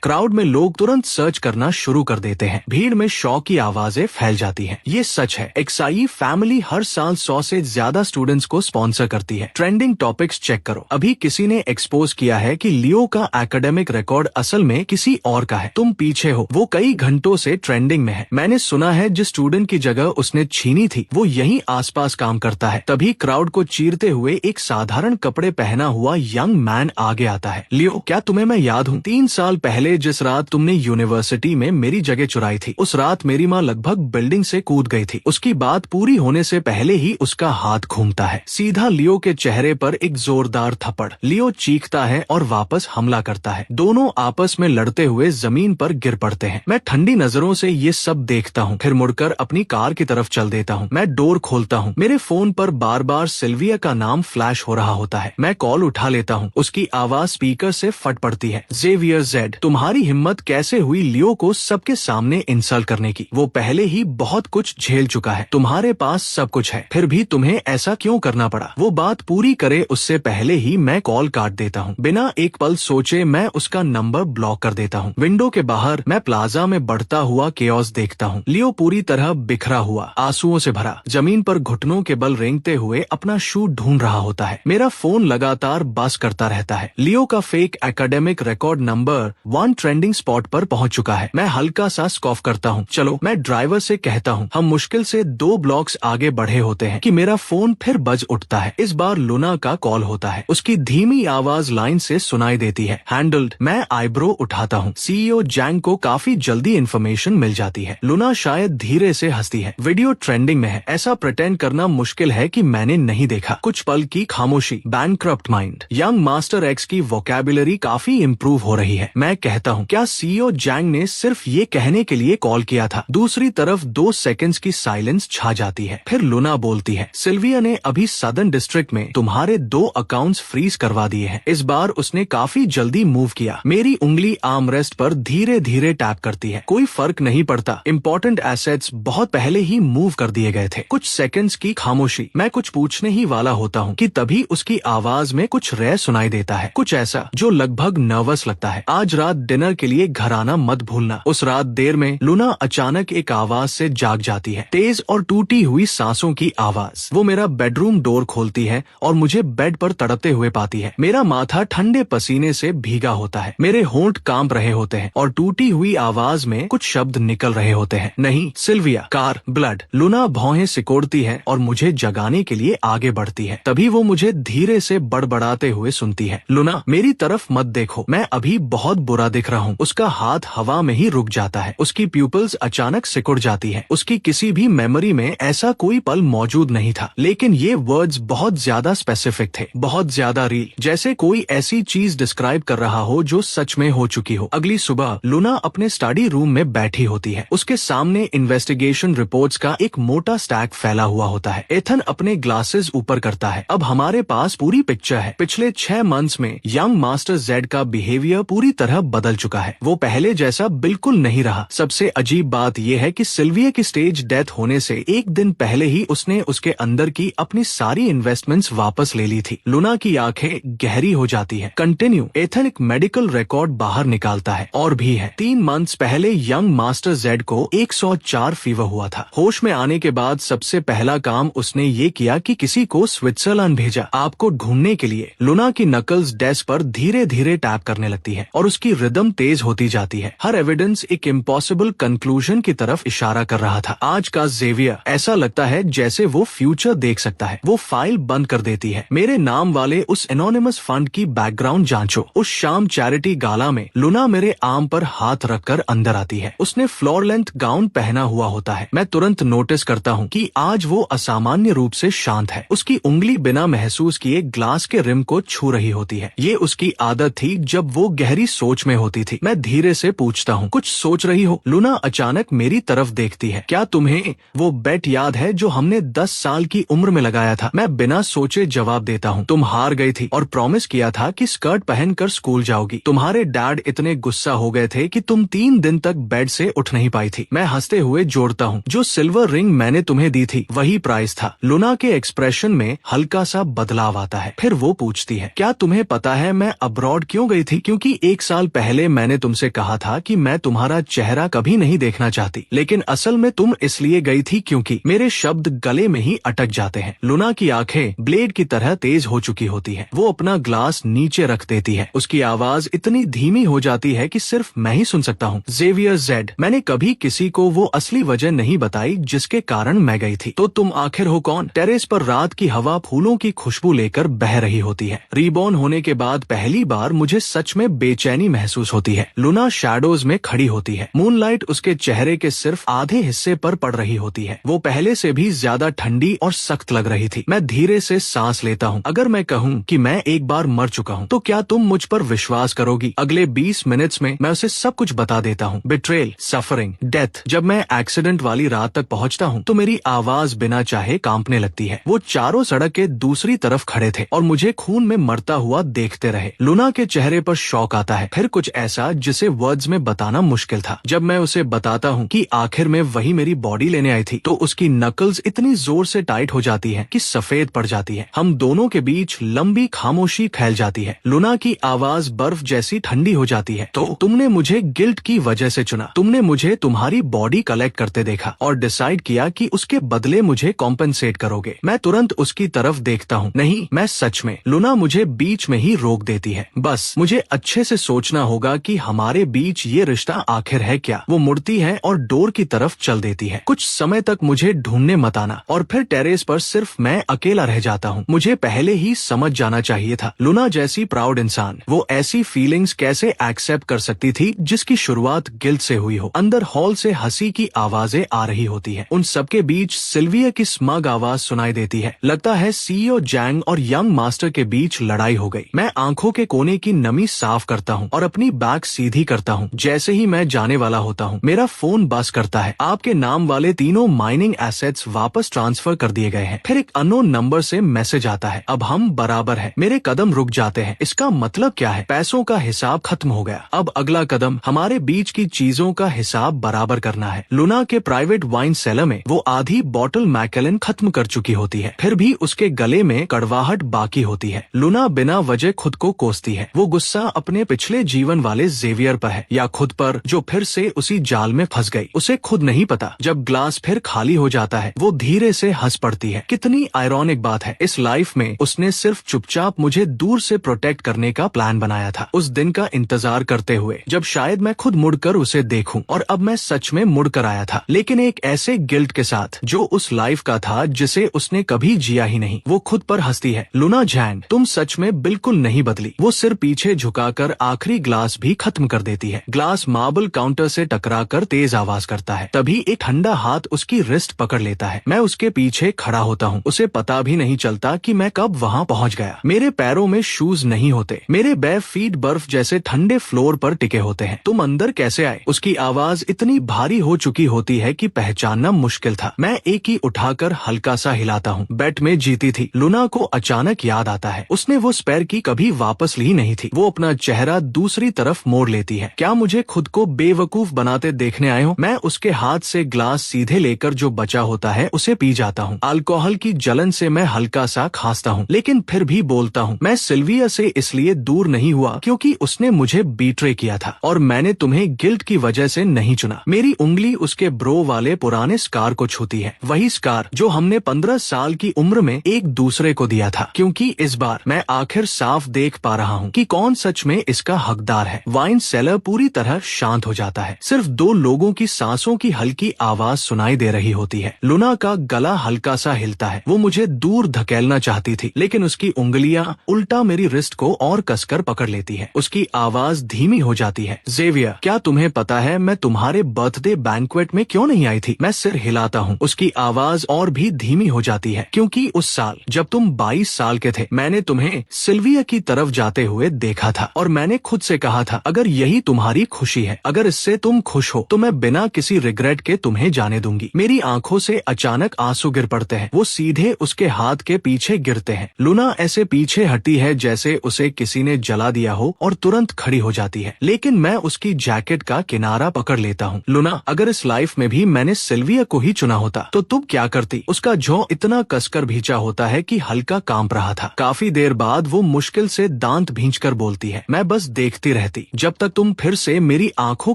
A: क्राउड में लोग तुरंत सर्च करना शुरू कर देते हैं। भीड़ में शौक की आवाजें फैल जाती हैं। ये सच है, एक्साई फैमिली हर साल 100 से ज्यादा स्टूडेंट्स को स्पॉन्सर करती है। ट्रेंडिंग टॉपिक्स चेक करो। अभी किसी ने एक्सपोज किया है कि लियो का एकेडमिक रिकॉर्ड असल में किसी और का है। तुम पीछे हो। वो कई घंटों से ट्रेंडिंग में है। मैंने सुना है जिस स्टूडेंट की जगह उसने छीनी थी वो यहीं आसपास काम करता है। तभी क्राउड को चीरते हुए एक साधारण कपड़े पहना हुआ यंग मैन आगे आता है। लियो, क्या तुम्हें मैं याद हूँ? 3 साल पहले जिस रात तुमने यूनिवर्सिटी में मेरी जगह चुराई थी, उस रात मेरी माँ लगभग बिल्डिंग से कूद गई थी। उसकी बात पूरी होने से पहले ही उसका हाथ घूमता है। सीधा लियो के चेहरे पर एक जोरदार थप्पड़। लियो चीखता है और वापस हमला करता है। दोनों आपस में लड़ते हुए जमीन पर गिर पड़ते हैं। मैं ठंडी नजरों से ये सब देखता हूँ, फिर मुड़कर अपनी कार की तरफ चल देता हूँ। मैं डोर खोलता हूँ। मेरे फोन पर बार बार सिल्विया का नाम फ्लैश हो रहा होता है। मैं कॉल उठा लेता हूँ। उसकी आवाज स्पीकर से फट पड़ती है। ज़ेवियर ज़ेड, तुम्हारी हिम्मत कैसे हुई लियो को सबके सामने इंसल्ट करने की? वो पहले ही बहुत कुछ झेल चुका है। तुम्हारे पास सब कुछ है, फिर भी तुम्हें ऐसा क्यों करना पड़ा? वो बात पूरी करे उससे पहले ही मैं कॉल काट देता हूँ। बिना एक पल सोचे मैं उसका नंबर ब्लॉक कर देता हूँ। विंडो के बाहर मैं प्लाजा में बढ़ता हुआ केओस देखता हूँ। लियो पूरी तरह बिखरा हुआ, आंसुओं से भरा, जमीन पर घुटनों के बल रेंगते हुए अपना शू ढूंढ रहा होता है। मेरा फोन लगातार बस करता रहता है। लियो का fake academic record number 1 trending spot पर पहुंच चुका है। मैं हल्का सा स्कॉफ करता हूँ। चलो, मैं ड्राइवर से कहता हूँ। हम मुश्किल से 2 ब्लॉक्स आगे बढ़े होते हैं कि मेरा फोन फिर बज उठता है। इस बार लुना का कॉल होता है। उसकी धीमी आवाज लाइन से सुनाई देती है। हैंडल्ड। मैं आईब्रो उठाता हूँ। सीईओ जैंग को काफी जल्दी इन्फॉर्मेशन मिल जाती है। लुना शायद धीरे से हंसती है। वीडियो ट्रेंडिंग में है। ऐसा प्रिटेंड करना मुश्किल है कि मैंने नहीं देखा। कुछ पल की खामोशी। Bankrupt mind. Young master x की वोकैबुलरी काफी इम्प्रूव हो रही है। मैं कहता हूँ, क्या सीईओ जैंग ने सिर्फ ये कहने के लिए कॉल किया था? दूसरी तरफ 2 सेकंड्स की साइलेंस छा जाती है। फिर लुना बोलती है, सिल्विया ने अभी सदर्न डिस्ट्रिक्ट में तुम्हारे 2 अकाउंट्स फ्रीज करवा दिए हैं। इस बार उसने काफी जल्दी मूव किया। मेरी उंगली आर्मरेस्ट पर धीरे धीरे टैप करती है। कोई फर्क नहीं पड़ता। इम्पोर्टेंट एसेट्स बहुत पहले ही मूव कर दिए गए थे। कुछ सेकंड्स की खामोशी। मैं कुछ पूछने ही वाला होता हूँ कि तभी उसकी आवाज में कुछ रह सुनाई देता है। कुछ ऐसा जो लगभग नर्वस लगता है। आज रात डिनर के लिए घर आना मत भूलना। उस रात देर में लुना अचानक एक आवाज से जाग जाती है। तेज और टूटी हुई सांसों की आवाज। वो मेरा बेडरूम डोर खोलती है और मुझे बेड पर तड़पते हुए पाती है। मेरा माथा ठंडे पसीने से भीगा होता है। मेरे होंठ कांप रहे होते हैं और टूटी हुई आवाज में कुछ शब्द निकल रहे होते हैं। नहीं, सिल्विया, कार, ब्लड। लुना भौहें सिकोड़ती है और मुझे जगाने के लिए आगे बढ़ती है। तभी वो मुझे धीरे से बड़बड़ाते हुए सुनती है। लुना, मेरी तरफ मत देखो, मैं अभी बहुत बुरा दिख रहा हूँ। उसका हाथ हवा में ही रुक जाता है। उसकी प्यूपल्स अचानक सिकुड़ जाती है। उसकी किसी भी मेमोरी में ऐसा कोई पल मौजूद नहीं था, लेकिन ये वर्ड्स बहुत ज्यादा स्पेसिफिक थे, बहुत ज्यादा रियल, जैसे कोई ऐसी चीज डिस्क्राइब कर रहा हो जो सच में हो चुकी हो। अगली सुबह लुना अपने स्टडी रूम में बैठी होती है। उसके सामने इन्वेस्टिगेशन रिपोर्ट्स का एक मोटा स्टैक फैला हुआ होता है। एथन अपने ग्लासेस ऊपर करता है। अब हमारे पास पूरी पिक्चर है। पिछले 6 मंथ्स में यंग मास्टर जेड का बिहेवियर पूरी तरह बदल चुका है। वो पहले जैसा बिल्कुल नहीं रहा। सबसे अजीब बात यह है कि सिल्विया की स्टेज डेथ होने से एक दिन पहले ही उसने उसके अंदर की अपनी सारी इन्वेस्टमेंट्स वापस ले ली थी। लुना की आंखें गहरी हो जाती है। कंटिन्यू। एथन एक मेडिकल रिकॉर्ड बाहर निकालता है। और भी है। 3 मंथ्स पहले यंग मास्टर जेड को 104 फीवर हुआ था। होश में आने के बाद सबसे पहला काम उसने ये किया कि किसी को स्विट्जरलैंड भेजा आपको ढूंढने के लिए। लुना की नकल्स डेस्क पर धीरे धीरे टैप करने लगती है और उसकी रिदम तेज होती जाती है। हर एविडेंस एक इम्पॉसिबल कंक्लूजन की तरफ इशारा कर रहा था। आज का ज़ेवियर ऐसा लगता है जैसे वो फ्यूचर देख सकता है। वो फाइल बंद कर देती है। मेरे नाम वाले उस एनोनिमस फंड की बैकग्राउंड जांचो। उस शाम चैरिटी गाला में लुना मेरे आर्म पर हाथ रखकर अंदर आती है। उसने फ्लोर लेंथ गाउन पहना हुआ होता है। मैं तुरंत नोटिस करता हूँ कि आज वो असामान्य रूप से शांत है। उसकी उंगली बिना महसूस किए ग्लास के रिम को छू रही होती है। ये उसकी आदत थी जब वो गहरी सोच में होती थी। मैं धीरे से पूछता हूँ, कुछ सोच रही हो? लूना अचानक मेरी तरफ देखती है। क्या तुम्हें वो बेट याद है जो हमने 10 साल की उम्र में लगाया था? मैं बिना सोचे जवाब देता हूँ, तुम हार गई थी और प्रॉमिस किया था कि स्कर्ट पहनकर स्कूल जाओगी। तुम्हारे डैड इतने गुस्सा हो गए थे कि तुम 3 दिन तक बेड से उठ नहीं पाई थी। मैं हंसते हुए जोड़ता हूँ, जो सिल्वर रिंग मैंने तुम्हें दी थी वही प्राइस था। लूना के एक्सप्रेशन में हल्का सा बदलाव आता है। फिर वो पूछती है, क्या तुम्हें पता है मैं अब्रॉड क्यों गई थी? क्योंकि 1 साल पहले मैंने तुमसे कहा था कि मैं तुम्हारा चेहरा कभी नहीं देखना चाहती, लेकिन असल में तुम इसलिए गई थी क्योंकि मेरे शब्द गले में ही अटक जाते हैं। लूना की आंखें ब्लेड की तरह तेज हो चुकी होती है। वो अपना ग्लास नीचे रख देती है। उसकी आवाज इतनी धीमी हो जाती है कि सिर्फ मैं ही सुन सकता हूँ। जेवियर जेड, मैंने कभी किसी को वो असली वजह नहीं बताई जिसके कारण मैं गई थी। तो तुम आखिर हो कौन? टेरेस पर रात की हवा फूलों की खुशबू लेकर बह रही होती है। रीबॉर्न होने के बाद पहली बार मुझे सच में बेचैनी महसूस होती है। लूना शैडोज में खड़ी होती है। मूनलाइट उसके चेहरे के सिर्फ आधे हिस्से पर पड़ रही होती है। वो पहले से भी ज्यादा ठंडी और सख्त लग रही थी। मैं धीरे से सांस लेता हूँ। अगर मैं कहूँ कि मैं एक बार मर चुका हूँ तो क्या तुम मुझ पर विश्वास करोगी? अगले 20 मिनट्स में मैं उसे सब कुछ बता देता हूँ। Betrayal, suffering, death. जब मैं एक्सीडेंट वाली रात तक पहुँचता हूँ तो मेरी आवाज बिना चाहे कांपने लगती है। वो चारों सड़क के दूसरी तरफ खड़े थे और मुझे खून में मरता हुआ देखते रहे। लूना के चेहरे पर शौक आता है, फिर कुछ ऐसा जिसे वर्ड्स में बताना मुश्किल था। जब मैं उसे बताता हूँ कि आखिर में वही मेरी बॉडी लेने आई थी तो उसकी नकल्स इतनी जोर से टाइट हो जाती है कि सफेद पड़ जाती है। हम दोनों के बीच लंबी खामोशी फैल जाती है। लूना की आवाज बर्फ जैसी ठंडी हो जाती है। तो तुमने मुझे गिल्ट की वजह से चुना। तुमने मुझे तुम्हारी बॉडी कलेक्ट करते देखा और डिसाइड किया कि उसके बदले मुझे कॉम्पेंसेट करोगे। मैं तुरंत उसकी तरफ देखता हूँ। नहीं, मैं सच में। लूना मुझे बीच में ही रोक देती है। बस मुझे अच्छे से सोचना होगा कि हमारे बीच ये रिश्ता आखिर है क्या। वो मुड़ती है और डोर की तरफ चल देती है। कुछ समय तक मुझे ढूंढने मत आना। और फिर टेरेस पर सिर्फ मैं अकेला रह जाता हूँ। मुझे पहले ही समझ जाना चाहिए था। लूना जैसी प्राउड इंसान वो ऐसी फीलिंग्स कैसे एक्सेप्ट कर सकती थी जिसकी शुरुआत गिल्ट से हुई हो। अंदर हॉल से हंसी की आवाजें आ रही होती है। उन सबके बीच सिल्विया की स्मग आवाज सुनाई देती है। लगता है सीईओ जैंग और यंग मास्टर के बीच लड़ाई हो गई। मैं आंखों के कोने की नमी साफ करता हूँ और अपनी बैग सीधी करता हूँ। जैसे ही मैं जाने वाला होता हूँ मेरा फोन बज करता है। आपके नाम वाले तीनों माइनिंग एसेट्स वापस ट्रांसफर कर दिए गए हैं। फिर एक अननोन नंबर से मैसेज आता है, अब हम बराबर हैं। मेरे कदम रुक जाते हैं। इसका मतलब क्या है? पैसों का हिसाब खत्म हो गया। अब अगला कदम हमारे बीच की चीजों का हिसाब बराबर करना है। लूना के प्राइवेट वाइन सेलर में वो आधी बॉटल मैकेलन खत्म कर चुकी होती है, फिर भी उसके गले में कड़वाहट बाकी होती है। लूना बिना वजह खुद को कोसती है। वो गुस्सा अपने पिछले जीवन वाले जेवियर पर है या खुद पर जो फिर से उसी जाल में फंस गई। उसे खुद नहीं पता। जब ग्लास फिर खाली हो जाता है वो धीरे से हंस पड़ती है। कितनी आयरॉनिक बात है, इस लाइफ में उसने सिर्फ चुपचाप मुझे दूर से प्रोटेक्ट करने का प्लान बनाया था। उस दिन का इंतजार करते हुए जब शायद मैं खुद मुड़कर उसे देखूं। और अब मैं सच में मुड़कर आया था, लेकिन एक ऐसे गिल्ट के साथ जो उस लाइफ का था जिसे उसने कभी जिया ही नहीं। वो खुद पर हंसती है। लूना जैन, तुम सच में बिल्कुल नहीं बदली। वो सिर पीछे झुकाकर आखिरी ग्लास भी खत्म कर देती है। ग्लास मार्बल काउंटर से टकराकर तेज आवाज करता है। तभी एक ठंडा हाथ उसकी रिस्ट पकड़ लेता है। मैं उसके पीछे खड़ा होता हूँ। उसे पता भी नहीं चलता कि मैं कब वहाँ पहुँच गया। मेरे पैरों में शूज नहीं होते। मेरे बैर फीट बर्फ जैसे ठंडे फ्लोर पर टिके होते हैं। तुम अंदर कैसे आए? उसकी आवाज इतनी भारी हो चुकी होती है कि पहचानना मुश्किल था। मैं एक ही उठाकर हल्का सा हिलाता हूँ। बेट में जीती थी। लूना को अचानक याद आता है उसने वो स्पेयर की कभी वापस ली नहीं थी। वो अपना चेहरा दूसरी तरफ मोड़ लेती है। क्या मुझे खुद को बेवकूफ बनाते देखने आए हो? मैं उसके हाथ से ग्लास सीधे लेकर जो बचा होता है उसे पी जाता हूँ। अल्कोहल की जलन से मैं हल्का सा खांसता हूँ, लेकिन फिर भी बोलता हूँ, मैं सिल्विया से इसलिए दूर नहीं हुआ क्योंकि उसने मुझे बीट्रे किया था और मैंने तुम्हें गिल्ट की वजह से नहीं चुना। मेरी उंगली उसके ब्रो वाले पुराने स्कार को छूती है, वही स्कार जो हमने 15 साल की उम्र में एक दूसरे को दिया था। क्योंकि इस बार मैं आखिर साफ देख पा रहा हूँ कि कौन सच में इसका हकदार है। वाइन सेलर पूरी तरह शांत हो जाता है। सिर्फ 2 लोगों की सांसों की हल्की आवाज सुनाई दे रही होती है। लूना का गला हल्का सा हिलता है। वो मुझे दूर धकेलना चाहती थी, लेकिन उसकी उंगलियां उल्टा मेरी रिस्ट को और कसकर पकड़ लेती है। उसकी आवाज धीमी हो जाती है। जेवियर, क्या तुम्हें पता है मैं तुम्हारे बर्थडे बर्थडे बैंक्वेट में क्यों नहीं आई थी? मैं सिर हिलाता हूँ। उसकी आवाज और भी धीमी हो जाती है, क्योंकि उस साल जब तुम 22 साल के थे, मैंने तुम्हें सिल्विया की तरफ जाते हुए देखा था और मैंने खुद से कहा था, अगर यही तुम्हारी खुशी है, अगर इससे तुम खुश हो, तो मैं बिना किसी रिग्रेट के तुम्हें जाने दूंगी। मेरी आंखों से अचानक आंसू गिर पड़ते हैं। वो सीधे उसके हाथ के पीछे गिरते हैं। लूना ऐसे पीछे हटी है जैसे उसे किसी ने जला दिया हो और तुरंत खड़ी हो जाती है, लेकिन मैं उसकी जैकेट का किनारा पकड़ लेता हूँ। लूना, अगर इस लाइफ में भी मैंने सिल्विया को ही चुना होता तो तुम क्या करती? उसका जॉ इतना कसकर भींचा होता है कि हल्का कांप रहा था। काफी देर बाद वो मुश्किल से दांत भींचकर बोलती है, मैं बस देखती रहती जब तक तुम फिर से मेरी आंखों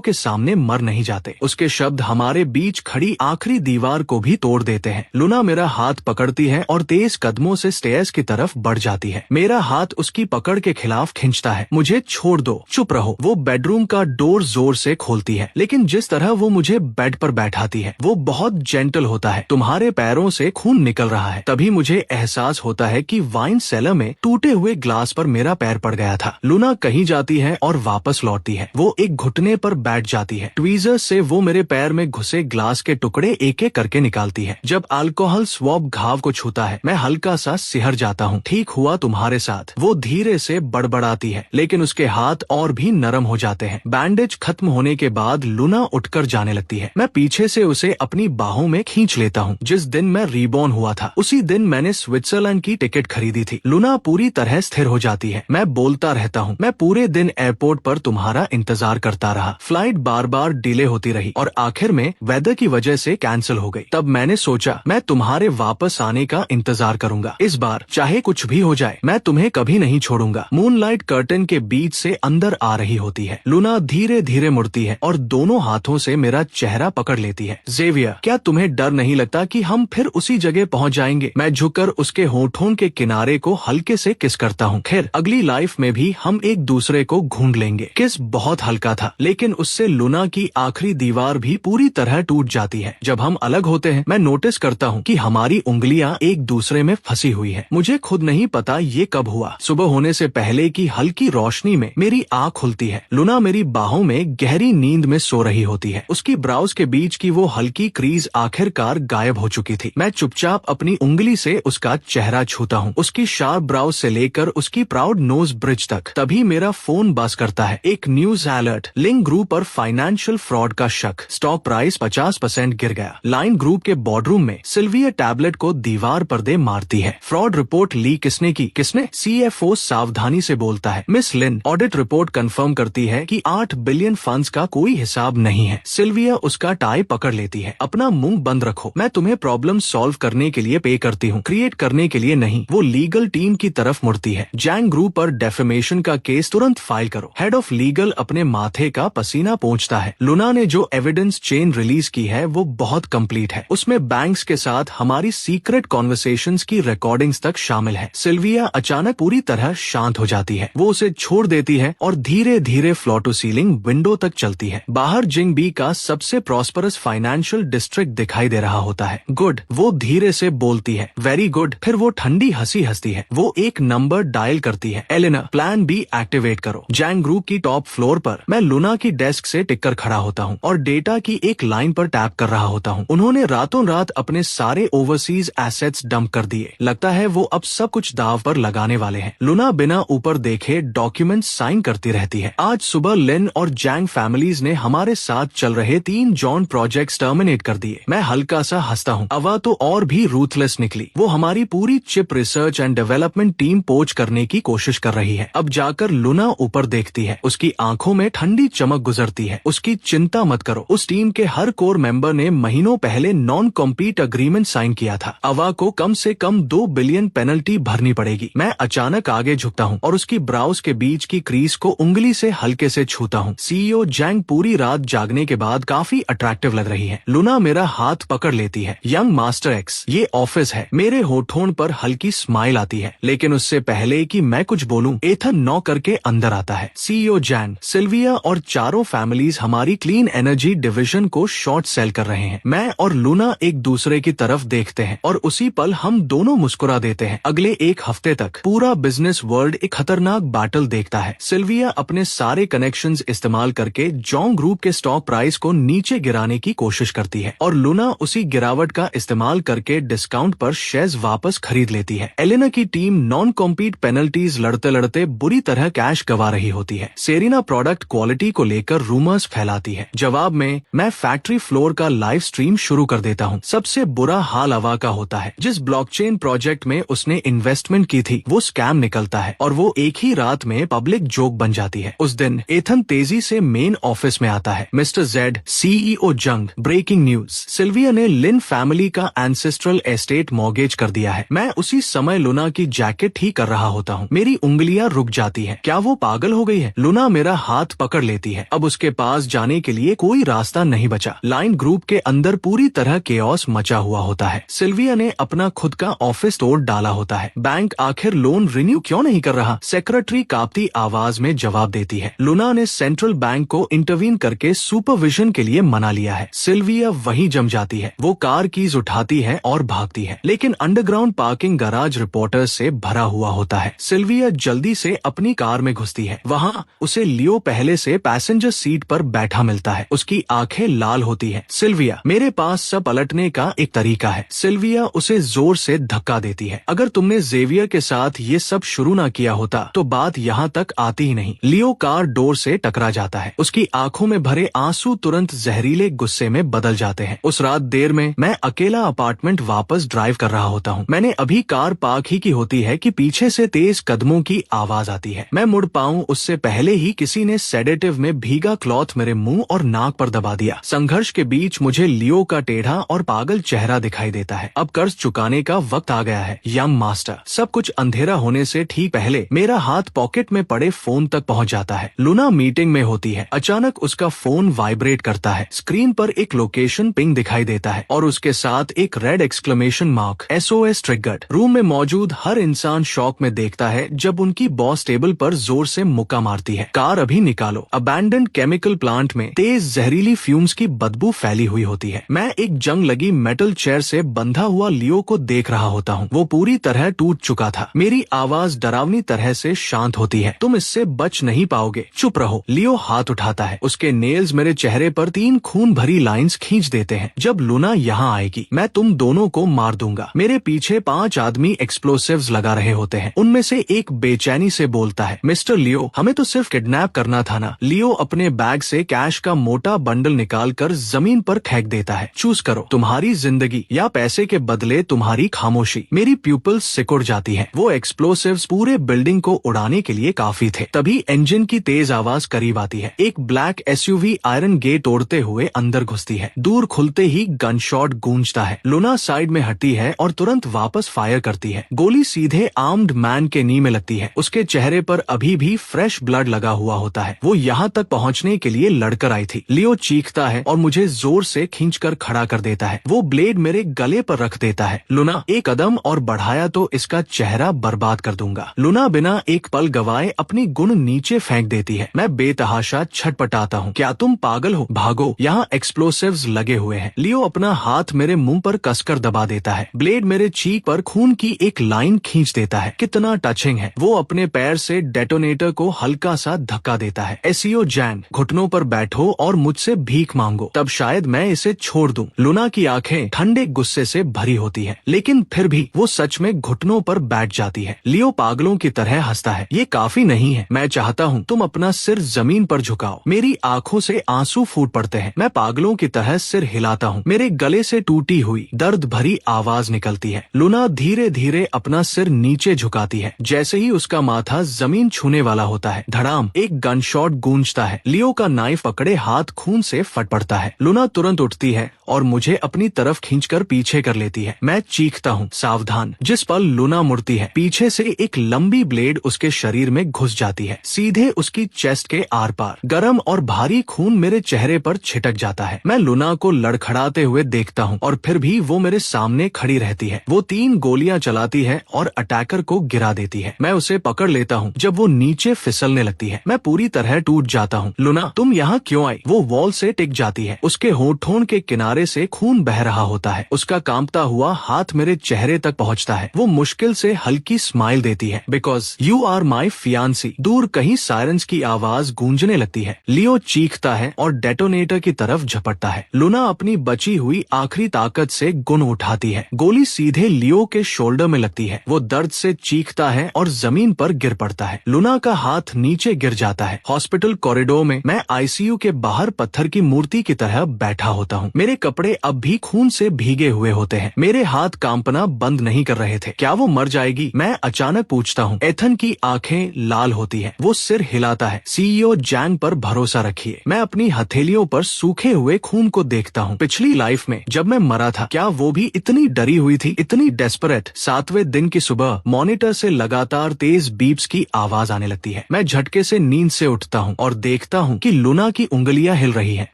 A: के सामने मर नहीं जाते। उसके शब्द हमारे बीच खड़ी आखिरी दीवार को भी तोड़ देते हैं। लूना मेरा हाथ पकड़ती है और तेज कदमों से स्टेयर्स की तरफ बढ़ जाती है। मेरा हाथ उसकी पकड़ के खिलाफ खींचता है। मुझे छोड़ दो, चुप रहो। वो बेडरूम का डोर जोर से खोलती है, लेकिन जिस तरह वो मुझे बेड पर बैठाती है वो बहुत जेंटल होता है। तुम्हारे पैरों से खून निकल रहा है। तभी मुझे एहसास होता है कि वाइन सेलर में टूटे हुए ग्लास पर मेरा पैर पड़ गया था। लूना कहीं जाती है और वापस लौटती है। वो एक घुटने पर बैठ जाती है। ट्वीजर से वो मेरे पैर में घुसे ग्लास के टुकड़े एक एक करके निकालती है। जब अल्कोहल स्वॉब घाव को छूता है, मैं हल्का सा सिहर जाता हूँ। ठीक हुआ तुम्हारे साथ, वो धीरे से बड़बड़ाती है, लेकिन उसके हाथ और भी नरम हो जाते हैं। बैंडेज खत्म होने के बाद लूना उठकर जाने लगती है। मैं पीछे से उसे अपनी बाहों में खींच लेता हूँ। जिस दिन मैं रीबॉर्न हुआ था, उसी दिन मैंने स्विट्जरलैंड की टिकट खरीदी थी। लूना पूरी तरह स्थिर हो जाती है। मैं बोलता रहता हूँ, मैं पूरे दिन एयरपोर्ट पर तुम्हारा इंतजार करता रहा। फ्लाइट बार बार डिले होती रही और आखिर में वेदर की वजह से कैंसिल हो गई। तब मैंने सोचा मैं तुम्हारे वापस आने का इंतजार करूंगा। इस बार चाहे कुछ भी हो जाए, मैं तुम्हें कभी नहीं छोड़ूंगा। मूनलाइट कर्टन के बीच से अंदर आ रही होती है। लूना धीरे धीरे मुड़ती है और दोनों हाथों से मेरा चेहरा पकड़ लेती है। ज़ेवियर, क्या तुम्हें डर नहीं लगता कि हम फिर उसी जगह पहुंच जाएंगे? मैं झुककर उसके होठों के किनारे को हल्के से किस करता हूँ। खैर, अगली लाइफ में भी हम एक दूसरे को ढूंढ लेंगे। किस बहुत हल्का था, लेकिन उससे लूना की आखिरी दीवार भी पूरी तरह टूट जाती है। जब हम अलग होते हैं, मैं नोटिस करता हूँ कि हमारी उंगलियां एक दूसरे में फंसी हुई है। मुझे खुद नहीं पता ये कब हुआ। सुबह होने से पहले की हल्की रोशनी में मेरी आँख खुलती है। लूना मेरी बाहों में गहरी नींद में सो रही होती है। उसकी ब्राउज के बीच की वो हल्की क्रीज आखिरकार गायब हो चुकी थी। मैं चुपचाप अपनी उंगली से उसका चेहरा छूता हूँ, उसकी शार्प ब्राउज से लेकर उसकी प्राउड नोज ब्रिज तक। तभी मेरा फोन बज करता है। एक न्यूज अलर्ट, लिंक ग्रुप पर फाइनेंशियल फ्रॉड का शक, स्टॉक प्राइस 50% गिर गया। लाइन ग्रुप के बोर्डरूम में सिल्विया टैबलेट को दीवार पर दे मारती है। फ्रॉड रिपोर्ट लीक किसने की? किसने? सीएफओ सावधानी से बोलता है। मिस लिन, ऑडिट रिपोर्ट कंफर्म करती है कि 8 बिलियन फंड्स का कोई हिसाब नहीं है। सिल्विया उसका टाई पकड़ लेती है। अपना मुंह बंद रखो, मैं तुम्हें प्रॉब्लम सॉल्व करने के लिए पे करती हूँ, क्रिएट करने के लिए नहीं। वो लीगल टीम की तरफ मुड़ती है। जैंग ग्रुप पर डेफेमेशन का केस तुरंत फाइल करो। हेड ऑफ लीगल अपने माथे का पसीना पोंछता है। लूना ने जो एविडेंस चेन रिलीज की है वो बहुत कंप्लीट है। उसमें बैंक्स के साथ हमारी सीक्रेट कॉन्वर्सेशंस की रिकॉर्डिंग्स तक शामिल है। सिल्विया अचानक पूरी तरह शांत हो जाती है। वो उसे छोड़ देती है और धीरे धीरे फ्लोर टू सीलिंग विंडो तक चलती है। बाहर जिंग बी का सबसे प्रॉस्परस फाइनेंशियल डिस्ट्रिक्ट दिखाई दे रहा होता है। गुड, वो धीरे से बोलती है। Very good. फिर वो ठंडी हंसी हंसती है। वो एक नंबर डायल करती है। एलेना, प्लान बी एक्टिवेट करो। जैंग ग्रुप की टॉप फ्लोर पर मैं लूना की डेस्क से टिककर खड़ा होता हूँ और डेटा की एक लाइन पर टैप कर रहा होता हूँ। उन्होंने रातों रात अपने सारे ओवरसीज एसेट्स डंप कर दिए। लगता है वो अब सब कुछ दाव पर लगाने वाले हैं। लूना बिना ऊपर देखे डॉक्यूमेंट साइन करती रहती है। आज सुबह लिन और जैंग फैमिलीज ने हमारे साथ चल रहे 3 जॉन प्रोजेक्ट्स टर्मिनेट कर दिए। मैं हल्का सा हंसता हूँ। अवा तो और भी रूथलेस निकली। वो हमारी पूरी chip research and development team पोच करने की कोशिश कर रही है। अब जाकर लूना ऊपर देखती है। उसकी आंखों में ठंडी चमक गुजरती है। उसकी चिंता मत करो, उस टीम के हर कोर मेंबर ने महीनों पहले नॉन कॉम्पीट अग्रीमेंट साइन किया था। अवा को कम से कम 2 बिलियन पेनल्टी भरनी पड़ेगी। मैं अचानक आगे झुकता हूँ और उसकी ब्राउज के बीच की क्रीज को उंगली से हल्के से छूता हूँ। सीईओ जैंग पूरी रात जागने के बाद काफी अट्रैक्टिव लग रही है। लूना मेरा हाथ पकड़ लेती है। यंग मास्टर एक्स, ये ऑफिस है। मेरे होठों पर हल्की स्माइल आती है, लेकिन उससे पहले कि मैं कुछ बोलूं, एथन नॉक करके अंदर आता है। सीईओ जैन, सिल्विया और चारों फैमिलीज हमारी क्लीन एनर्जी डिवीजन को शॉर्ट सेल कर रहे हैं। मैं और लूना एक दूसरे की तरफ देखते हैं और उसी पल हम दोनों मुस्कुरा देते हैं। अगले एक हफ्ते तक पूरा बिजनेस वर्ल्ड एक खतरनाक बैटल देखता है। सिल्विया अपने सारे कनेक्शंस इस्तेमाल करके जॉन्ग ग्रुप के स्टॉक प्राइस प्राइस को नीचे गिराने की कोशिश करती है और लूना उसी गिरावट का इस्तेमाल करके डिस्काउंट पर शेयर्स वापस खरीद लेती है। एलेना की टीम नॉन कॉम्पीट पेनल्टीज लड़ते लड़ते बुरी तरह कैश गवा रही होती है। सेरेना प्रोडक्ट क्वालिटी को लेकर रूमर्स फैलाती है। जवाब में मैं फैक्ट्री फ्लोर का लाइव स्ट्रीम शुरू कर देता हूँ। सबसे बुरा हाल अवा का होता है। जिस ब्लॉकचेन प्रोजेक्ट में उसने इन्वेस्टमेंट की थी वो स्कैम निकलता है और वो एक ही रात में पब्लिक जोक बन जाती है। उस दिन एथन तेजी से मेन ऑफिस में आता है। मिस्टर जेड, सीईओ जंग, ब्रेकिंग न्यूज, सिल्विया ने लिन फैमिली का एंसेस्ट्रल एस्टेट मॉर्गेज कर दिया है। मैं उसी समय लूना की जैकेट ही कर रहा होता हूँ। मेरी उंगलियां रुक जाती है। क्या वो पागल हो गई है? लूना मेरा हाथ पकड़ लेती है। अब उसके पास जाने के लिए कोई रास्ता नहीं बचा। लाइन ग्रुप के अंदर पूरी तरह केओस मचा हुआ होता है। सिल्विया ने अपना खुद का ऑफिस तोड़ डाला होता है। बैंक आखिर लोन रिन्यू क्यों नहीं कर रहा? सेक्रेटरी कांपती आवाज में जवाब देती है। लूना ने सेंट्रल बैंक को इंटरवीन करके सुपरविजन के लिए मना लिया है। सिल्विया वहीं जम जाती है। वो कार कीज उठाती है और भागती है, लेकिन अंडरग्राउंड पार्किंग गराज रिपोर्टर्स से भरा हुआ होता है। सिल्विया जल्दी से अपनी कार में घुसती है। वहाँ उसे लियो पहले से पैसेंजर सीट पर बैठा मिलता है। उसकी आंखें लाल होती है। सिल्विया, मेरे पास सब पलटने का एक तरीका है। सिल्विया उसे जोर से धक्का देती है। अगर तुमने जेवियर के साथ ये सब शुरू ना किया होता तो बात यहाँ तक आती ही नहीं। लियो कार डोर से टकरा जाता है। उसकी आंखों में भरे आंसू तुरंत जहरीले गुस्से में बदल जाते हैं। उस रात देर में मैं अकेला अपार्टमेंट वापस ड्राइव कर रहा होता हूँ। मैंने अभी कार पार्क ही की होती है कि पीछे से तेज कदमों की आवाज आती है। मैं मुड़ पाऊं उससे पहले ही किसी ने सेडेटिव में भीगा क्लॉथ मेरे मुंह और नाक पर दबा दिया। संघर्ष के बीच मुझे लियो का टेढ़ा और पागल चेहरा दिखाई देता है। अब कर्ज चुकाने का वक्त आ गया है। यम मास्टर। सब कुछ अंधेरा होने से ठीक पहले मेरा हाथ पॉकेट में पड़े फोन तक पहुंच जाता है। लूना मीटिंग में होती है। अचानक उसका फोन वाइब्रेट करता है। स्क्रीन पर एक लोकेशन पिंग दिखाई देता है और उसके साथ एक red exclamation mark, SOS triggered. Room में मौजूद हर इंसान शॉक में देखता है जब उनकी बॉस टेबल पर जोर से मुक्का मारती है। कार अभी निकालो। अबैंडन्ड केमिकल प्लांट में तेज जहरीली फ्यूम्स की बदबू फैली हुई होती है। मैं एक जंग लगी मेटल चेयर से बंधा हुआ लियो को देख रहा होता हूँ। वो पूरी तरह टूट चुका था। मेरी आवाज डरावनी तरह से शांत होती है। तुम इससे बच नहीं पाओगे, चुप रहो। लियो हाथ उठाता है। उसके नेल्स मेरे चेहरे पर 3 खून भरी लाइंस खींच देते हैं। जब लूना यहाँ आएगी मैं तुम दोनों को मार दूंगा। मेरे पीछे 5 आदमी एक्सप्लोसिव्स लगा रहे होते हैं। उनमें से एक बेचैनी से बोलता है, मिस्टर लियो, हमें तो सिर्फ किडनैप करना था ना। लियो अपने बैग से कैश का मोटा बंडल निकालकर जमीन पर फेंक देता है। चूज करो, तुम्हारी जिंदगी या पैसे के बदले तुम्हारी खामोशी। मेरी प्यूपल्स सिकुड़ जाती है। वो एक्सप्लोसिव्स पूरे बिल्डिंग को उड़ाने के लिए काफी थे। तभी इंजन की तेज आवाज करीब आती है। एक ब्लैक SUV आयरन गेट तोड़ते हुए अंदर घुसती है। दूर खुलते ही गन शॉट गूंजता है। लूना साइड में हटती है और तुरंत वापस फायर करती है। गोली सीधे आर्म्ड मैन के नी में लगती है। उसके चेहरे पर अभी भी फ्रेश ब्लड लगा हुआ होता है। वो यहाँ तक पहुँचने के लिए लड़कर आई थी। लियो चीखता है और मुझे जोर से खींचकर खड़ा कर देता है। वो ब्लेड मेरे गले पर रख देता है। लूना, एक कदम और बढ़ाया तो इसका चेहरा बर्बाद कर दूंगा। लूना बिना एक पल गवाए अपनी गुण नीचे फेंक देती है। मैं बेतहाशा छटपटाता हूँ। क्या तुम पागल हो? भागो, यहाँ एक्सप्लोसिव्स लगे हुए हैं। लियो अपना हाथ मेरे मुंह पर कसकर दबा देता है। ब्लेड मेरे चीक पर खून की एक लाइन खींच देता है। कितना टचिंग है। वो अपने पैर से डेटोनेटर को हल्का सा धक्का देता है। SEO जैन, घुटनों पर बैठो और मुझसे भीख मांगो, तब शायद मैं इसे छोड़ दूं। लूना की आंखें ठंडे गुस्से से भरी होती है, लेकिन फिर भी वो सच में घुटनों पर बैठ जाती है। लियो पागलों की तरह हंसता है। ये काफी नहीं है। मैं चाहता हूँ तुम अपना सिर जमीन पर झुकाओ। मेरी आंखों से आंसू फूट पड़ते हैं। मैं पागलों की तरह सिर हिलाता हूँ। मेरे गले से टूटी हुई दर्द भरी आवाज निकलती है। लूना धीरे धीरे अपना सिर नीचे झुकाती है। जैसे ही उसका माथा जमीन छूने वाला होता है, धड़ाम, एक गन शॉट गूंजता है। लियो का नाइफ पकड़े हाथ खून से फट पड़ता है। लूना तुरंत उठती है और मुझे अपनी तरफ खींचकर पीछे कर लेती है। मैं चीखता हूँ, सावधान। जिस पल लूना मुड़ती है, पीछे से एक लंबी ब्लेड उसके शरीर में घुस जाती है, सीधे उसकी चेस्ट के आर पार। गरम और भारी खून मेरे चेहरे पर छिटक जाता है। मैं लूना को लड़खड़ाते हुए देखता हूँ और फिर भी वो मेरे सामने खड़ी रहती है। वो 3 गोलियां चलाती है और अटैकर को गिरा देती है। मैं उसे पकड़ लेता हूँ जब वो नीचे फिसलने लगती है। मैं पूरी तरह टूट जाता हूँ। लूना, तुम यहाँ क्यों आई? वो वॉल से टिक जाती है। उसके होठों के किनारे से खून बह रहा होता है। उसका कांपता हुआ हाथ मेरे चेहरे तक पहुँचता है। वो मुश्किल से हल्की स्माइल देती है। Because you are my fiancee. दूर कहीं सायरन्स की आवाज गूंजने लगती है। लियो चीखता है और डेटोनेटर की तरफ झपटता है। लुना अपनी बची हुई आखिरी ताकत से गन उठाती है। गोली सीधे लियो के शोल्डर में लगती है। वो दर्द से चीखता है और जमीन पर गिर पड़ता है। लुना का हाथ नीचे गिर जाता है। हॉस्पिटल कॉरिडोर में मैं आईसीयू के बाहर पत्थर की मूर्ति की तरह बैठा होता हूँ। मेरे कपड़े अब भी खून से भीगे हुए होते हैं। मेरे हाथ कांपना बंद नहीं कर रहे थे। क्या वो मर जाएगी? मैं अचानक पूछता हूँ। एथन की आंखें लाल होती है। वो सिर हिलाता है। सीईओ जैंग पर भरोसा रखिए। मैं अपनी हथेलियों पर सूखे हुए खून को देखता हूँ। पिछली लाइफ में जब मैं मरा था, क्या वो भी इतनी डरी हुई थी, इतनी डेस्परेट? 7वें दिन की सुबह मॉनिटर से लगातार तेज बीप्स की आवाज आने लगती है। मैं झटके से नींद से उठता हूँ और देखता हूँ कि लुना की उंगलियां हिल रही हैं।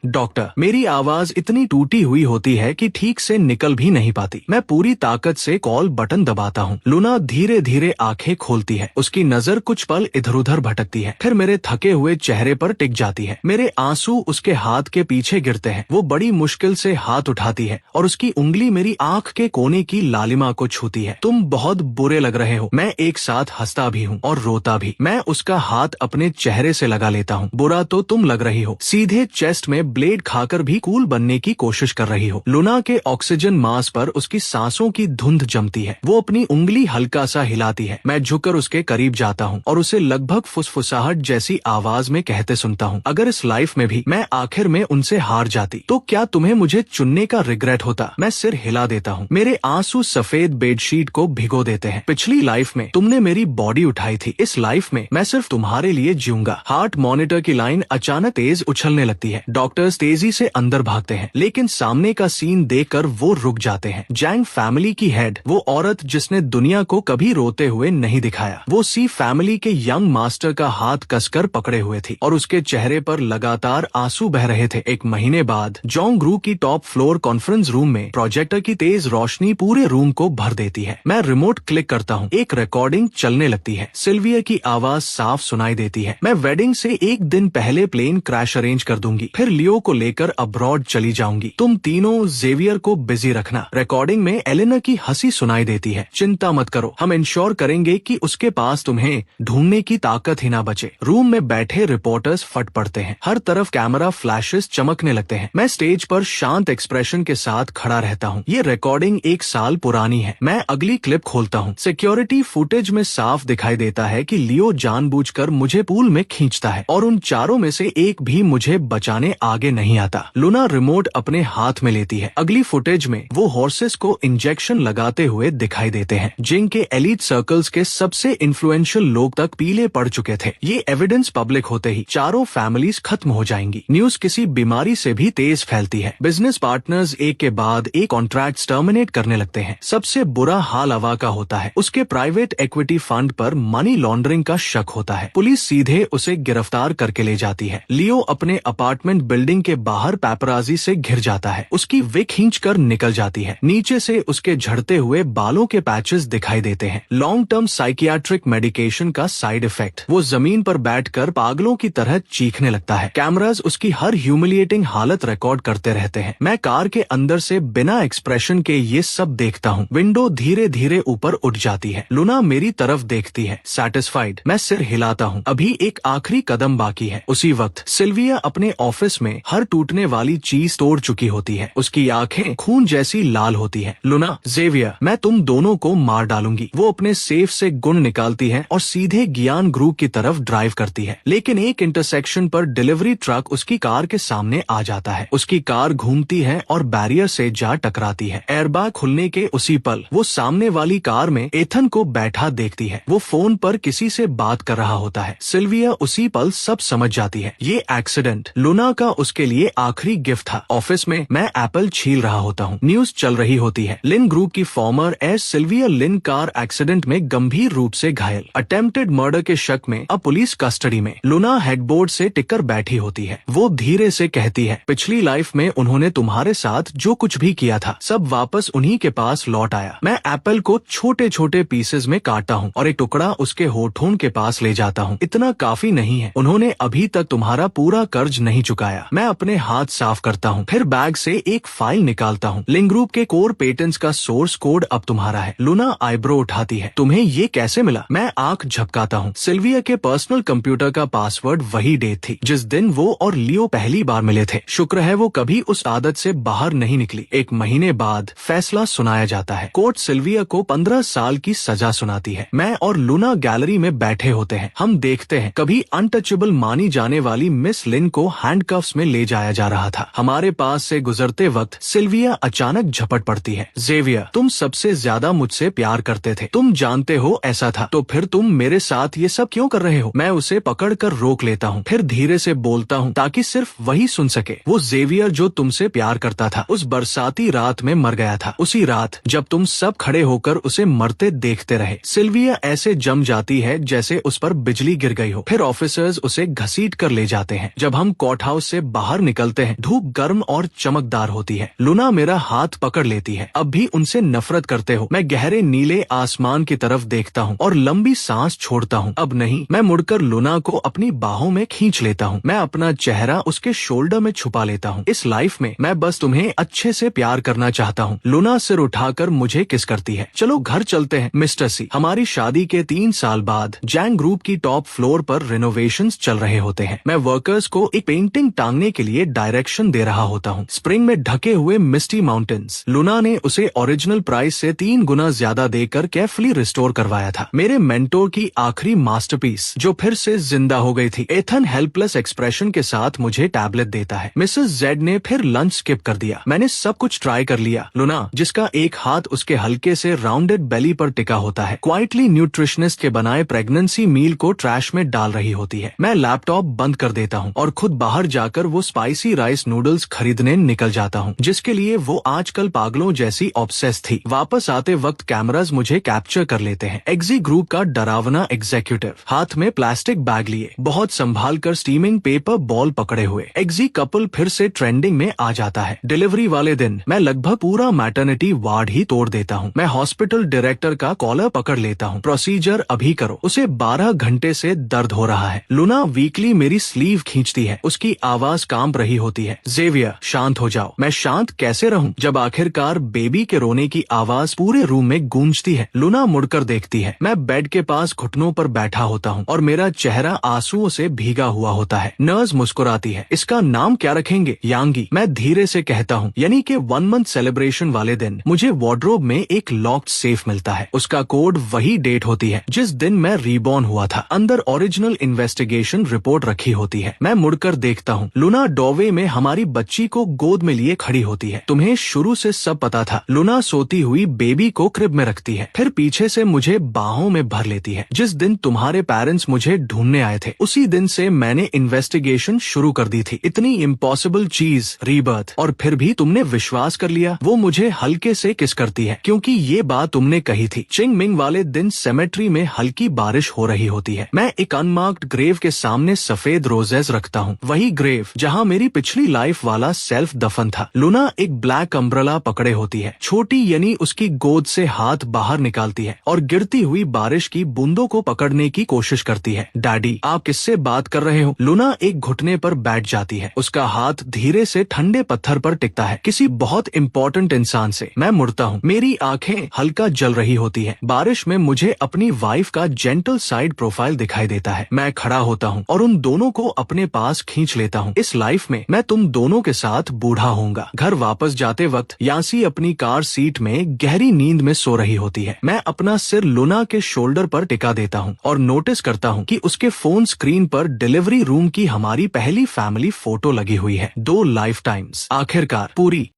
A: डॉक्टर, मेरी आवाज इतनी टूटी हुई होती है कि ठीक से निकल भी नहीं पाती। मैं पूरी ताकत से कॉल बटन दबाता हूँ। लुना धीरे धीरे आंखें खोलती है। उसकी नजर कुछ पल इधर उधर भटकती है, फिर मेरे थके हुए चेहरे पर टिक जाती है। मेरे आंसू उसके हाथ के पीछे गिरते हैं। वो बड़ी मुश्किल से हाथ उठाती है और उसकी उंगली मेरी आंख के कोने की लालिमा को छूती है। तुम बहुत बुरे लग रहे हो। मैं एक साथ हंसता भी हूँ और रोता भी। मैं उसका हाथ अपने चेहरे से लगा लेता हूँ। बुरा तो तुम लग रही हो। सीधे चेस्ट में ब्लेड खाकर भी कूल बनने की कोशिश कर रही हो। लुना के ऑक्सीजन मास्क पर उसकी सांसों की धुंध जमती है। वो अपनी उंगली हल्का सा हिलाती है। मैं झुककर उसके करीब जाता हूँ और उसे लगभग फुसफुसाहट जैसी आवाज में कहते सुनता हूँ, अगर इस लाइफ में भी मैं आखिर में उनसे हार जाती तो क्या तुम्हें मुझे चुनने का रिग्रेट होता? मैं सिर हिला देता हूँ। मेरे आंसू सफेद बेडशीट को भिगो देते हैं। पिछली लाइफ में तुमने मेरी बॉडी उठाई थी, इस लाइफ में मैं सिर्फ तुम्हारे लिए जीऊंगा। हार्ट मॉनिटर की लाइन अचानक तेज उछलने लगती है। डॉक्टर्स तेजी से अंदर भागते हैं, लेकिन सामने का सीन देखकर वो रुक जाते हैं। जैंग फैमिली की हेड, वो औरत जिसने दुनिया को कभी रोते हुए नहीं दिखाया, वो सी फैमिली के यंग मास्टर का हाथ कसकर पकड़े हुए थी और उसके चेहरे पर लगातार आंसू बह रहे थे। एक महीने बाद जोंग ग्रू की टॉप फ्लोर कॉन्फ्रेंस रूम में प्रोजेक्टर की तेज रोशनी पूरे रूम को भर देती है। मैं रिमोट क्लिक करता हूँ। एक रिकॉर्डिंग चलने लगती है। सिल्विया की आवाज साफ सुनाई देती है। मैं वेडिंग से एक दिन पहले प्लेन क्रैश अरेंज कर दूंगी, फिर लियो को लेकर अब्रॉड चली जाऊंगी। तुम तीनों जेवियर को बिजी रखना। रिकॉर्डिंग में एलेना की हंसी सुनाई देती है। चिंता मत करो, हम इंश्योर करेंगे कि उसके पास तुम्हें ढूंढने की ताकत ही ना बचे। रूम में बैठे रिपोर्टर्स फट पड़ते हैं। हर तरफ कैमरा फ्लैशेस चमकने लगते हैं। मैं स्टेज पर शांत एक्सप्रेशन के साथ खड़ा रहता हूँ। ये रिकॉर्डिंग 1 साल पुरानी है। मैं अगली क्लिप खोलता हूँ। सिक्योरिटी फुटेज में साफ दिखाई देता है कि लियो जानबूझकर मुझे पूल में खींचता है और उन चारों में से एक भी मुझे बचाने आगे नहीं आता। लुना रिमोट अपने हाथ में लेती है। अगली फुटेज में वो हॉर्सेस को इंजेक्शन लगाते हुए दिखाई देते हैं, जिनके एलीट सर्कल्स के सबसे इन्फ्लुएंशियल लोग तक पीले पड़ चुके थे। ये एविडेंस पब्लिक होते ही चारों फैमिलीज खत्म हो जाएंगी। न्यूज किसी बीमारी से भी तेज फैलती है। बिजनेस पार्टनर्स एक के बाद एक कॉन्ट्रैक्ट टर्मिनेट करने लगते हैं। सबसे बुरा हाल अवा का होता है। उसके प्राइवेट इक्विटी फंड पर मनी लॉन्ड्रिंग का शक होता है। पुलिस सीधे उसे गिरफ्तार करके ले जाती है। लियो अपने अपार्टमेंट बिल्डिंग के बाहर पैपराजी से घिर जाता है। उसकी विग खींचकर निकल जाती है। नीचे से उसके झड़ते हुए बालों के पैचेस दिखाई देते हैं। लॉन्ग टर्म साइकियाट्रिक मेडिकेशन का साइड इफेक्ट। वो जमीन पर बैठकर पागलों की तरह चीखने लगता है। कैमराज उसकी हर ह्यूमिलिएटिंग हालत रिकॉर्ड करते रहते हैं। मैं कार के अंदर से बिना एक्सप्रेशन के ये सब देखता हूँ। विंडो धीरे धीरे ऊपर उठ जाती है। लुना मेरी तरफ देखती है, सैटिस्फाइड। मैं सिर हिलाता हूँ। अभी एक आखिरी कदम बाकी है। उसी वक्त सिल्विया अपने ऑफिस में हर टूटने वाली चीज तोड़ चुकी होती है। उसकी आंखें खून जैसी लाल होती है। लुना, जेवियर, मैं तुम दोनों को मार डालूंगी। वो अपने सेफ से गुण निकालती है और सीधे गियान ग्रुप की तरफ ड्राइव करती है। लेकिन एक इंटरसेक्शन पर डिलीवरी ट्रक उसकी कार के सामने आ जाता है। उसकी कार घूमती है और बैरियर से जा टकराती है। एयरबैग खुलने के उसी पल वो सामने वाली कार में एथन को बैठा देखती है। वो फोन पर किसी से बात कर रहा होता है। सिल्विया उसी पल सब समझ जाती है। ये एक्सीडेंट लुना का उसके लिए आखिरी गिफ्ट था। ऑफिस में मैं एप्पल छील रहा होता हूँ। न्यूज चल रही होती है। लिन ग्रुप की फॉर्मर एयर सिल्विया लिन कार एक्सीडेंट में गंभीर रूप से घायल। अटेम्प्टेड मर्डर के शक में अब पुलिस कस्टडी में। लुना हेडबोर्ड से टिककर बैठी होती है। वो धीरे से कहती है, पिछली लाइफ में उन्होंने तुम्हारे साथ जो कुछ भी किया था सब वापस उन्हीं के पास लौट आया। मैं एप्पल को छोटे छोटे पीसेस में काटता हूँ और एक टुकड़ा उसके होठों के पास ले जाता हूँ। इतना काफी नहीं है, उन्होंने अभी तक तुम्हारा पूरा कर्ज नहीं चुकाया। मैं अपने हाथ साफ करता हूँ, फिर बैग से एक फाइल निकालता हूँ। लिंग ग्रुप के कोर पेटेंट्स का सोर्स कोड अब तुम्हारा है। लुना आईब्रो उठाती है, तुम्हें ये कैसे मिला? मैं आंख झपकाता हूँ। सिल्विया के पर्सनल कंप्यूटर का पासवर्ड वही डेट थी जिस दिन वो और लियो जो पहली बार मिले थे। शुक्र है वो कभी उस आदत से बाहर नहीं निकली। 1 महीने बाद फैसला सुनाया जाता है। कोर्ट सिल्विया को 15 साल की सजा सुनाती है। मैं और लूना गैलरी में बैठे होते हैं। हम देखते हैं कभी अनटचेबल मानी जाने वाली मिस लिन को हैंडकफ्स में ले जाया जा रहा था। हमारे पास से गुजरते वक्त सिल्विया अचानक झपट पड़ती है। ज़ेवियर, तुम सबसे ज्यादा मुझसे प्यार करते थे, तुम जानते हो ऐसा था, तो फिर तुम मेरे साथ ये सब क्यों कर रहे हो? मैं उसे पकड़कर रोक लेता हूँ, फिर धीरे से बोलता हूँ ताकि सिर्फ वही सुन सके। वो ज़ेवियर जो तुमसे प्यार करता था उस बरसाती रात में मर गया था, उसी रात जब तुम सब खड़े होकर उसे मरते देखते रहे। सिल्विया ऐसे जम जाती है जैसे उस पर बिजली गिर गई हो। फिर ऑफिसर्स उसे घसीट कर ले जाते हैं। जब हम कोर्ट हाउस से बाहर निकलते हैं, धूप गर्म और चमकदार होती है। लूना मेरा हाथ पकड़ लेती है। अब भी उनसे नफरत करते हो? मैं गहरे नीले आसमान की तरफ देखता हूँ और लंबी सांस छोड़ता हूँ। अब नहीं। मैं मुड़कर लूना को अपनी बाहों में खींच लेता हूँ। मैं अपना चेहरा उसके शोल्डर में छुपा लेता हूँ। इस लाइफ में मैं बस तुम्हें अच्छे से प्यार करना चाहता हूँ। लूना सिर उठाकर मुझे किस करती है। चलो घर चलते हैं मिस्टर सी। हमारी शादी के 3 साल बाद जैंग ग्रुप की टॉप फ्लोर पर रिनोवेशंस चल रहे होते हैं। मैं वर्कर्स को एक पेंटिंग टांगने के लिए डायरेक्शन दे रहा होता हूँ। स्प्रिंग में ढके हुए मिस्टी माउंटेन्स। लूना ने उसे ओरिजिनल प्राइस से 3 गुना ज्यादा देकर केयरफुली रिस्टोर करवाया था। मेरे मेंटोर की आखिरी मास्टरपीस जो फिर से जिंदा हो गई थी। एथन हेल्पलेस एक्सप्रेशन के साथ मुझे टैबलेट देता है। मिसेस जेड ने फिर लंच स्किप कर दिया। मैंने सब कुछ ट्राई कर लिया। लूना, जिसका एक हाथ उसके हल्के से राउंडेड बेली पर टिका होता है, क्वाइटली न्यूट्रिशनिस्ट के बनाए प्रेगनेंसी मील को ट्रैश में डाल रही होती है। मैं लैपटॉप बंद कर देता हूँ और खुद बाहर जाकर वो स्पाइसी राइस नूडल्स खरीदने निकल जाता हूँ, जिसके लिए वो आजकल पागलों जैसी ऑब्सेस थी। वापस आते वक्त कैमराज मुझे कैप्चर कर लेते हैं। एक्जी ग्रुप का डरावना एग्जीक्यूटिव, हाथ में प्लास्टिक बैग लिए, बहुत संभाल कर स्टीमिंग पेपर बॉल पकड़े हुए। एक्जी कपल फिर से ट्रेंडिंग में आ जाता है। डिलीवरी वाले दिन मैं लगभग पूरा मैटरनिटी वार्ड ही तोड़ देता हूँ। मैं हॉस्पिटल डायरेक्टर का कॉलर पकड़ लेता हूँ। प्रोसीजर अभी करो। उसे 12 घंटे से दर्द हो रहा है। लूना वीकली मेरी स्लीव खींचती है। उसकी आवाज कांप रही होती है। ज़ेवियर, शांत हो जाओ। मैं शांत कैसे रहूं जब आखिरकार बेबी के रोने की आवाज पूरे रूम में गूंजती है। लूना मुड़कर देखती है। मैं बेड के पास घुटनों पर बैठा होता हूँ और मेरा चेहरा आंसुओं से भीगा हुआ होता है। नर्स मुस्कुराती है। इसका नाम क्या रखेंगे? यांगी, मैं धीरे से कहता हूँ। यानी कि 1 मंथ सेलिब्रेशन वाले दिन मुझे वार्डरोब में एक लॉक्ड सेफ मिलता है। उसका कोड वही डेट होती है जिस दिन मैं रीबॉर्न हुआ था। अंदर ओरिजिनल इन्वेस्टिगेशन रिपोर्ट रखी होती है। मैं मुड़कर देखता हूँ। लूना डोवे में हमारी बच्ची को गोद में लिए खड़ी होती है। तुम्हें शुरू से सब पता था। लूना सोती हुई बेबी को क्रिब में रखती है, फिर पीछे से मुझे बाहों में भर लेती है। जिस दिन तुम्हारे पेरेंट्स मुझे ढूंढने आए थे उसी दिन से मैंने इन्वेस्टिगेशन शुरू कर दी थी। इतनी इम्पॉसिबल चीज, रीबर्थ, और फिर भी तुमने विश्वास कर लिया। वो मुझे हल्के से किस करती है क्योंकि ये बात तुमने कही थी। चिंग मिंग वाले दिन सेमेट्री में हल्की बारिश हो रही होती है। मैं एक अनमार्क्ड ग्रेव के सामने सफेद रोजेस रखता हूँ, वही ग्रेव जहाँ मेरी पिछली लाइफ वाला सेल्फ दफन था। लूना एक ब्लैक अम्ब्रेला पकड़े होती है। छोटी यानी उसकी गोद से हाथ बाहर निकालती है और गिरती हुई बारिश की बूंदों को पकड़ने की कोशिश करती है। डैडी, आप किससे बात कर रहे हो? लूना एक घुटने पर बैठ जाती है। उसका हाथ धीरे से ठंडे पत्थर पर टिकता है। किसी बहुत इम्पोर्टेंट इंसान से। मैं मुड़ता हूँ। मेरी आंखें हल्का जल रही होती है। बारिश में मुझे अपनी वाइफ का जेंटल साइड प्रोफाइल दिखाई देता है। मैं खड़ा होता हूँ और उन दोनों को अपने पास खींच लेता हूँ। इस लाइफ में मैं तुम दोनों के साथ बूढ़ा होऊंगा। घर वापस जाते वक्त यासी अपनी कार सीट में गहरी नींद में सो रही होती है। मैं अपना सिर लूना के शोल्डर पर टिका देता हूँ और नोटिस करता हूँ कि उसके फोन स्क्रीन पर डिलीवरी रूम की हमारी पहली फैमिली फोटो लगी हुई है। 2 लाइफ टाइम्स। आखिरकार पूरी